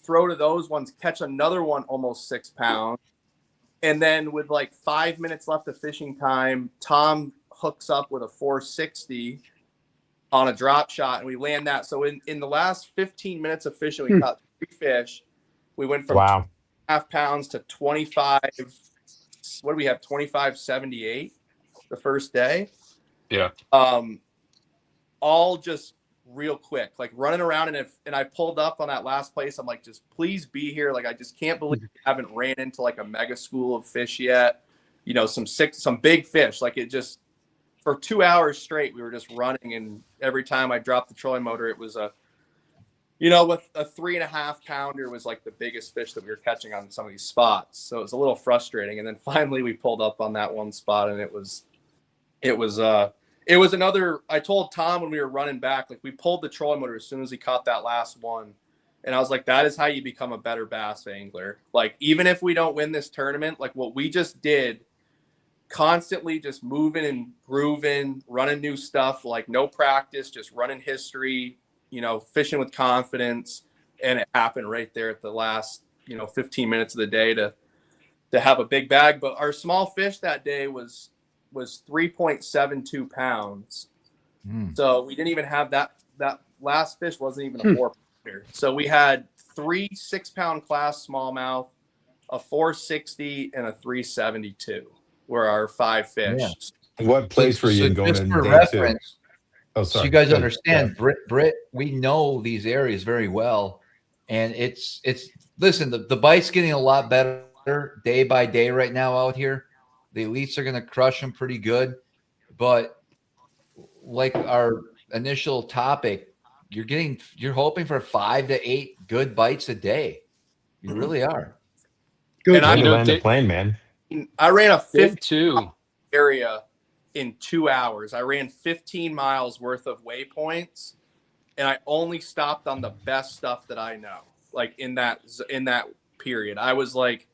throw to those ones, catch another one almost 6 pounds. And then with like 5 minutes left of fishing time, Tom hooks up with a 460 on a drop shot, and we land that. So in the last 15 minutes of fishing, we caught 3 fish. We went from 2.5 pounds to 25. What do we have? 25.78 the first day. Yeah. All just real quick, like running around. And I pulled up on that last place. I'm like, just please be here. Like, I just can't believe we haven't ran into like a mega school of fish yet. You know, some big fish. Like, it just, for 2 hours straight, we were just running. And every time I dropped the trolling motor, it was with a 3.5 pounder was like the biggest fish that we were catching on some of these spots. So it was a little frustrating. And then finally we pulled up on that one spot, and it was another. I told Tom when we were running back, like, we pulled the trolling motor as soon as he caught that last one. And I was like, that is how you become a better bass angler. Like, even if we don't win this tournament, like what we just did, constantly just moving and grooving, running new stuff, like no practice, just running history, fishing with confidence. And it happened right there at the last, 15 minutes of the day to have a big bag. But our small fish that day was 3.72 pounds. So we didn't even have that last fish wasn't even a 4-pounder. So we had 3 6-pound class smallmouth, a 460, and a 372 were our 5 fish. Yeah. What place were you going just in for day reference, 2? Oh, sorry. so you guys understand, Britt, we know these areas very well. And it's listen, the bite's getting a lot better day by day right now out here. The elites are going to crush them pretty good. But like our initial topic, you're hoping for 5 to 8 good bites a day. You really are. Good. And I land the plane, man. I ran a 15 area in 2 hours. I ran 15 miles worth of waypoints, and I only stopped on the best stuff that I know. Like in that period, I was like,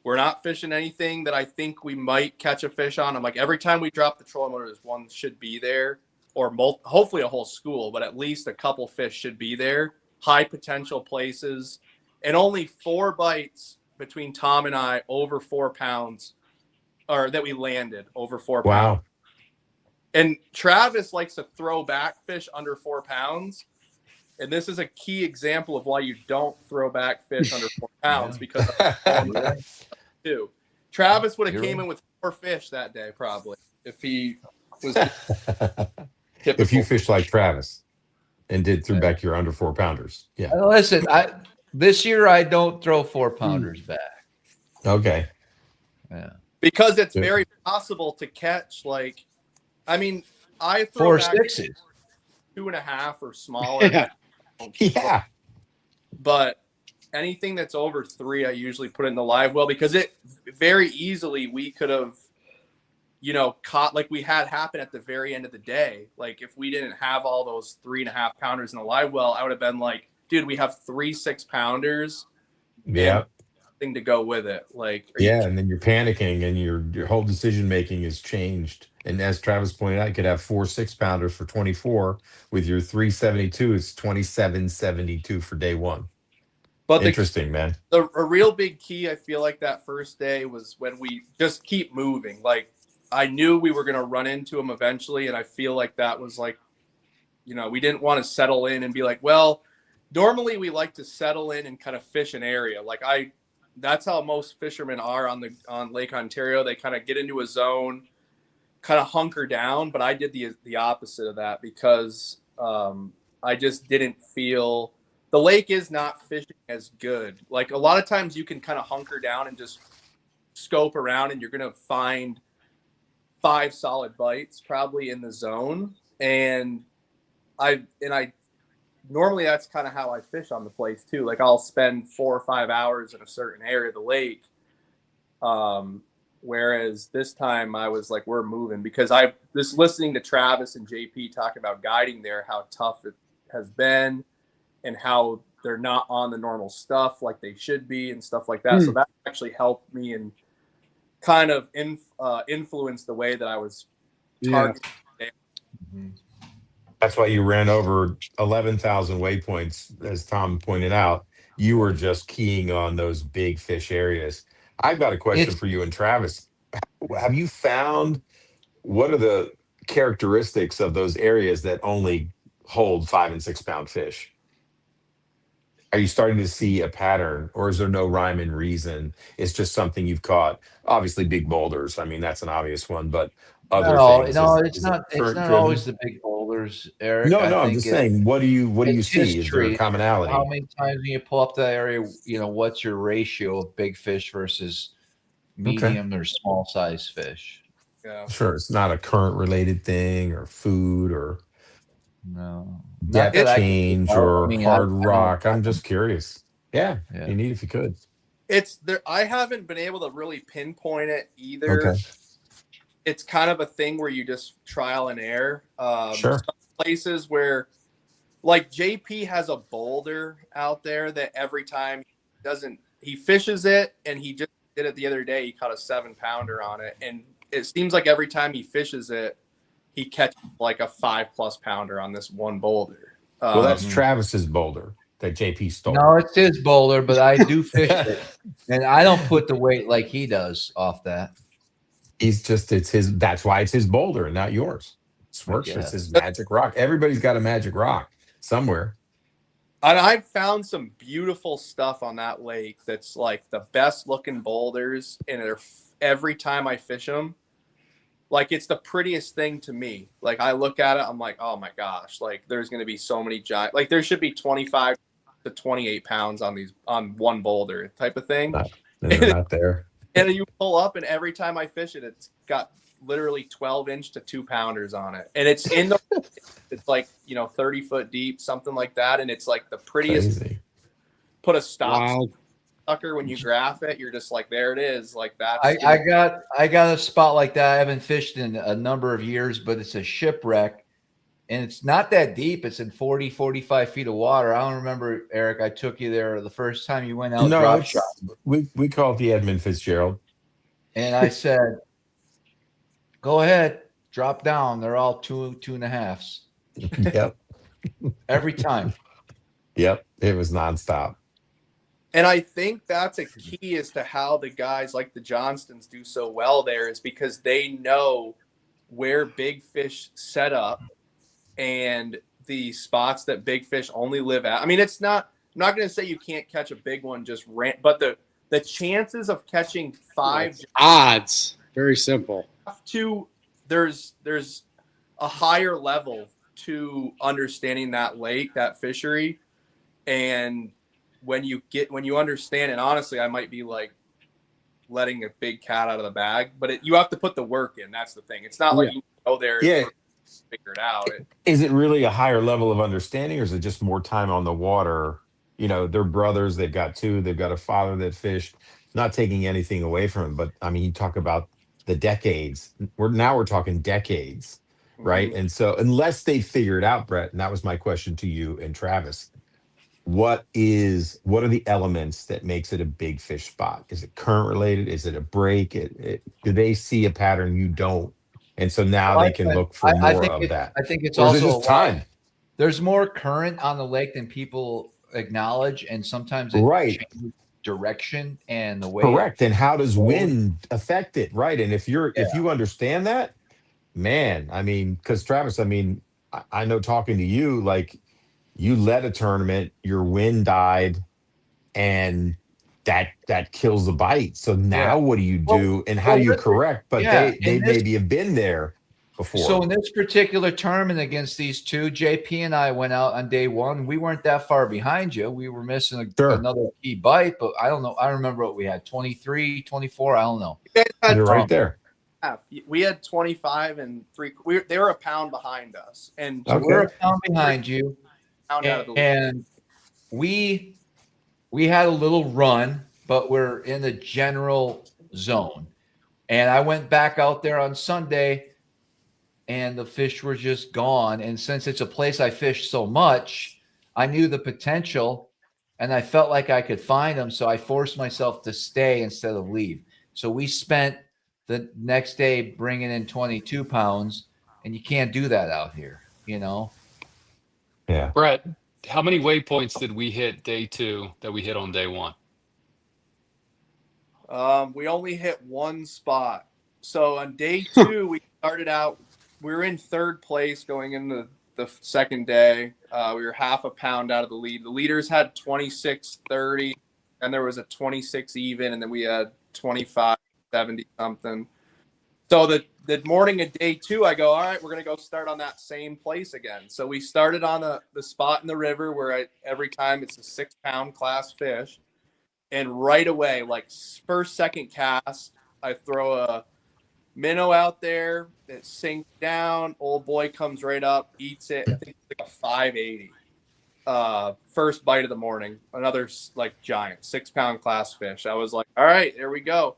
we're not fishing anything that I think we might catch a fish on. I'm like, every time we drop the trolling motor, there's one should be there, or hopefully a whole school, but at least a couple fish should be there. High potential places, and only 4 bites between Tom and I over 4 pounds, or that we landed over 4 pounds. Wow. And Travis likes to throw back fish under 4 pounds. And this is a key example of why you don't throw back fish under 4 pounds, because too. Travis would have came in with 4 fish that day, probably, if he was if you fished like Travis and threw back your under 4 pounders. Yeah. Listen, this year I don't throw 4-pounders back. Okay. Yeah. Because it's very possible to catch, like, I mean, I throw 4 back 6s, 2.5 or smaller. Yeah. But anything that's over 3, I usually put it in the live well, because it very easily we could have, caught, like we had happen at the very end of the day. Like, if we didn't have all those 3.5 pounders in the live well, I would have been like, dude, we have 3 6-pounders. Yeah. thing to go with it. Like, are you Yeah, and then you're panicking, and your whole decision making is changed. And as Travis pointed out, you could have 4 6 pounders for 24. With your 372, it's 27.72 for day one. but Interesting, man. a real big key, I feel like that first day was when we just keep moving. Like, I knew we were going to run into them eventually. And I feel like that was like, we didn't want to settle in and be like, well, normally we like to settle in and kind of fish an area. Like that's how most fishermen are on Lake Ontario. They kind of get into a zone, kind of hunker down. But I did the opposite of that because I just didn't feel the lake is not fishing as good. Like, a lot of times you can kind of hunker down and just scope around, and you're going to find 5 solid bites probably in the zone. And I normally that's kind of how I fish on the place too. Like, I'll spend 4 or 5 hours in a certain area of the lake. Whereas this time I was like, we're moving, because I just listening to Travis and JP talk about guiding there, how tough it has been and how they're not on the normal stuff like they should be and stuff like that. So that actually helped me and kind of influenced the way that I was targeting. That's why you ran over 11,000 waypoints, as Tom pointed out. You were just keying on those big fish areas. I've got a question for you and Travis. Have you found, what are the characteristics of those areas that only hold 5 and 6 pound fish? Are you starting to see a pattern, or is there no rhyme and reason? It's just something you've caught. Obviously, big boulders. I mean, that's an obvious one, but other things. It's not. It's not always the big boulders, Eric. No, I I'm think just saying. What do you see? history. Is there a commonality? How many times when you pull up that area, what's your ratio of big fish versus medium or small size fish? Yeah, sure. It's not a current related thing or food or depth change or hard rock. I'm just curious. Yeah, you need if you could. It's there. I haven't been able to really pinpoint it either. Okay. It's kind of a thing where you just trial and error. Sure. Some places where, like, JP has a boulder out there that every time he fishes it, and he just did it the other day. He caught a 7 pounder on it, and it seems like every time he fishes it, he catches like a 5+ pounder on this one boulder. Well, that's Travis's boulder that JP stole. No, it's his boulder, but I do fish it, and I don't put the weight like he does off that. It's his. That's why it's his boulder and not yours. It's his magic rock. Everybody's got a magic rock somewhere. And I've found some beautiful stuff on that lake that's like the best looking boulders, and every time I fish them, like, it's the prettiest thing to me. Like, I look at it, I'm like, oh my gosh, like, there's going to be so many giant, like, there should be 25 to 28 pounds on one boulder type of thing. They're not there. And you pull up, and every time I fish it, it's got literally 12-inch to 2 pounders on it. And it's it's like, 30 foot deep, something like that. And it's like the prettiest. Crazy. Put a stop sucker when you graph it, you're just like, there it is. Like that. I got a spot like that. I haven't fished in a number of years, but it's a shipwreck, and it's not that deep. It's in 40, 45 feet of water. I don't remember, Eric, I took you there the first time you went out. No, drop shot. We call it the Edmund Fitzgerald. And I said, go ahead, drop down. They're all 2.5s. Yep. Every time. Yep. It was nonstop. And I think that's a key as to how the guys like the Johnstons do so well there, is because they know where big fish set up and the spots that big fish only live at. I mean, I'm not going to say you can't catch a big one but the chances of catching 5 odds, very simple. There's a higher level to understanding that lake, that fishery. And when you understand, and honestly, I might be like letting a big cat out of the bag, but you have to put the work in. That's the thing. It's not like you go there and figure it out. Is it really a higher level of understanding, or is it just more time on the water? They're brothers. They've got 2. They've got a father that fished. Not taking anything away from him, but I mean, you talk about the decades. We're talking decades, right? And so, unless they figure it out, Brett, and that was my question to you and Travis, what are the elements that makes it a big fish spot? Is it current related? Is it a break? Do they see a pattern you don't? And so now Well, they can look for more of that. I think it's Or is it also a just lot. time? There's more current on the lake than people acknowledge, and sometimes it Right. changes direction and the way it Correct. And how does flows. wind affect it? Right. And if you understand that, man, I mean, because Travis, I mean, I know talking to you, like you led a tournament, your wind died, and that kills the bite. So Yeah. now what do you Well, do, and how well, do you with it, correct? But yeah. they maybe have been there So before. in this particular tournament against these two, JP and I went out on day one. We weren't that far behind you. We were missing Sure. another key bite, but I don't know. I don't remember what we had, 23, 24. I don't know. You guys had You're right there. half. We had 25 and 3. They were a pound behind us, and So Okay. we're a pound behind you. pound out of the lead. And we had a little run, but we're in the general zone. And I went back out there on Sunday, and the fish were just gone. And since it's a place I fish so much, I knew the potential, and I felt like I could find them. So I forced myself to stay instead of leave. So we spent the next day bringing in 22 pounds, and you can't do that out here, you know? Yeah. Brett, how many waypoints did we hit day 2 that we hit on day 1? We only hit one spot. So on day 2, we started out. We were in 3rd place going into the second day. We were half a pound out of the lead. The leaders had 26.30, and there was a 26 even, and then we had 25.70 something. So the morning of day 2, I go, all right, we're gonna go start on that same place again. So we started on the spot in the river where every time it's a 6-pound class fish. And right away, like first, second cast, I throw a minnow out there that sinks down. Old boy comes right up, eats it. I think it's like a 580. First bite of the morning. Another like giant 6-pound class fish. I was like, all right, there we go.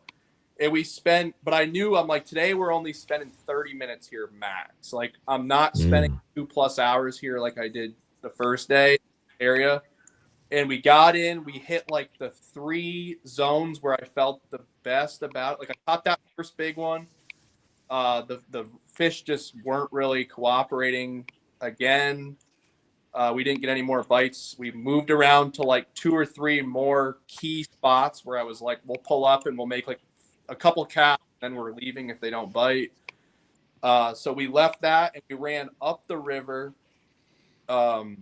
And we spent, but I knew, I'm like, today we're only spending 30 minutes here max. Like I'm not spending 2+ hours here like I did the first day area. And we got in, we hit like the 3 zones where I felt the best about it. Like I caught that first big one. The fish just weren't really cooperating again. We didn't get any more bites. We moved around to like 2 or 3 more key spots where I was like, we'll pull up and we'll make like a couple casts, then we're leaving if they don't bite. So we left that and we ran up the river. And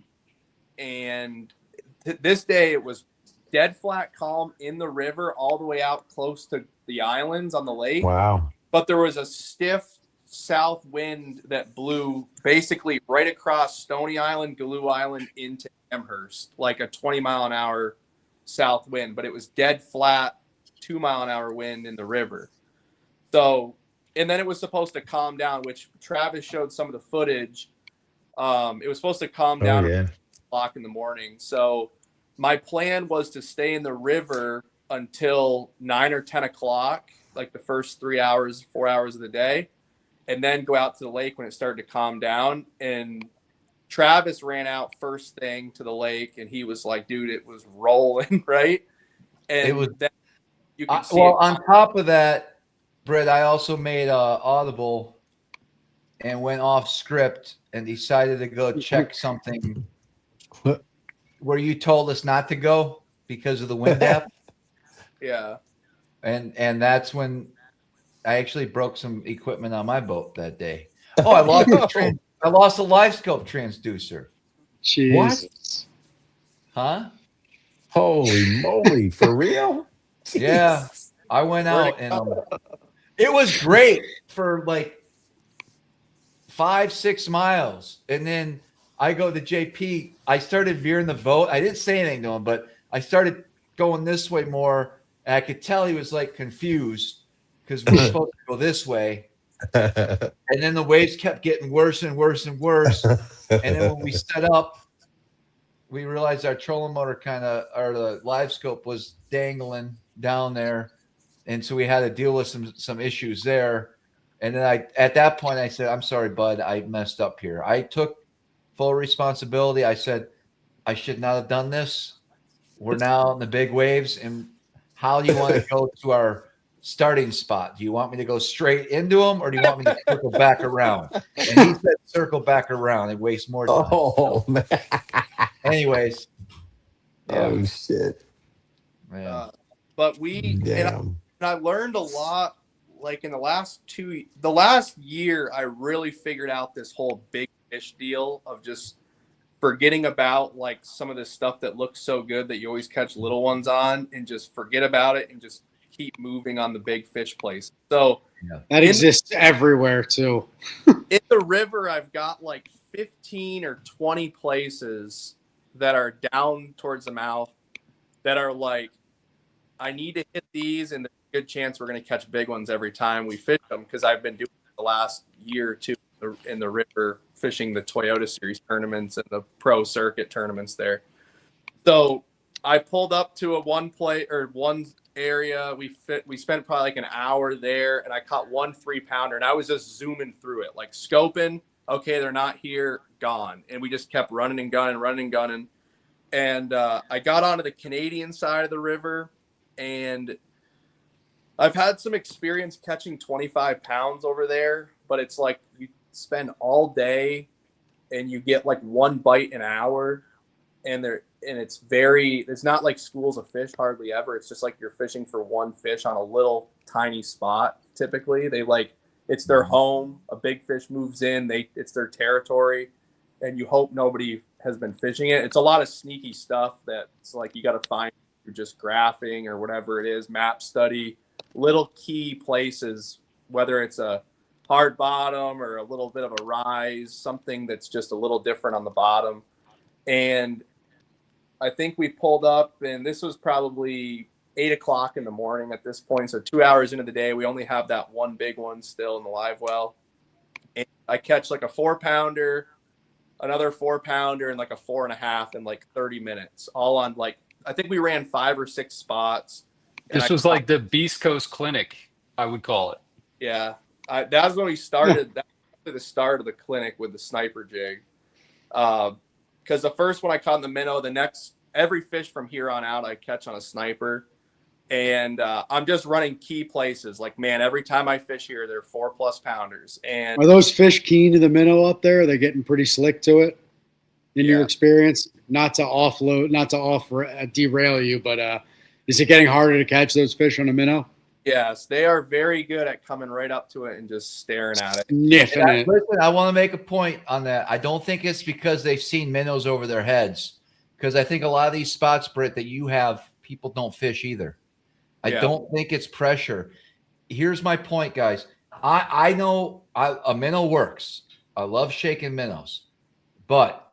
this day it was dead flat calm in the river all the way out close to the islands on the lake. Wow. But there was a stiff south wind that blew basically right across Stony Island, Galoo Island into Amherst, like a 20-mile-an-hour south wind. But it was dead flat, 2-mile-an-hour wind in the river. So, and then it was supposed to calm down, which Travis showed some of the footage. It was supposed to calm down at 8:00 in the morning. So my plan was to stay in the river until 9 or 10 o'clock, like the first 3 hours, 4 hours of the day, and then go out to the lake when it started to calm down. And Travis ran out first thing to the lake, and he was like, dude, it was rolling, right? And It was, then you could see well, it. on top of that, Brett, I also made Audible and went off script and decided to go check something where you told us not to go because of the wind app. Yeah. And that's when I actually broke some equipment on my boat that day. Oh, I lost a live scope transducer. Jeez. What? Huh? Holy moly, for real? Yeah. I went out and it was great for like 5-6 miles. And then I go to JP. I started veering the boat. I didn't say anything to him, but I started going this way more. And I could tell he was like confused because we're supposed to go this way. And then the waves kept getting worse and worse and worse. And then when we set up, we realized our trolling motor or the live scope was dangling down there. And so we had to deal with some issues there. And then at that point, I said, I'm sorry, bud, I messed up here. I took full responsibility. I said, I should not have done this. We're now in the big waves. And how do you want to go to our starting spot? Do you want me to go straight into them, or do you want me to circle back around? And he said circle back around and waste more time. Oh, man. Anyways. Yeah. Oh, shit. Man. But and I learned a lot. Like in the last year, I really figured out this whole big fish deal of just forgetting about like some of this stuff that looks so good that you always catch little ones on, and just forget about it and just keep moving on the big fish place. So that exists everywhere too. In the river, I've got like 15 or 20 places that are down towards the mouth that are like, I need to hit these, and there's a good chance we're going to catch big ones every time we fish them, because I've been doing it the last year or two in the river, fishing the Toyota Series tournaments and the pro circuit tournaments there. So I pulled up to one area. We spent probably like an hour there, and I caught 1 3-pounder, and I was just zooming through it, like scoping. Okay, they're not here, gone. And we just kept running and gunning. And I got onto the Canadian side of the river, and I've had some experience catching 25 pounds over there, but it's like you spend all day and you get like 1 bite an hour, and it's not like schools of fish hardly ever. It's just like you're fishing for one fish on a little tiny spot. Typically it's their home. A big fish moves in, it's their territory, and you hope nobody has been fishing it. It's a lot of sneaky stuff that's like you got to find. You're just graphing or whatever it is, map study, little key places, whether it's a hard bottom or a little bit of a rise, something that's just a little different on the bottom. And I think we pulled up, and this was probably 8 o'clock in the morning at this point. So 2 hours into the day, we only have that one big one still in the live well. And I catch like a 4-pounder, another 4-pounder, and like a 4.5 in like 30 minutes, all on like, I think we ran 5 or 6 spots. This was like the Beast Coast Clinic, I would call it. Yeah. That's when we started. That's the start of the clinic with the sniper jig. Because the first one I caught in the minnow, every fish from here on out I catch on a sniper. And I'm just running key places. Like, man, every time I fish here, they're 4+ pounders. And are those fish keen to the minnow up there? Are they getting pretty slick to it in your experience? Not to derail you, but is it getting harder to catch those fish on a minnow? Yes, they are very good at coming right up to it and just staring at it. Sniffing it. Listen, I want to make a point on that. I don't think it's because they've seen minnows over their heads, because I think a lot of these spots, Britt, that you have, people don't fish either. I don't think it's pressure. Here's my point, guys. I know a minnow works. I love shaking minnows, but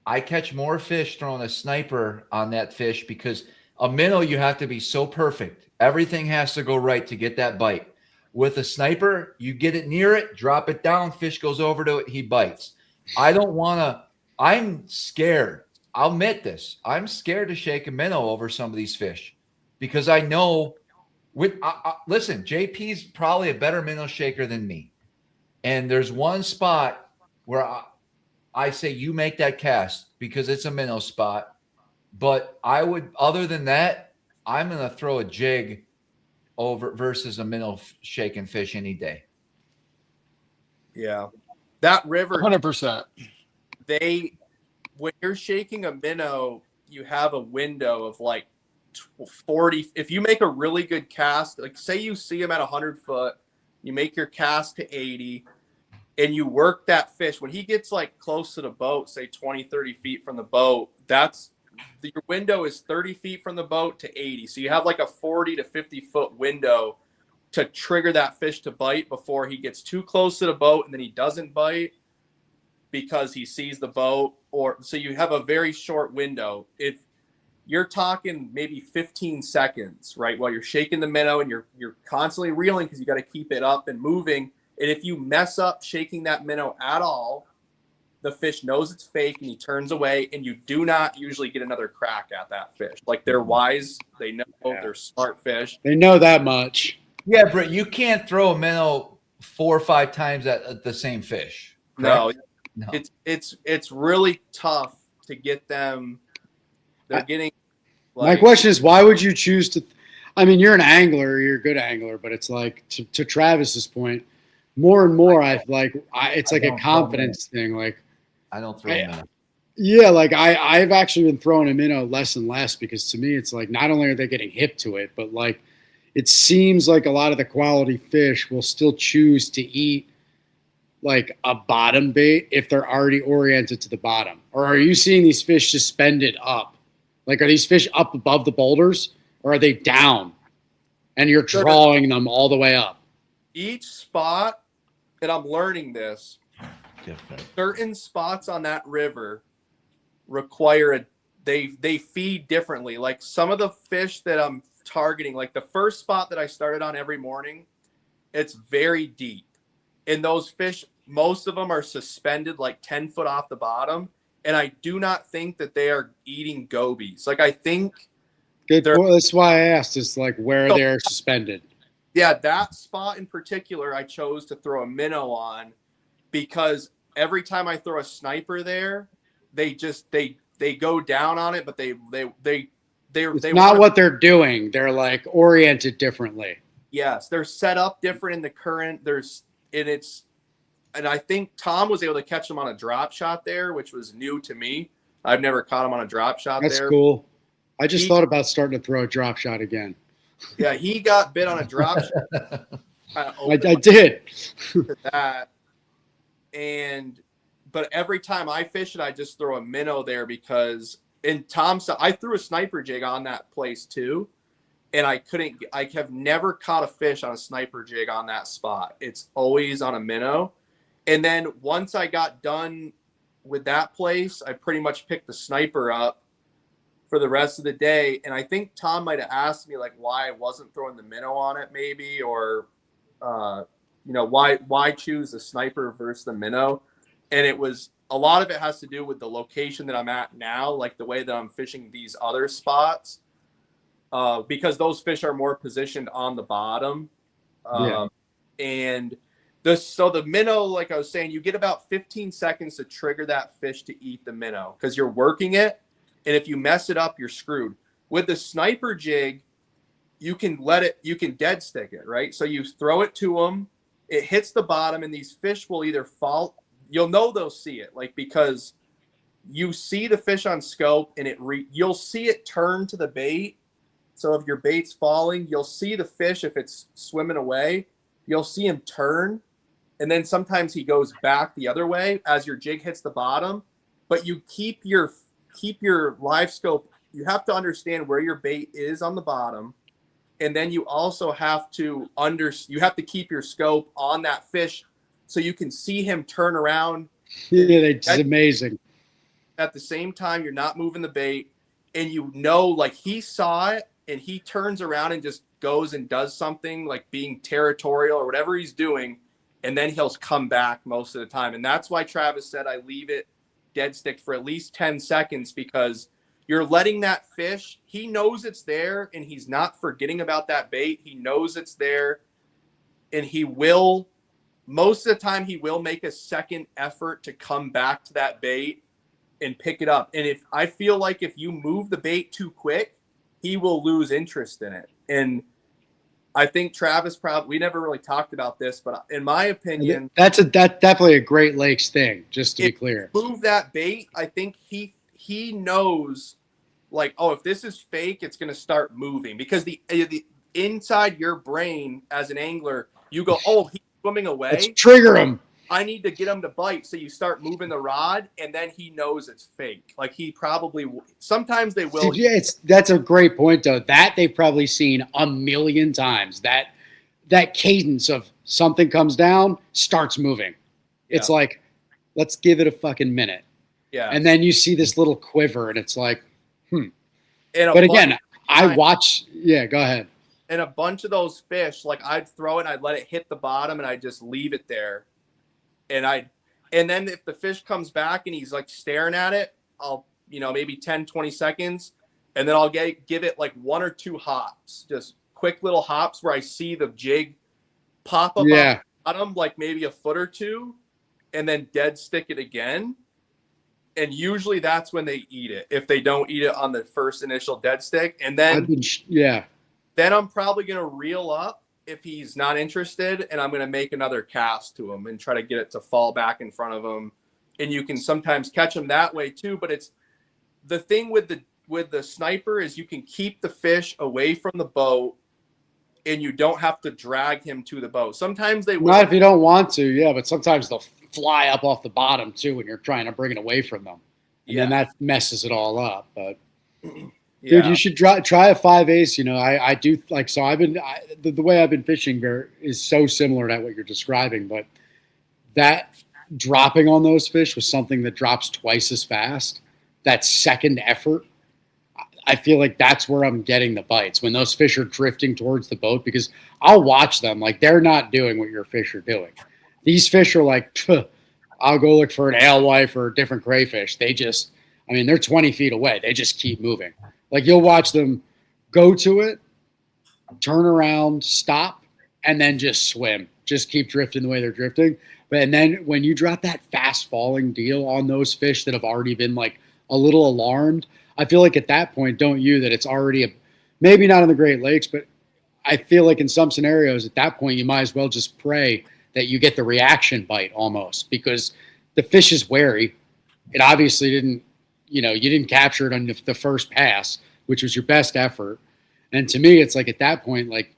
I catch more fish throwing a sniper on that fish, because a minnow, you have to be so perfect. Everything has to go right to get that bite. With a sniper, you get it near it, drop it down, fish goes over to it, he bites. I'm scared. I'll admit this. I'm scared to shake a minnow over some of these fish, because I know listen, JP's probably a better minnow shaker than me. And there's one spot where I say you make that cast, because it's a minnow spot. But other than that, I'm going to throw a jig over versus a minnow shaking fish any day. Yeah. That river. 100%. When you're shaking a minnow, you have a window of like 40. If you make a really good cast, like say you see him at 100 foot, you make your cast to 80, and you work that fish. When he gets like close to the boat, say 20, 30 feet from the boat, your window is 30 feet from the boat to 80. So you have like a 40 to 50 foot window to trigger that fish to bite before he gets too close to the boat, and then he doesn't bite because he sees the boat. So you have a very short window. If you're talking maybe 15 seconds, right, while you're shaking the minnow and you're constantly reeling because you got to keep it up and moving. And if you mess up shaking that minnow at all, the fish knows it's fake and he turns away, and you do not usually get another crack at that fish. Like, they're wise. They know. They're smart fish. They know that much. Yeah, Britt, you can't throw a minnow 4 or 5 times at the same fish. Correct? No, No. It's really tough to get them. They're getting. My question is, why would you choose to? I mean, you're an angler, you're a good angler, but it's like to Travis's point, more and more, it's like a confidence thing. Like, I don't throw them out. yeah, like I've actually been throwing a minnow less and less because to me, it's like not only are they getting hip to it, but like it seems like a lot of the quality fish will still choose to eat like a bottom bait if they're already oriented to the bottom. Or are you seeing these fish suspended up? Like, are these fish up above the boulders or are they down and you're drawing them all the way up? Each spot, and I'm learning this, certain spots on that river require they feed differently. Like some of the fish that I'm targeting, like the first spot that I started on every morning, it's very deep. And those fish, most of them are suspended like 10 foot off the bottom. And I do not think that they are eating gobies. Like I think that's why I asked is like where they're suspended. Yeah, that spot in particular, I chose to throw a minnow on because every time I throw a sniper there, they go down on it, but it's not what they're doing. They're like oriented differently. Yes, they're set up different in the current. And I think Tom was able to catch them on a drop shot there, which was new to me. I've never caught him on a drop shot there. That's cool. I just thought about starting to throw a drop shot again. Yeah, he got bit on a drop shot. I did. That. But every time I fish it, I just throw a minnow there because I threw a sniper jig on that place too. And I have never caught a fish on a sniper jig on that spot. It's always on a minnow. And then once I got done with that place, I pretty much picked the sniper up for the rest of the day. And I think Tom might have asked me like why I wasn't throwing the minnow on it maybe, or, why choose the sniper versus the minnow. And a lot of it has to do with the location that I'm at now, like the way that I'm fishing these other spots, because those fish are more positioned on the bottom. And the minnow, like I was saying, you get about 15 seconds to trigger that fish to eat the minnow because you're working it. And if you mess it up, you're screwed. With the sniper jig, you can dead stick it, right? So you throw it to them, it hits the bottom, and these fish will either fall. You'll know they'll see it, like because you see the fish on scope, and you'll see it turn to the bait. So if your bait's falling, you'll see the fish if it's swimming away. You'll see him turn, and then sometimes he goes back the other way as your jig hits the bottom. But you keep your live scope. You have to understand where your bait is on the bottom, and then you also have to keep your scope on that fish so you can see him turn around. Yeah, it's amazing. At the same time, you're not moving the bait, and like he saw it, and he turns around and just goes and does something like being territorial or whatever he's doing, and then he'll come back most of the time. And that's why Travis said I leave it dead stick for at least 10 seconds because you're letting that fish, he knows it's there and he's not forgetting about that bait. He knows it's there, and most of the time he will make a second effort to come back to that bait and pick it up. And I feel like if you move the bait too quick, he will lose interest in it. And I think Travis we never really talked about this, but in my opinion, that's definitely a Great Lakes thing, just to be clear. Move that bait. I think he knows like, oh, if this is fake, it's going to start moving because the inside your brain as an angler, you go, oh, he's swimming away. Let's trigger him. I need to get him to bite. So you start moving the rod, and then he knows it's fake. Like he probably sometimes they will. Yeah, that's a great point though. That they've probably seen a million times. That cadence of something comes down, starts moving. It's like, let's give it a fucking minute. Yeah. And then you see this little quiver, and it's like, But again, I watch. Yeah, go ahead. And a bunch of those fish, like I'd throw it, and I'd let it hit the bottom, and I'd just leave it there. And then if the fish comes back and he's like staring at it, I'll, maybe 10, 20 seconds. And then I'll give it like 1 or 2 hops, just quick little hops where I see the jig pop up on the bottom, like maybe a foot or two. and then dead stick it again. And usually that's when they eat it, if they don't eat it on the first initial dead stick. And then then I'm probably going to reel up if he's not interested, and I'm going to make another cast to him and try to get it to fall back in front of him. And you can sometimes catch them that way too. But it's the thing with the sniper is you can keep the fish away from the boat, and you don't have to drag him to the boat. Sometimes they will. Not if you don't want to, yeah, but sometimes they'll fly up off the bottom too when you're trying to bring it away from them. And then that messes it all up. But dude, you should try a 5/8. You know, I do like, so the way I've been fishing there is so similar to what you're describing, but that dropping on those fish was something that drops twice as fast. That second effort, I feel like that's where I'm getting the bites, when those fish are drifting towards the boat, because I'll watch them like they're not doing what your fish are doing. These fish are like, I'll go look for an alewife or a different crayfish. They just, I mean, they're 20 feet away. They just keep moving. Like you'll watch them go to it, turn around, stop, and then just swim. Just keep drifting the way they're drifting. And then when you drop that fast falling deal on those fish that have already been like a little alarmed, I feel like at that point, don't you, that it's already maybe not in the Great Lakes, but I feel like in some scenarios at that point, you might as well just pray that you get the reaction bite almost, because the fish is wary. It obviously didn't, you didn't capture it on the first pass, which was your best effort. And to me, it's like at that point, like,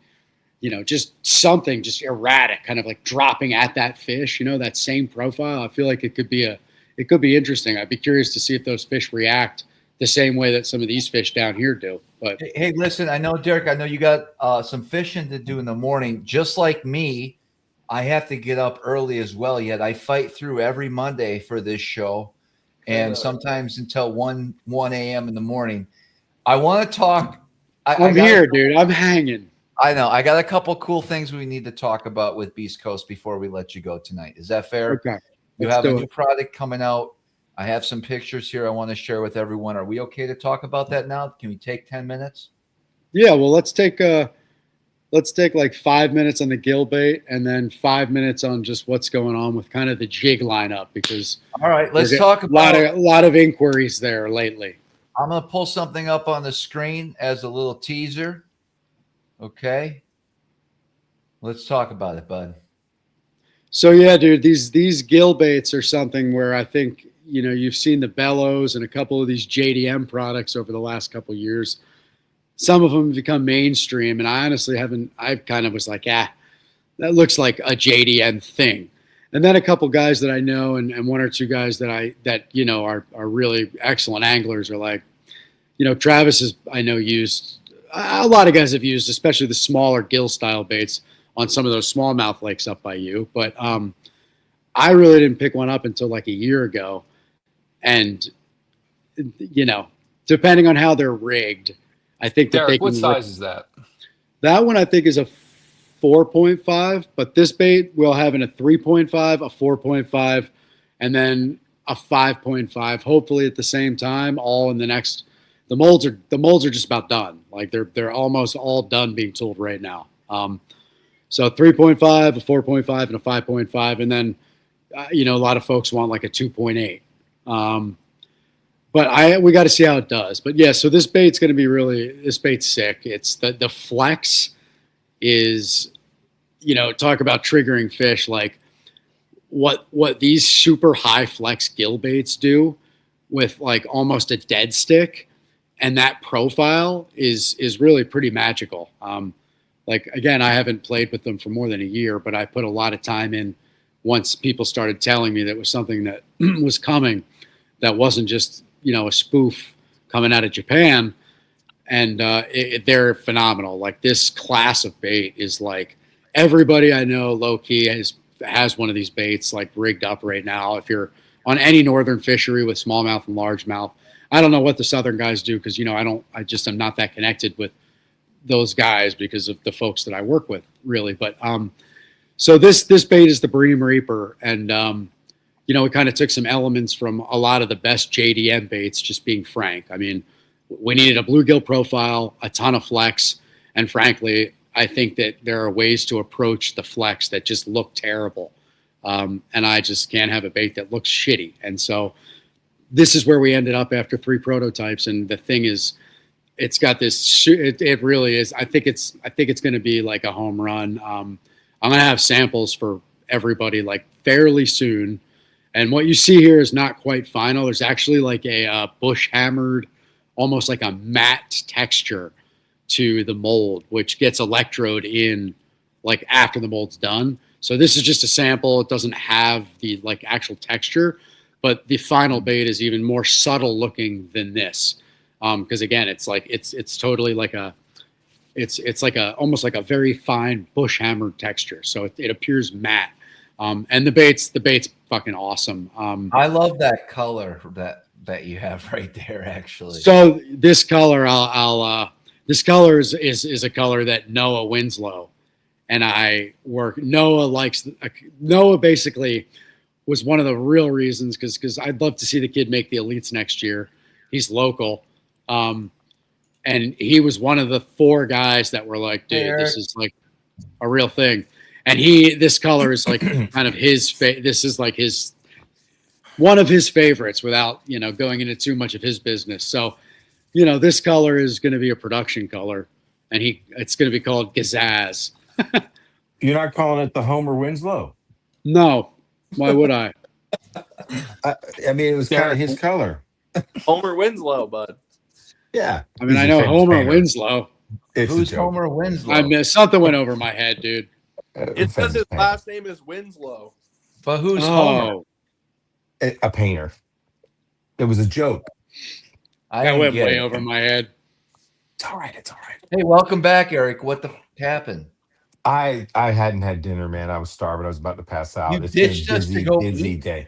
just something just erratic, kind of like dropping at that fish, that same profile. I feel like it could be interesting. I'd be curious to see if those fish react the same way that some of these fish down here do. But hey, listen, I know, Derek, I know you got some fishing to do in the morning. Just like me, I have to get up early as well. Yet I fight through every Monday for this show, and sometimes until 1 a.m. in the morning. I want to talk. I'm here, dude. I'm hanging. I know. I got a couple cool things we need to talk about with Beast Coast before we let you go tonight. Is that fair? Okay. You have a new product coming out. I have some pictures here I want to share with everyone. Are we okay to talk about that now? Can we take 10 minutes? Yeah, well, let's take like 5 minutes on the gill bait and then 5 minutes on just what's going on with kind of the jig lineup, because all right, let's talk about a lot of inquiries there lately. I'm going to pull something up on the screen as a little teaser. Okay. Let's talk about it, bud. So yeah, dude, these gill baits are something where I think, you've seen the Bellows and a couple of these JDM products over the last couple of years. Some of them have become mainstream, and I honestly I kind of was like, that looks like a JDM thing. And then a couple guys that I know and one or two guys that are really excellent anglers are like, Travis has, I know, used, a lot of guys have used, especially the smaller gill style baits on some of those smallmouth lakes up by you. But I really didn't pick one up until like a year ago. And, depending on how they're rigged, I think that Derek, they can. What size is that? That one I think is a 4.5, but this bait will have in a 3.5, a 4.5, and then a 5.5. Hopefully at the same time, all in the next. The molds are just about done. Like they're almost all done being tooled right now. So 3.5, a 4.5, and a 5.5, and then a lot of folks want like a 2.8. But we got to see how it does. But yeah, so this bait's going to be this bait's sick. It's the flex is, talk about triggering fish. Like what these super high flex gill baits do with like almost a dead stick, and that profile is really pretty magical. Like again, I haven't played with them for more than a year, but I put a lot of time in once people started telling me that was something that was coming, that wasn't just a spoof coming out of Japan, and they're phenomenal. Like this class of bait is like everybody I know low key has one of these baits like rigged up right now. If you're on any northern fishery with smallmouth and largemouth, I don't know what the southern guys do, because I'm not that connected with those guys because of the folks that I work with, really. But so this bait is the Bream Reaper, and we kind of took some elements from a lot of the best JDM baits, just being frank. I mean, we needed a bluegill profile, a ton of flex, and frankly, I think that there are ways to approach the flex that just look terrible. And I just can't have a bait that looks shitty. And so this is where we ended up after 3 prototypes. And the thing is, it's got this. It really is. I think it's going to be like a home run. I'm going to have samples for everybody like fairly soon. And what you see here is not quite final. There's actually like a bush hammered, almost like a matte texture to the mold, which gets electrode in like after the mold's done. So this is just a sample. It doesn't have the like actual texture, but the final bait is even more subtle looking than this. Because again, it's like it's totally like it's like almost like a very fine bush hammered texture. So it appears matte. And the bait's fucking awesome. I love that color that you have right there, actually. So this color, this color is a color that Noah Winslow and I work. Noah basically was one of the real reasons because I'd love to see the kid make the elites next year. He's local. And he was one of the 4 guys that were like, dude, this is like a real thing. And this color is like kind of this is like one of his favorites without, going into too much of his business. So, this color is going to be a production color and it's going to be called Gazaz. You're not calling it the Homer Winslow? No. Why would I? I mean, it was kind of his color. Homer Winslow, bud. Yeah. I mean, I know Homer Winslow. Who's Homer Winslow? I missed something went over my head, dude. It says his last name is Winslow. But who's Homer? A painter. It was a joke. That went way over my head. It's all right. It's all right. Hey, welcome back, Eric. What the happened? I hadn't had dinner, man. I was starving. I was about to pass out. You It's been ditched a us to busy, go busy eat? day.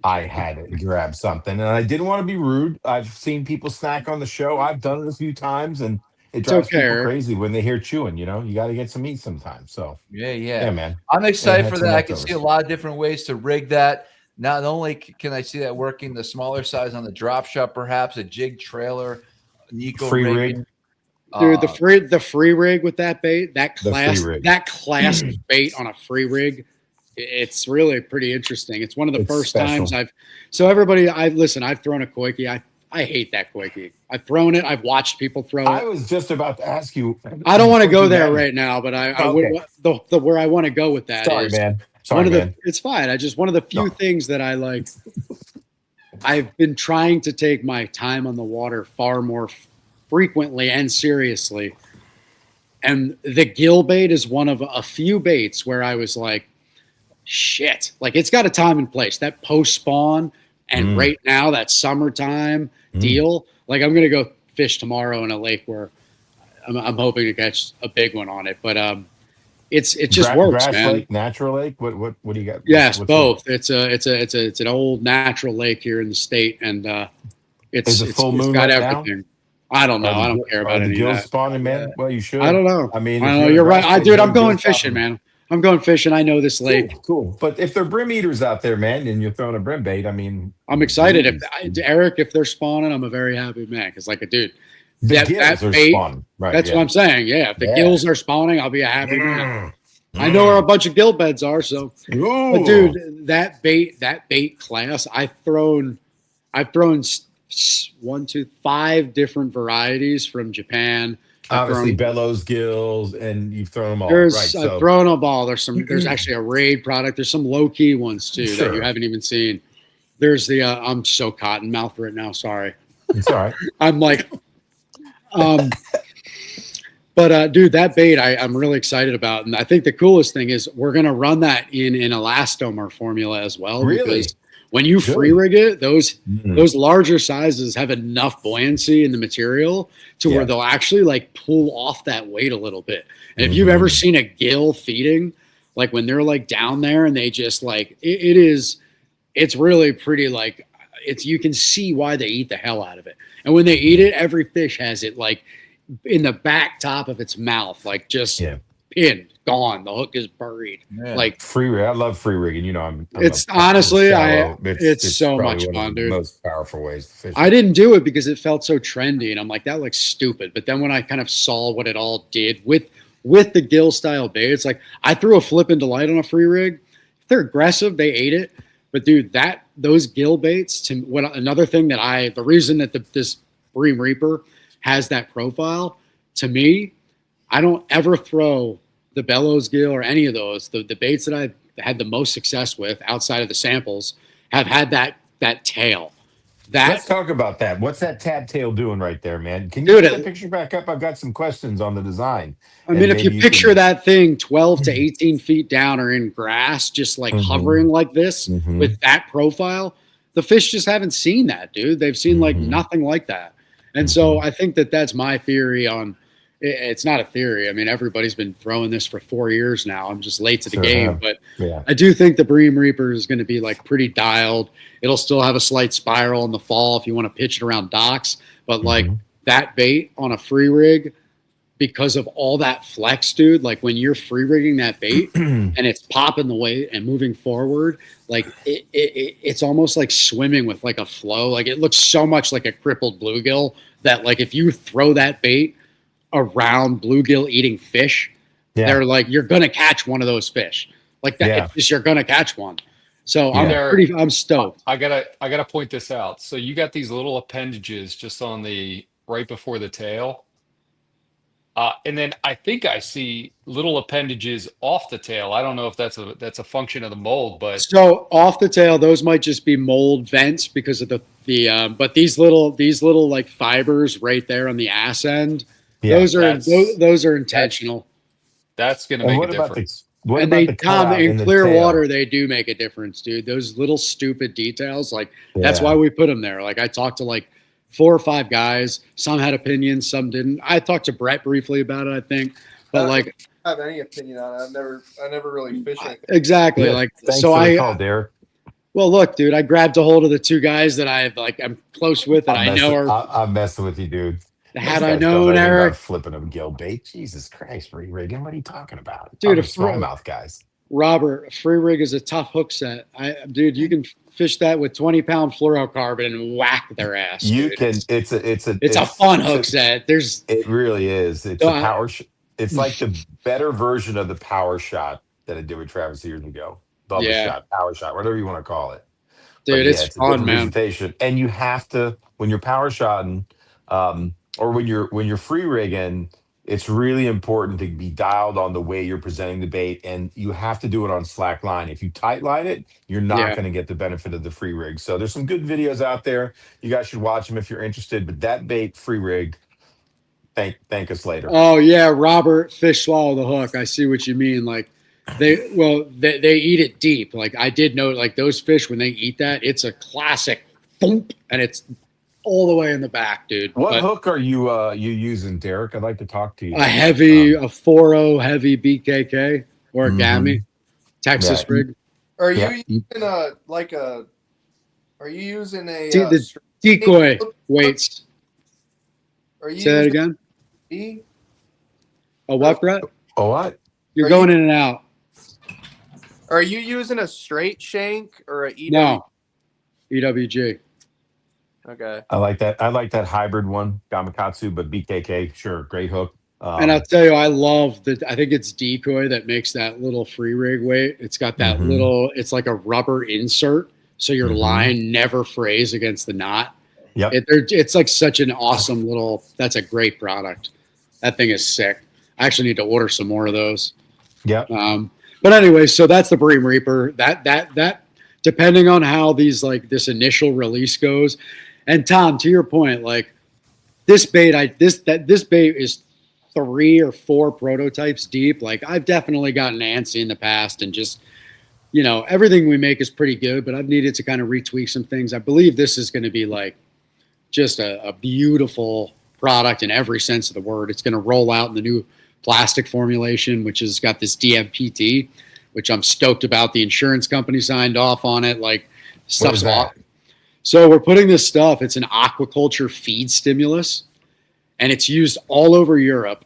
I had to grab something, and I didn't want to be rude. I've seen people snack on the show. I've done it a few times, and it drives people crazy when they hear chewing. You got to get some meat sometimes. So yeah, man. I'm excited had for some that. I can leftovers. see a lot of different ways to rig that. Not only can I see that working the smaller size on the drop shot, perhaps a jig trailer, Nico Free rigging. rig. Dude, the free rig with that bait, that class bait on a free rig, it's really pretty interesting. It's one of the first times I've thrown a koiki. I hate that koiki. I've thrown it. I've watched people throw it. I was just about to ask you. I don't want to go there right now, but where I want to go with that Sorry, is man. It's fine. One of the few things that I like. I've been trying to take my time on the water far more frequently and seriously. And the gill bait is one of a few baits where I was like, shit, like it's got a time and place. That post spawn and right now that summertime deal, like I'm gonna go fish tomorrow in a lake where I'm hoping to catch a big one on it. But it just works, grass man. lake, natural lake. What do you got? Yes, both. It's an old natural lake here in the state, and it's got everything. I don't know. I don't care about the any gills of that. spawning, man. Well, you should. I don't know. I mean, you're right. Dude, I'm going fishing, man. I'm going fishing. I know this lake. Cool. But if they're brim eaters out there, man, and you're throwing a brim bait, I mean, I'm excited. If they're spawning, I'm a very happy man. Because like, dude, that bait, spawning. Right, that's what I'm saying. Yeah, if the gills are spawning, I'll be a happy man. I know where a bunch of gill beds are. So, but dude, that bait class, I've thrown 5 different varieties from Japan. Obviously, bellows, gills, and you've thrown them all. I've thrown them all. There's actually a raid product. There's some low key ones too that you haven't even seen. There's the I'm so cotton mouthed right now. Sorry. It's all right. I'm like, but dude, that bait I'm really excited about, and I think the coolest thing is we're gonna run that in an elastomer formula as well. Really? Because when you free rig it, those larger sizes have enough buoyancy in the material to where they'll actually like pull off that weight a little bit. And if you've ever seen a gill feeding, like when they're like down there and they just like it's really pretty. Like you can see why they eat the hell out of it. And when they eat it, every fish has it like in the back top of its mouth, like just pinned, gone. The hook is buried. Yeah. Like free rig. I love free rigging. It's honestly, it's so much fun, dude. Most powerful ways to fish. I didn't do it because it felt so trendy, and I'm like, that looks stupid. But then when I kind of saw what it all did with the gill style bait, it's like I threw a flip into light on a free rig. they're aggressive. They ate it, but dude, those gill baits. To what another thing that the reason that this Bream Reaper has that profile, to me, I don't ever throw the bellows gill or any of those. The baits that I've had the most success with outside of the samples have had that tail. Let's talk about that. What's that tab tail doing right there, man? Can you Dude, put that picture back up? I've got some questions on the design. I mean, if you picture that thing 12 to 18 feet down or in grass, just like hovering like this with that profile, the fish just haven't seen that, dude. They've seen like nothing like that. And so I think that's my theory on it's not a theory. I mean, everybody's been throwing this for 4 years now. I'm just late to the game, but I do think the Bream Reaper is going to be like pretty dialed. It'll still have a slight spiral in the fall if you want to pitch it around docks, but like that bait on a free rig, because of all that flex, dude, like when you're free rigging that bait and it's popping the weight and moving forward, like it's almost like swimming with like a flow. Like it looks so much like a crippled bluegill that like if you throw that bait around bluegill eating fish, they're like, you're going to catch one of those fish like that. It's just, you're going to catch one. So I'm stoked. I gotta point this out. So you got these little appendages just on the right before the tail. And then I think I see little appendages off the tail. I don't know if that's a function of the mold, but so off the tail, those might just be mold vents because of but these little like fibers right there on the ass end, those are intentional. That's going to make a difference. And they come in clear water. They do make a difference, dude. Those little stupid details, like that's why we put them there. Like I talked to like 4 or 5 guys. Some had opinions, some didn't. I talked to Brett briefly about it, I think, but like I have any opinion on it. I never really fished anything. Exactly. Yeah, like thanks so for the I call, Derek. Well, look, dude, I grabbed a hold of the 2 guys that I'm close with, and I know are. I'm messing with you, dude. Had I known, Eric, flipping a gill bait, Jesus Christ, free rigging. What are you talking about, dude? Smallmouth guys. Robert, a free rig is a tough hook set. Dude, you can fish that with 20-pound fluorocarbon and whack their ass. You dude. can. It's a fun hook set. It really is. It's a power. It's like the better version of the power shot that I did with Travis years ago. Bubble shot, power shot, whatever you want to call it. Dude, it's fun, man. And you have to, when you're power shotting, or when you're free rigging, it's really important to be dialed on the way you're presenting the bait, and you have to do it on slack line. If you tight line it, you're not going to get the benefit of the free rig. So there's some good videos out there. You guys should watch them if you're interested. But that bait free rig, thank us later. Oh yeah, Robert, fish swallow the hook. I see what you mean. Like they eat it deep. Like I did know, like those fish when they eat that, it's a classic thump, and it's all the way in the back, dude. What hook are you using, Derek? I'd like to talk to you. A 4.0 heavy BKK origami Texas rig. Are you using Are you using a the decoy weights? Are you say that again? A what, Brett? A what? You're going in and out. Are you using a straight shank or a EWG? No, EWG. Okay. I like that hybrid one, Gamakatsu, but BKK, sure, great hook. And I'll tell you, I love that. I think it's decoy that makes that little free rig weight. It's got that little. It's like a rubber insert, so your line never frays against the knot. Yep. It's like such an awesome little. That's a great product. That thing is sick. I actually need to order some more of those. Yeah. But anyway, so that's the Bream Reaper. That depending on how these this initial release goes. And Tom, to your point, like this bait is 3 or 4 prototypes deep. Like I've definitely gotten antsy in the past, and just everything we make is pretty good, but I've needed to kind of retweak some things. I believe this is going to be like just a beautiful product in every sense of the word. It's going to roll out in the new plastic formulation, which has got this DMPT, which I'm stoked about. The insurance company signed off on it. Like stuff's off. So we're putting this stuff. It's an aquaculture feed stimulus, and it's used all over Europe.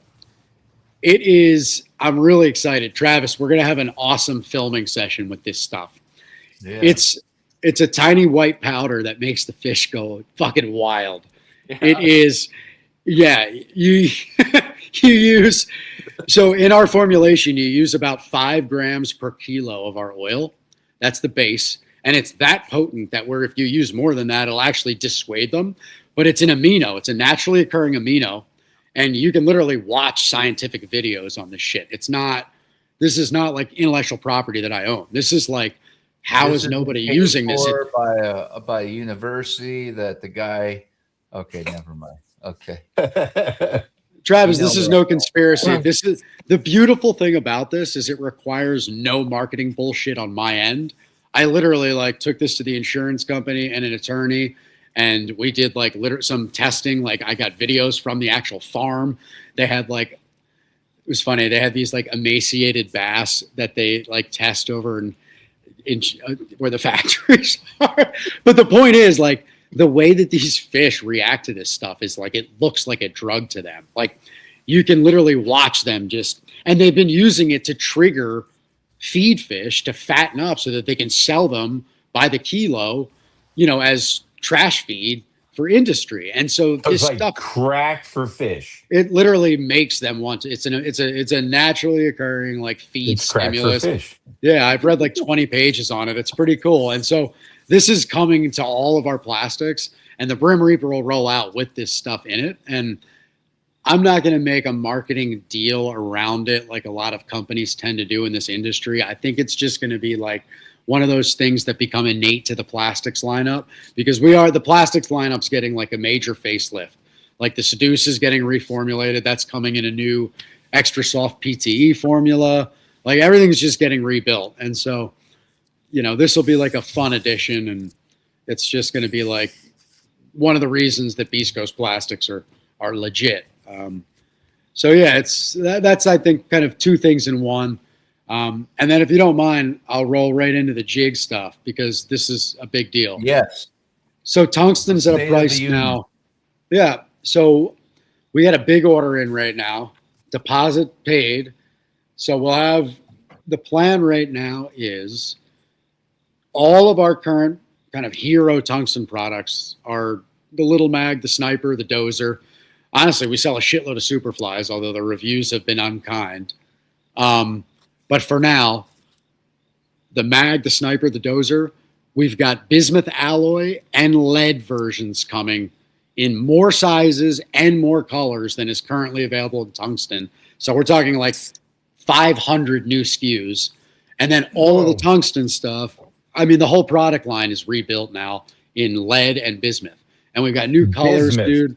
It is. I'm really excited, Travis. We're gonna have an awesome filming session with this stuff. Yeah. It's a tiny white powder that makes the fish go fucking wild. Yeah. It is. Yeah, you use. So in our formulation, you use about 5 grams per kilo of our oil. That's the base. And it's that potent that where if you use more than that, it'll actually dissuade them. But it's an amino. It's a naturally occurring amino. And you can literally watch scientific videos on this shit. This is not like intellectual property that I own. This is like, how is nobody using this? By a university that the guy, okay, never mind. Okay. Travis, this is no conspiracy. This is the beautiful thing about this is it requires no marketing bullshit on my end. I literally like took this to the insurance company and an attorney, and we did like some testing. Like I got videos from the actual farm. They had like, it was funny. They had these like emaciated bass that they like test over and where the factories are. But the point is like the way that these fish react to this stuff is like, it looks like a drug to them. Like you can literally watch them and they've been using it to trigger feed fish to fatten up so that they can sell them by the kilo, as trash feed for industry. And so this like stuff crack for fish. It literally makes them want to. It's a naturally occurring like feed stimulus. Crack for fish. Yeah, I've read like 20 pages on it. It's pretty cool. And so this is coming to all of our plastics, and the Brim Reaper will roll out with this stuff in it. And I'm not going to make a marketing deal around it like a lot of companies tend to do in this industry. I think it's just going to be like one of those things that become innate to the plastics lineup, because the plastics lineup's getting like a major facelift. Like the Seduce is getting reformulated. That's coming in a new extra soft PTE formula. Like everything's just getting rebuilt. And so, this will be like a fun addition, and it's just going to be like one of the reasons that Beast Coast plastics are legit. So yeah, that's I think kind of two things in one. And then if you don't mind, I'll roll right into the jig stuff because this is a big deal. Yes. So tungsten's at a price now. Yeah. So we had a big order in right now, deposit paid. So we'll have the plan right now is all of our current kind of hero tungsten products are the Little Mag, the Sniper, the Dozer. Honestly, we sell a shitload of Superflies, although the reviews have been unkind. But for now, the Mag, the Sniper, the Dozer, we've got bismuth alloy and lead versions coming in more sizes and more colors than is currently available in tungsten. So we're talking like 500 new SKUs. And then all of the tungsten stuff, I mean, the whole product line is rebuilt now in lead and bismuth. And we've got new colors, dude.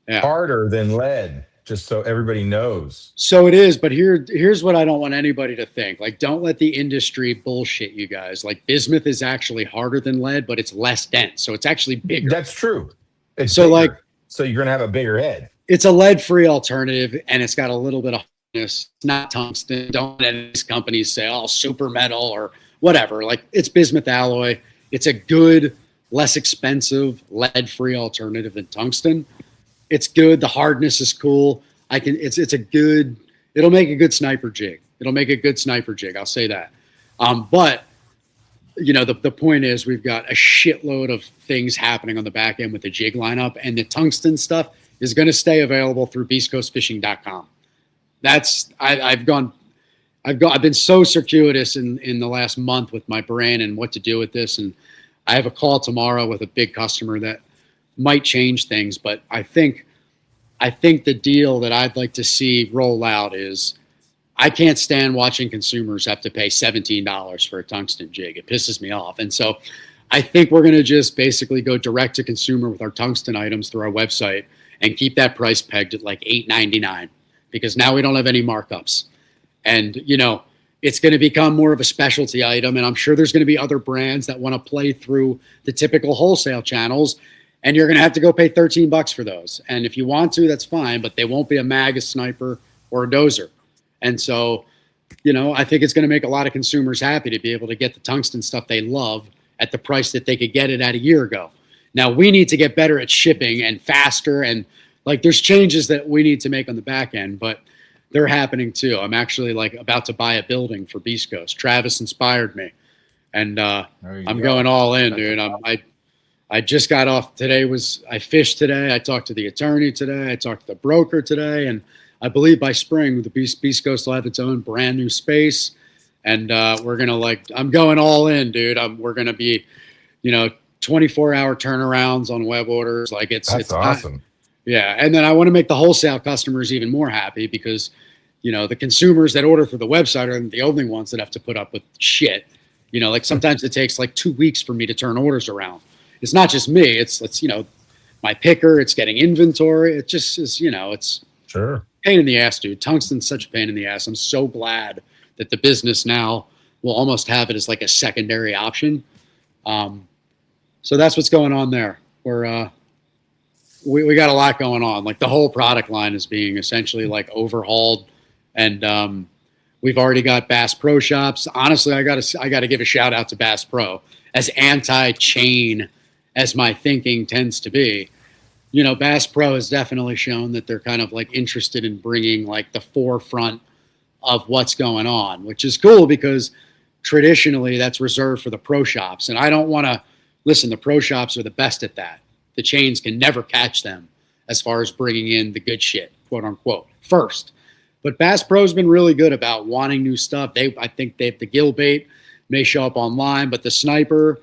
Yeah. Harder than lead, just so everybody knows. So it is, but here's what I don't want anybody to think. Like, don't let the industry bullshit you guys. Like, bismuth is actually harder than lead, but it's less dense. So it's actually bigger. That's true. It's so bigger. So you're going to have a bigger head. It's a lead-free alternative, and it's got a little bit of hardness. It's not tungsten. Don't let these companies say, oh, super metal or whatever. Like, it's bismuth alloy. It's a good, less expensive, lead-free alternative than tungsten. It's good. The hardness is cool. It'll make a good sniper jig. It'll make a good sniper jig. I'll say that. But the point is we've got a shitload of things happening on the back end with the jig lineup, and the tungsten stuff is going to stay available through beastcoastfishing.com. I've been so circuitous in the last month with my brain and what to do with this. And I have a call tomorrow with a big customer that might change things, but I think the deal that I'd like to see roll out is I can't stand watching consumers have to pay $17 for a tungsten jig. It pisses me off. And so I think we're going to just basically go direct to consumer with our tungsten items through our website and keep that price pegged at like $8.99 because now we don't have any markups. And, it's going to become more of a specialty item. And I'm sure there's going to be other brands that want to play through the typical wholesale channels. And you're going to have to go pay $13 for those. And if you want to, that's fine, but they won't be a Mag, a Sniper, or a Dozer. And so, I think it's going to make a lot of consumers happy to be able to get the tungsten stuff they love at the price that they could get it at a year ago. Now, we need to get better at shipping and faster. And like, there's changes that we need to make on the back end, but they're happening too. I'm actually like about to buy a building for Beast Coast. Travis inspired me. And I'm going all in, dude. I just got off today. I fished today. I talked to the attorney today. I talked to the broker today. And I believe by spring, the Beast Coast will have its own brand new space. and we're gonna I'm going all in, dude. We're gonna be, 24-hour turnarounds on web orders. Like That's awesome. Yeah, and then I want to make the wholesale customers even more happy because, the consumers that order through the website are the only ones that have to put up with shit. Sometimes it takes 2 weeks for me to turn orders around. It's not just me. It's my picker. It's getting inventory. It just is, it's Sure. pain in the ass, dude. Tungsten's such a pain in the ass. I'm so glad that the business now will almost have it as a secondary option. So that's what's going on there. We got a lot going on. The whole product line is being essentially overhauled, and we've already got Bass Pro Shops. Honestly, I got to give a shout out to Bass Pro, as anti-chain as my thinking tends to be. Bass Pro has definitely shown that they're kind of interested in bringing the forefront of what's going on, which is cool because traditionally that's reserved for the pro shops, and I don't want to. Listen, the pro shops are the best at that. The chains can never catch them as far as bringing in the good shit, quote unquote, first. But Bass Pro's been really good about wanting new stuff. I think the gill bait may show up online, but the sniper,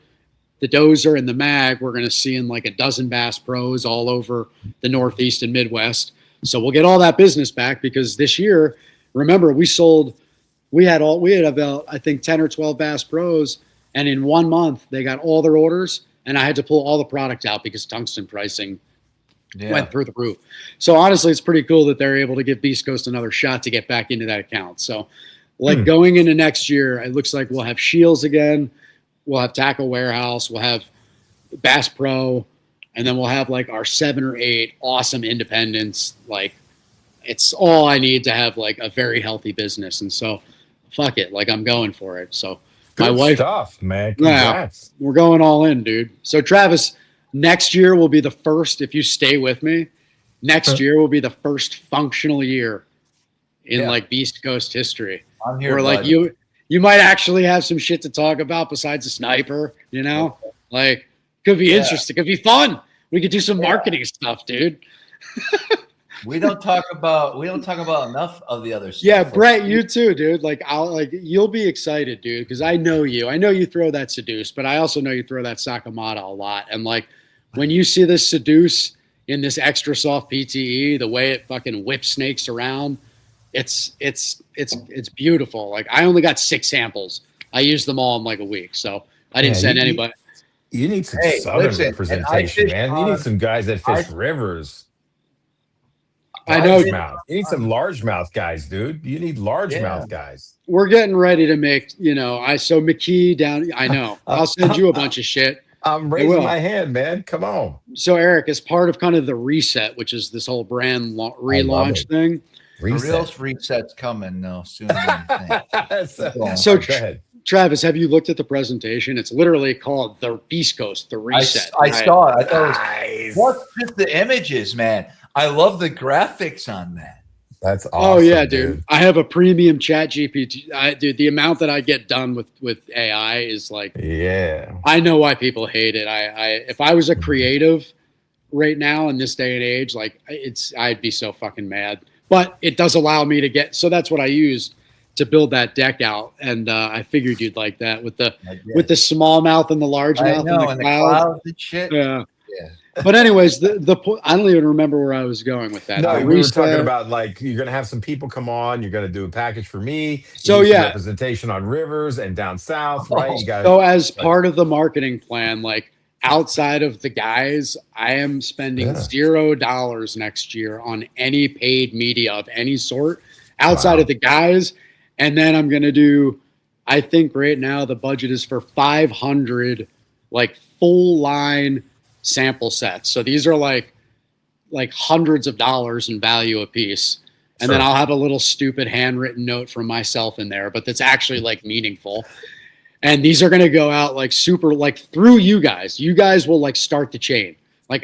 the dozer, and the mag, we're going to see in a dozen Bass Pros all over the Northeast and Midwest. So we'll get all that business back because this year, remember, we had about, I think, 10 or 12 Bass Pros. And in 1 month, they got all their orders, and I had to pull all the product out because tungsten pricing went through the roof. So honestly, it's pretty cool that they're able to give Beast Coast another shot to get back into that account. So going into next year, it looks like we'll have Shields again. We'll have Tackle Warehouse. We'll have Bass Pro. And then we'll have our 7 or 8 awesome independents. It's all I need to have a very healthy business. And so fuck it. I'm going for it. So Good my wife stuff, man. Congrats. Yeah, we're going all in, dude. So Travis, next year will be the first, if you stay with me, next year will be the first functional year in Beast Coast history. I'm here. Where you might actually have some shit to talk about besides a sniper, could be interesting, could be fun. We could do some marketing stuff, dude. We don't talk about enough of the other stuff. Yeah, Brett, you too, dude. You'll be excited, dude, because I know you. I know you throw that seduce, but I also know you throw that Sakamata a lot. And when you see this seduce in this extra soft PTE, the way it fucking whip snakes around, it's beautiful. I only got 6 samples. I used them all in a week, so I didn't send anybody. You need some southern representation, man. You need some guys that fish rivers. I know. You need some largemouth guys, dude. You need largemouth guys. We're getting ready to make, so McKee down. I know. I'll send you a bunch of shit. I'm raising my hand, man. Come on. So Eric, as part of kind of the reset, which is this whole brand relaunch thing. The real reset's coming though soon. So go ahead. Travis, have you looked at the presentation? It's literally called the Beast Coast, the reset. I saw it. I thought it was what's just the images, man. I love the graphics on that. That's awesome. Oh yeah, dude. I have a premium chat GPT. Dude, the amount that I get done with AI is I know why people hate it. If I was a creative right now in this day and age, I'd be so fucking mad. But it does allow me to get, so that's what I used to build that deck out. And I figured you'd like that with the smallmouth and the largemouth and the clouds and shit. Yeah. But anyways, the I don't even remember where I was going with that. No, we were talking about you're going to have some people come on. You're going to do a package for me. So representation on rivers and down south, right? So as part of the marketing plan, outside of the guys, I am spending $0 next year on any paid media of any sort outside of the guys, and then I'm going to do. I think right now the budget is for 500 full line sample sets. So these are like hundreds of dollars in value a piece. And then I'll have a little stupid handwritten note from myself in there, but that's actually meaningful. And these are going to go out super through you guys. You guys will start the chain.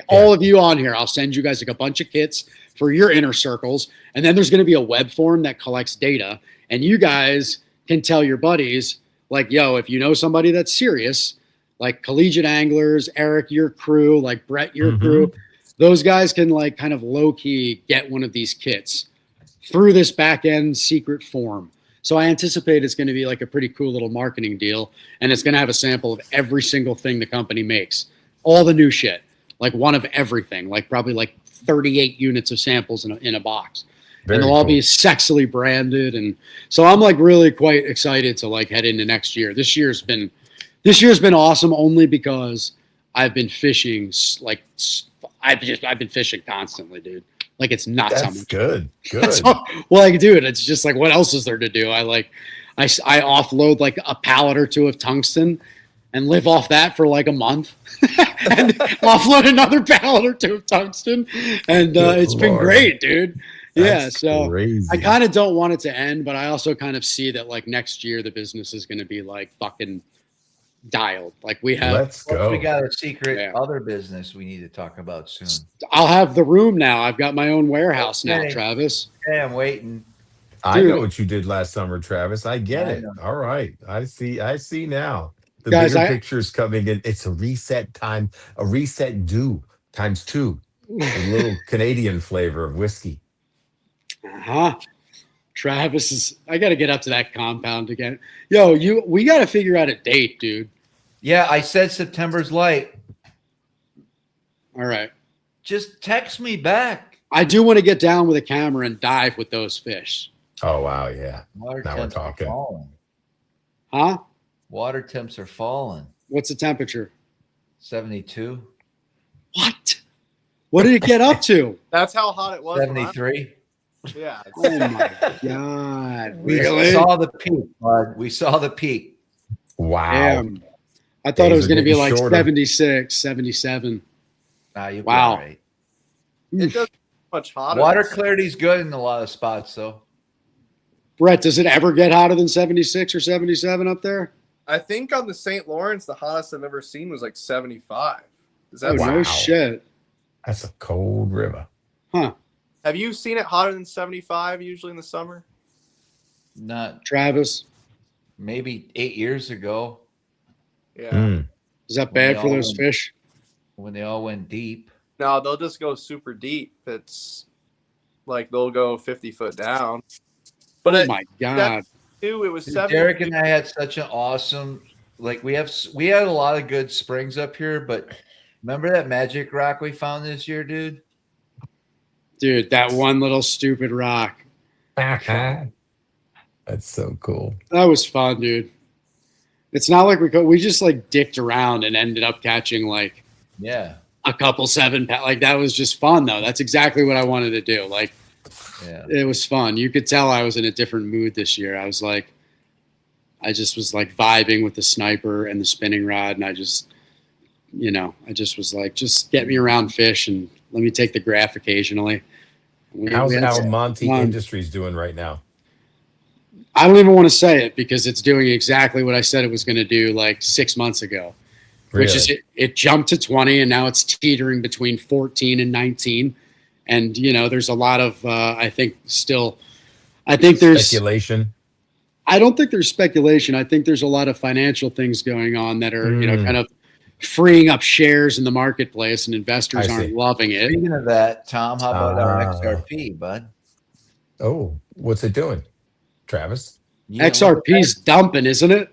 All of you on here, I'll send you guys a bunch of kits for your inner circles. And then there's going to be a web form that collects data. And you guys can tell your buddies yo, if you know somebody that's serious, collegiate anglers, Eric, your crew, Brett, your crew, those guys can kind of low key get one of these kits through this back end secret form. So I anticipate it's going to be like a pretty cool little marketing deal, and it's going to have a sample of every single thing the company makes, all the new shit, like one of everything, like probably like 38 units of samples in a box. Very And they'll all cool. be sexily branded, and so I'm like really quite excited to like head into next year. This year's been awesome only because I've been fishing I've been fishing constantly, dude. Like it's nuts. That's good. Good. That's all, well, like, dude, it's just like, what else is there to do? I offload like a pallet or two of tungsten and live off that for like a month and offload another pallet or two of tungsten. And it's been Lord. great, dude. Yeah. That's So crazy. I kind of don't want it to end, but I also kind of see that like next year, the business is going to be like fucking dialed. Like we have, Let's go. We got a secret Yeah. other business we need to talk about soon. I'll have the room now. I've got my own warehouse now, Okay. Travis. Hey, I'm waiting. I Dude. know what you did last summer, Travis. I get I it. know. All right. I see now. The Guys, bigger picture's coming in. It's a reset time, a reset due times 2. A little Canadian flavor of whiskey. Travis is. I got to get up to that compound again. Yo, we got to figure out a date, dude. Yeah, I said September's light. All right. Just text me back. I do want to get down with a camera and dive with those fish. Oh wow, yeah. Water Now we're temps are talking. falling. Huh? Water temps are falling. What's the temperature? 72. What? What did it get up to? That's how hot it was. when I- 73. Yeah. Oh my god! We Really? saw the peak, bud. We saw the peak. Wow. Damn. I thought it Days was are going to be getting like shorter. 76, 77. You'll Wow. be all right. It doesn't get much hotter. Water clarity's good in a lot of spots, though. Brett, does it ever get hotter than 76 or 77 up there? I think on the St. Lawrence, the hottest I've ever seen was like 75. Is Oh, that no Wow. shit. That's a cold river. Huh. Have you seen it hotter than 75 usually in the summer? Not Travis, maybe 8 years ago Yeah. Mm. is that bad for those No. fish? when they all went deep. No, they'll just go super deep. It's like they'll go 50 foot down. But Oh it my god. was Dude, 70. Derek and I had such an awesome, like we had a lot of good springs up here, but remember that magic rock we found this year, dude? Dude, that one little stupid rock. That's so cool. That was fun, dude. It's not like we just like dicked around and ended up catching like Yeah. a couple 7 like that was just fun though. That's exactly what I wanted to do. Like Yeah. it was fun. You could tell I was in a different mood this year. I just was like vibing with the sniper and the spinning rod, and I just was like, just get me around fish and let me take the graph occasionally. How's We had some Almonte fun. Industries doing right now? I don't even want to say it because it's doing exactly what I said it was going to do like 6 months ago, which is it jumped to 20 and now it's teetering between 14 and 19. And, there's a lot of, I think there's Speculation. I don't think there's speculation. I think there's a lot of financial things going on that are, kind of freeing up shares in the marketplace, and investors I aren't see. loving it. Speaking of that, Tom, how about our Ah. XRP, bud? Oh, what's it doing, Travis? You know, XRP's dumping, isn't it?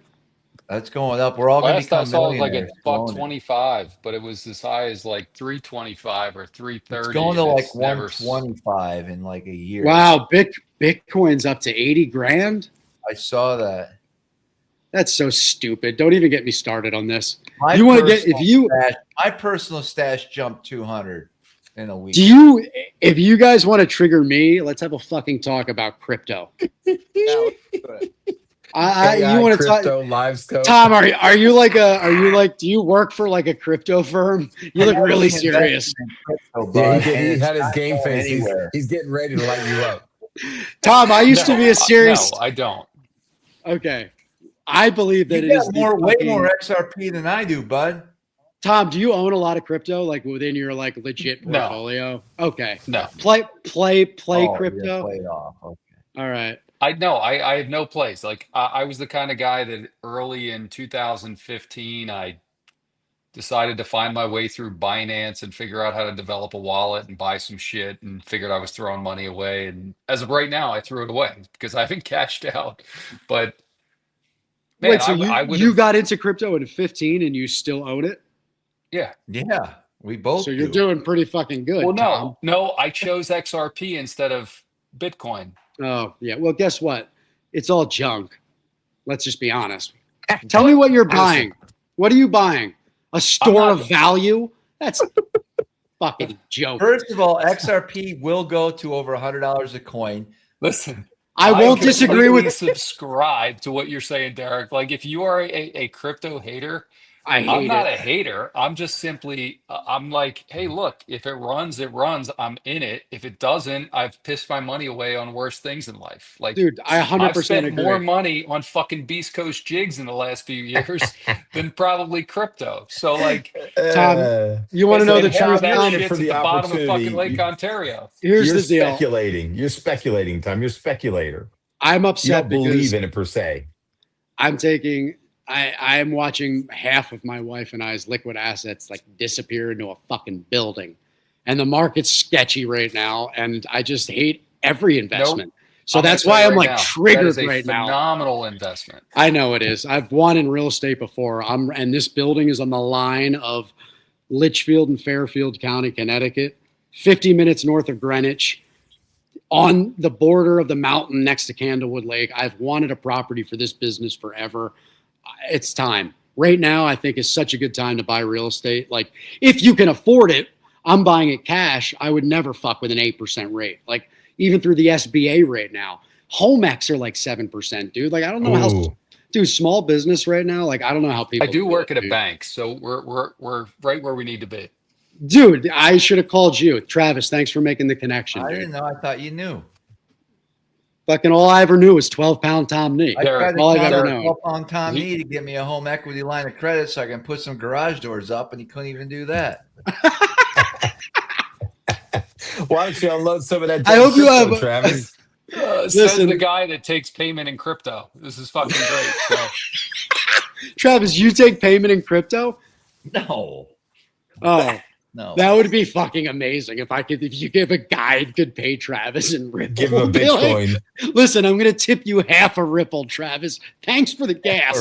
that's going up. We're all going to Last I become saw it was like millionaires. a buck blowing it. 25, but it was as high as like 325 or 330. It's going to and like it's never 125 in like a year. Wow, Bitcoin's up to 80 grand. I saw that. That's so stupid. Don't even get me started on this. My You wanna get- personal if you- stash, my personal stash jumped 200 in a week. If you guys want to trigger me, let's have a fucking talk about crypto. Yeah, let's do it. You want to talk? crypto live scope? Tom, are you like do you work for like a crypto firm? You look really serious. Yeah, he had his game face. He's getting ready to light you up. Tom, I used to be a serious. No, I don't. Okay. I believe that You it is got way fucking- more XRP than I do, bud. Tom, do you own a lot of crypto like within your like legit No. portfolio? Okay. No, Play Oh, crypto. you're played off. Okay. All right. I have no place. Like I was the kind of guy that early in 2015, I decided to find my way through Binance and figure out how to develop a wallet and buy some shit, and figured I was throwing money away. And as of right now, I threw it away because I haven't cashed out. But man, Wait, so I would you have, got into crypto at 15 and you still own it? yeah. Yeah, we both. So you're do. doing pretty fucking good. Well, Tom. no, I chose XRP instead of Bitcoin. Oh, yeah. Well, guess what? It's all junk. Let's just be honest. Tell me what you're buying. What are you buying? A store of value? That's a fucking joke. First of all, XRP will go to over $100 a coin. Listen, I won't disagree with. Subscribe to what you're saying, Derek. Like, if you are a crypto hater, I hate I'm not it. a hater. I'm just simply, I'm like, hey, look, if it runs, it runs. I'm in it. If it doesn't, I've pissed my money away on worse things in life. Like, Dude, I 100% I've spent agree. more money on fucking Beast Coast jigs in the last few years than probably crypto. So, like, Tom, you want to know the truth? That Tom? shit's for at the the bottom of opportunity, fucking Lake Ontario. Here's You're the deal. speculating. You're speculating, Tom. You're a speculator. I'm You upset don't because believe in it per se. I'm taking. I am watching half of my wife and I's liquid assets like disappear into a fucking building, and the market's sketchy right now, and I just hate every investment. So that's why I'm like triggered right now. Phenomenal investment. I know it is. I've won in real estate before. And this building is on the line of Litchfield and Fairfield County, Connecticut, 50 minutes north of Greenwich, on the border of the mountain next to Candlewood Lake. I've wanted a property for this business forever. It's time. Right now, I think is such a good time to buy real estate. Like, if you can afford it, I'm buying it cash. I would never fuck with an 8% rate. Like, even through the SBA right now, home ex are like 7%, dude. Like, I don't know how, dude, small business right now. Like, I don't know how people. I do work at a bank, so we're right where we need to be. Dude, I should have called you. Travis, thanks for making the connection. I dude. didn't know. I thought you knew. Fucking all I ever knew was 12-pound Tom Nee. I tried to all I've call ever him known. up on Tom Nee to get me a home equity line of credit so I can put some garage doors up, and he couldn't even do that. Why don't you unload some of that? I hope you have, Travis. Says the guy that takes payment in crypto. This is fucking great. So. Travis, you take payment in crypto? No. Oh. No. That would be fucking amazing if you give a guide could pay Travis and Ripple. Give him a Bitcoin. Like, listen, I'm going to tip you half a Ripple, Travis. Thanks for the gas.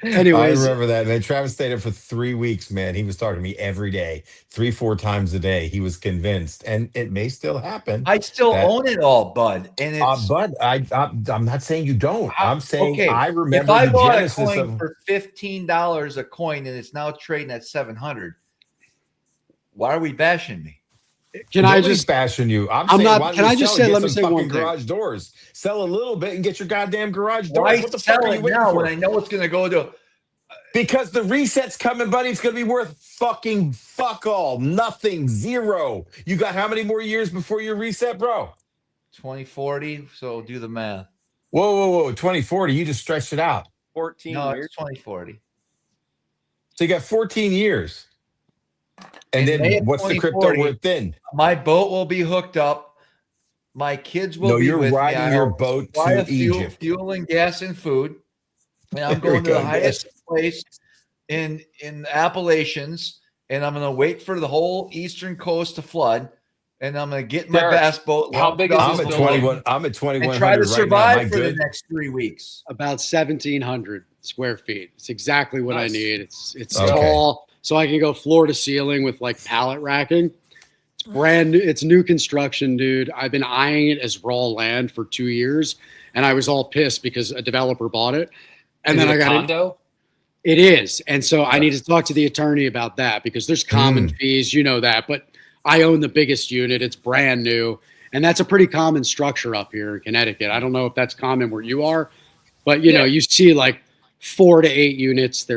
Anyways. I remember that, man. Travis stayed up for 3 weeks, man. He was talking to me every day, 3-4 times a day. He was convinced, and it may still happen. I still own it all, Bud. And it's Bud, I'm not saying you don't. I'm saying okay, I remember if I the bought genesis a coin of for $15 a coin and it's now trading at $700. Why are we bashing me? Can I just bashing you? I'm saying, not. why don't Can you I just sell say? it? Let Get me some say one fucking thing. garage doors. Sell a little bit and get your goddamn garage doors. Why What the sell fuck are you it waiting now for? when I know it's going to go to? Because the reset's coming, buddy. It's going to be worth fucking fuck all. Nothing. Zero. You got how many more years before your reset, bro? 2040. So do the math. Whoa. 2040. You just stretched it out. 14 No, years. it's 2040. So you got 14 years. And In May then of what's the crypto 2040, worth then? My boat will be hooked up. My kids will be you're with me. riding your boat to Egypt. Fuel and gas and food. And I'm There we going to go, the highest place in Appalachians, and I'm going to wait for the whole eastern coast to flood, and I'm going to get in my Derek, bass boat. how big is I'm this at building? 21. I'm at 2100 and try to right survive now. Am I for the good? next 3 weeks. About 1,700 square feet. It's exactly what I need. It's Okay. tall, so I can go floor to ceiling with like pallet racking. It's brand new. It's new construction, dude. I've been eyeing it as raw land for 2 years, and I was all pissed because a developer bought it, and then I got condo. It is, and so I need to talk to the attorney about that because there's common fees, you know that. But I own the biggest unit; it's brand new, and that's a pretty common structure up here in Connecticut. I don't know if that's common where you are, but you know, you see like 4 to 8 units.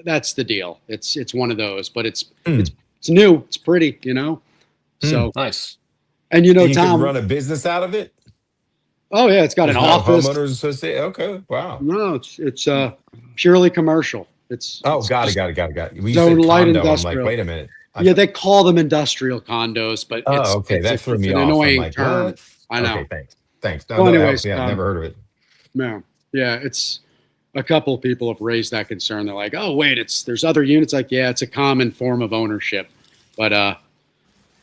That's the deal. It's one of those, but it's new, it's pretty, you know. So nice. And you know, you Tom, can run a business out of it. Oh yeah, it's got There's an no office. Homeowners association. Okay, wow. No, it's purely commercial. It's got it. We zone said light condo. I'm industrial. like, wait a minute. Yeah, they call them industrial condos, but okay, that threw me an off. annoying I'm like, term. what? I know. Okay, thanks. Well, anyways, I've never heard of it. No, yeah, it's a couple of people have raised that concern. They're like, "Oh, wait, there's other units." Like, yeah, it's a common form of ownership. But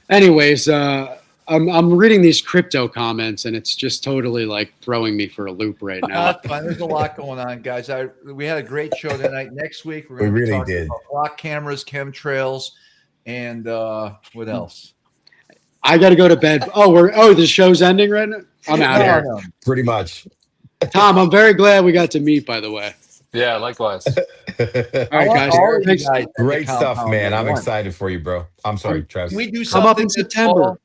anyways, I'm reading these crypto comments, and it's just totally like throwing me for a loop right now. That's fine. There's a lot going on, guys. We had a great show tonight. Next week we're We going to be really talking did. about block cameras, chemtrails, and what else? I got to go to bed. Oh, the show's ending right now. I'm out of here. No. Pretty much. Tom, I'm very glad we got to meet, by the way. Yeah, likewise. All right, guys. All of you Thanks. guys at the Great stuff, compound man. at I'm once. excited for you, bro. I'm sorry, Travis. Can we do Come something up in this September. fall?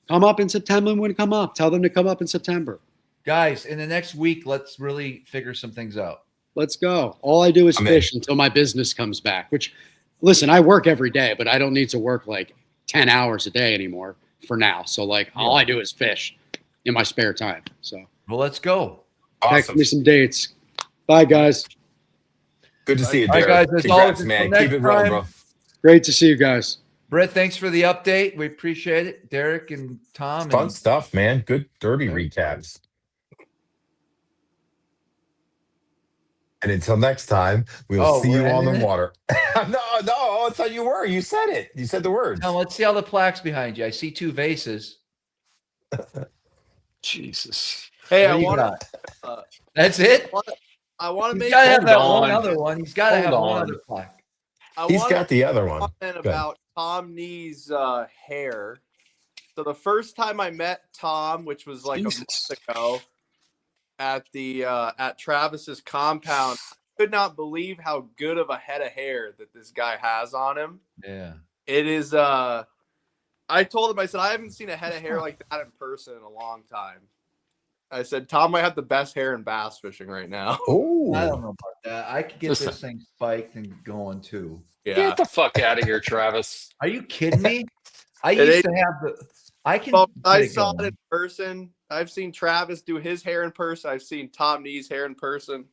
Come up in September when come up. Tell them to come up in September. Guys, in the next week, let's really figure some things out. Let's go. All I do is I'm fish until my business comes back, which, listen, I work every day, but I don't need to work like 10 hours a day anymore for now. So, like, all I do is fish in my spare time. So, Well, let's go. text Awesome. me some dates. Bye, guys. Good to see you, All right, Derek. guys, as Congrats, always, man. until Keep it next rolling, time. bro. Great to see you guys. Brett, thanks for the update. We appreciate it. Derek and Tom. Fun And stuff, man. Good derby recaps. And until next time, we'll see you we're on the ending it? water. No, I thought you were. You said it. You said the words. Now, let's see all the plaques behind you. I see 2 vases. Jesus. Hey, What I do you want got? to. That's it? I want to He's make. got to have that Hold one on. other one. He's got to Hold have one on. other plaque. He's got the other one. Comment Good. about Tom Nee's hair. So the first time I met Tom, which was like Jesus. a month ago, at Travis's compound, I could not believe how good of a head of hair that this guy has on him. Yeah. It is. I told him, I said, I haven't seen a head of hair like that in person in a long time. I said, Tom might have the best hair in bass fishing right now. Oh, I don't know about that. I could get Listen. this thing spiked and going too. Yeah. Get the fuck out of here, Travis. Are you kidding me? I It used ain't- to have the. I can. Well, get I it saw it going. in person. I've seen Travis do his hair in person. I've seen Tom Nee's hair in person.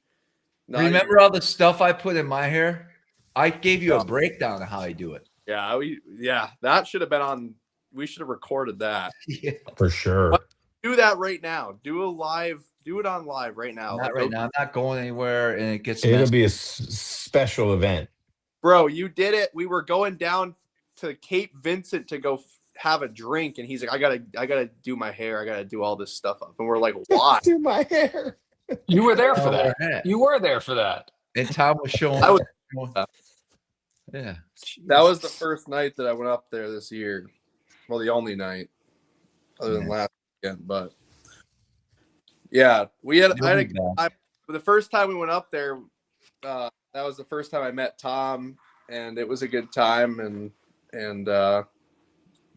Not Remember all the stuff I put in my hair? I gave you No. a breakdown of how I do it. Yeah, that should have been on. We should have recorded that. Yeah. for sure. Do that right now. Do it on live right now. Not Like, right now. I'm not going anywhere, and it gets. It'll messy. be a special event. Bro, you did it. We were going down to Cape Vincent to go have a drink, and he's like, I gotta do my hair. I gotta do all this stuff up. And we're like, why? Do my hair. You were there for Oh, that. yeah. You were there for that. And Tom was showing. I was- Yeah. That was the first night that I went up there this year. Well, the only night, other than last weekend. But yeah, I had You'll a be good back. time. The first time we went up there, that was the first time I met Tom, and it was a good time. And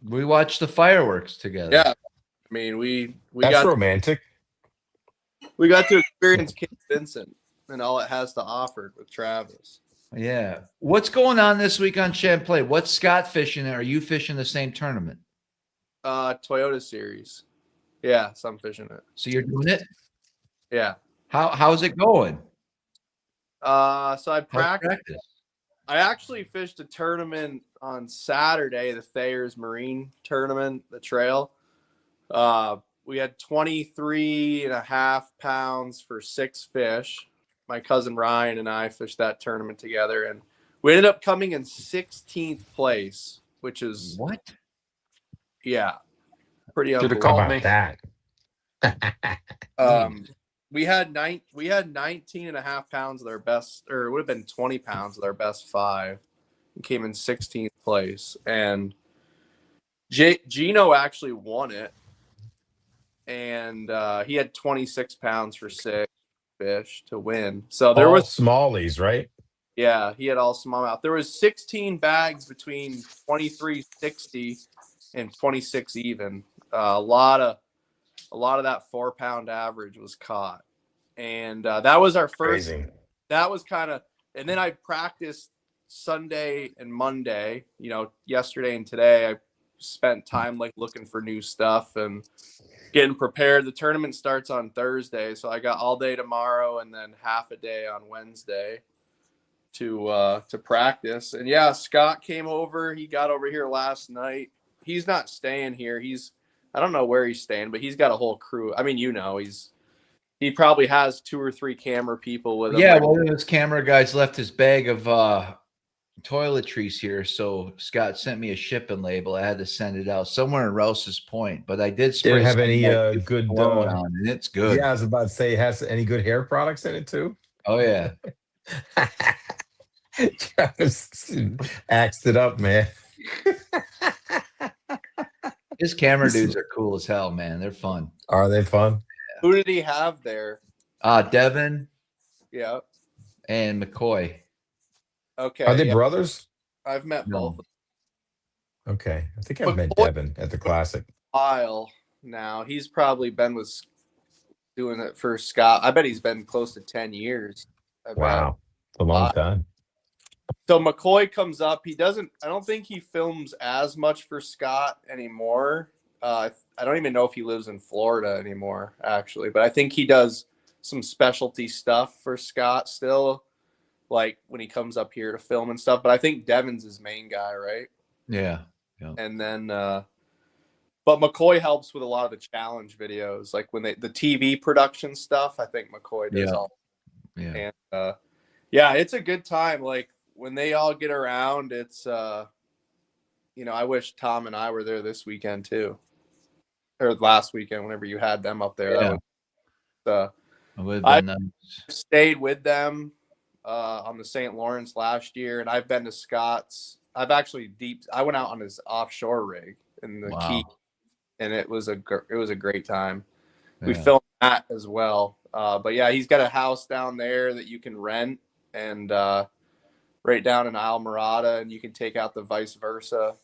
We watched the fireworks together. yeah, I mean, we That's got romantic. to experience Cape Vincent and all it has to offer with Travis. Yeah. What's going on this week on Champlain? What's Scott fishing? Are you fishing the same tournament? Toyota Series. Yeah, so I'm fishing it. So you're doing it? Yeah. How's it going? So I How's practiced. I actually fished a tournament on Saturday, the Thayer's Marine Tournament, the trail. We had 23.5 pounds for 6 fish. My cousin Ryan and I fished that tournament together, and we ended up coming in 16th place, which is What? pretty Should have unbelievable. called How me. about that? We had 19.5 pounds of our best, or it would have been 20 pounds of our best 5, and came in 16th place. And Gino actually won it, and he had 26 pounds for 6 fish to win. So there All was, smallies, right? yeah, he had all smallmouth. There was 16 bags between 23.60 and 26 even. A lot of that 4-pound average was caught, and that was our first. Crazy. That was kind of, and then I practiced Sunday and Monday. Yesterday and today I spent time like looking for new stuff and getting prepared. The tournament starts on Thursday, so I got all day tomorrow and then half a day on Wednesday to practice. And yeah, Scott came over. He got over here last night. He's not staying here. I don't know where he's staying, but he's got a whole crew. I mean, he's He probably has 2 or 3 camera people with him. Yeah, like- one of those camera guys left his bag of toiletries here, so Scott sent me a shipping label. I had to send it out somewhere in Rouse's Point, but I did Did spray it have some, any like, good? cologne on, and it's good. Yeah, I was about to say, it has any good hair products in it too? Oh yeah. Travis axed it up, man. His camera dudes are cool as hell, man. They're fun. Are they fun? Who did he have there? Devin Yeah. and McCoy. Okay. Are they yeah. brothers? I've met No. both. Okay, I think I've met McCoy- Devin at the Classic. While now. He's probably been with doing it for Scott. I bet he's been close to 10 years. I bet. Wow, it's a long time. So McCoy comes up. I don't think he films as much for Scott anymore. I don't even know if he lives in Florida anymore, actually. But I think he does some specialty stuff for Scott still, like when he comes up here to film and stuff. But I think Devin's his main guy, right? Yeah. And then, but McCoy helps with a lot of the challenge videos, like when the TV production stuff. I think McCoy does all. Yeah. And yeah, it's a good time. Like when they all get around, it's I wish Tom and I were there this weekend too, or last weekend whenever you had them up there. Yeah. That was, I nice. stayed with them on the St. Lawrence last year, and I've been to Scott's. I went out on his offshore rig in the Key, and it was a great time. We filmed that as well. But yeah, he's got a house down there that you can rent, and right down in Islamorada, and you can take out the vice versa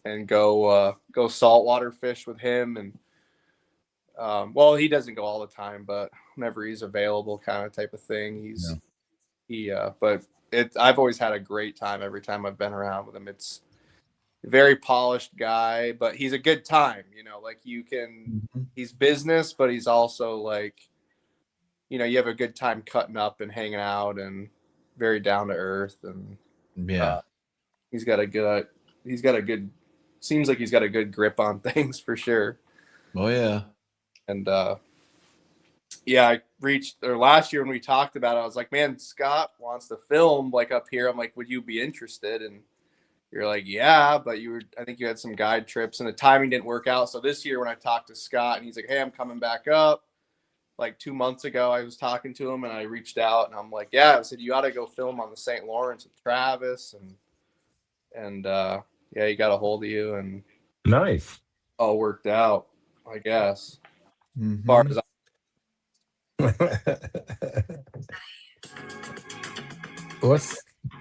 and go saltwater fish with him. And well, he doesn't go all the time, but whenever he's available, kind of type of thing. But I've always had a great time every time I've been around with him. It's a very polished guy, but he's a good time, like he's business, but he's also like, you have a good time cutting up and hanging out, and very down to earth. And seems like he's got a good grip on things for sure. Oh yeah. And last year when we talked about it, I was like, man, Scott wants to film like up here. I'm like, would you be interested? And you're like, yeah, but I think you had some guide trips and the timing didn't work out. So this year when I talked to Scott and he's like, hey, I'm coming back up. Like 2 months ago, I was talking to him and I reached out and I'm like, yeah, I said, you ought to go film on the St. Lawrence with Travis. And he got a hold of you and Nice. all worked out, I guess. Mm-hmm. As far as What's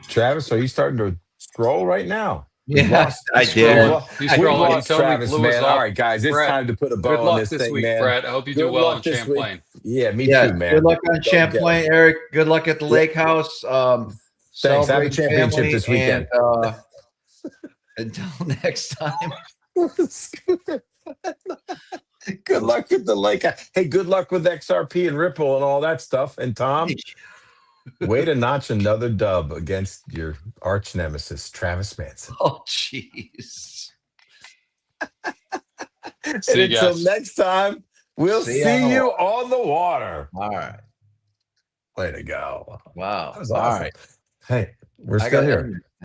Travis? Are you starting to scroll right now? Yeah, I did. He's scrolling. He totally Travis, blew us man. up. All right, guys, it's Brett, time to put a Good bow on luck this this thing, week, man. Brett. I hope you do Good well luck in this week. Champlain. Yeah, me Yeah, too, man. good luck on Champlain, Eric. Good luck at the lake house. Thanks. Have a Celebrate championship family, this weekend. And, until next time. Good luck with the lake. Hey, good luck with XRP and Ripple and all that stuff. And Tom, way to notch another dub against your arch nemesis, Travis Manson. Oh, jeez. And See you until guys. next time, we'll See see you you on the water. All right. Way to go. Wow. That was All awesome. right. Hey, we're I still got here.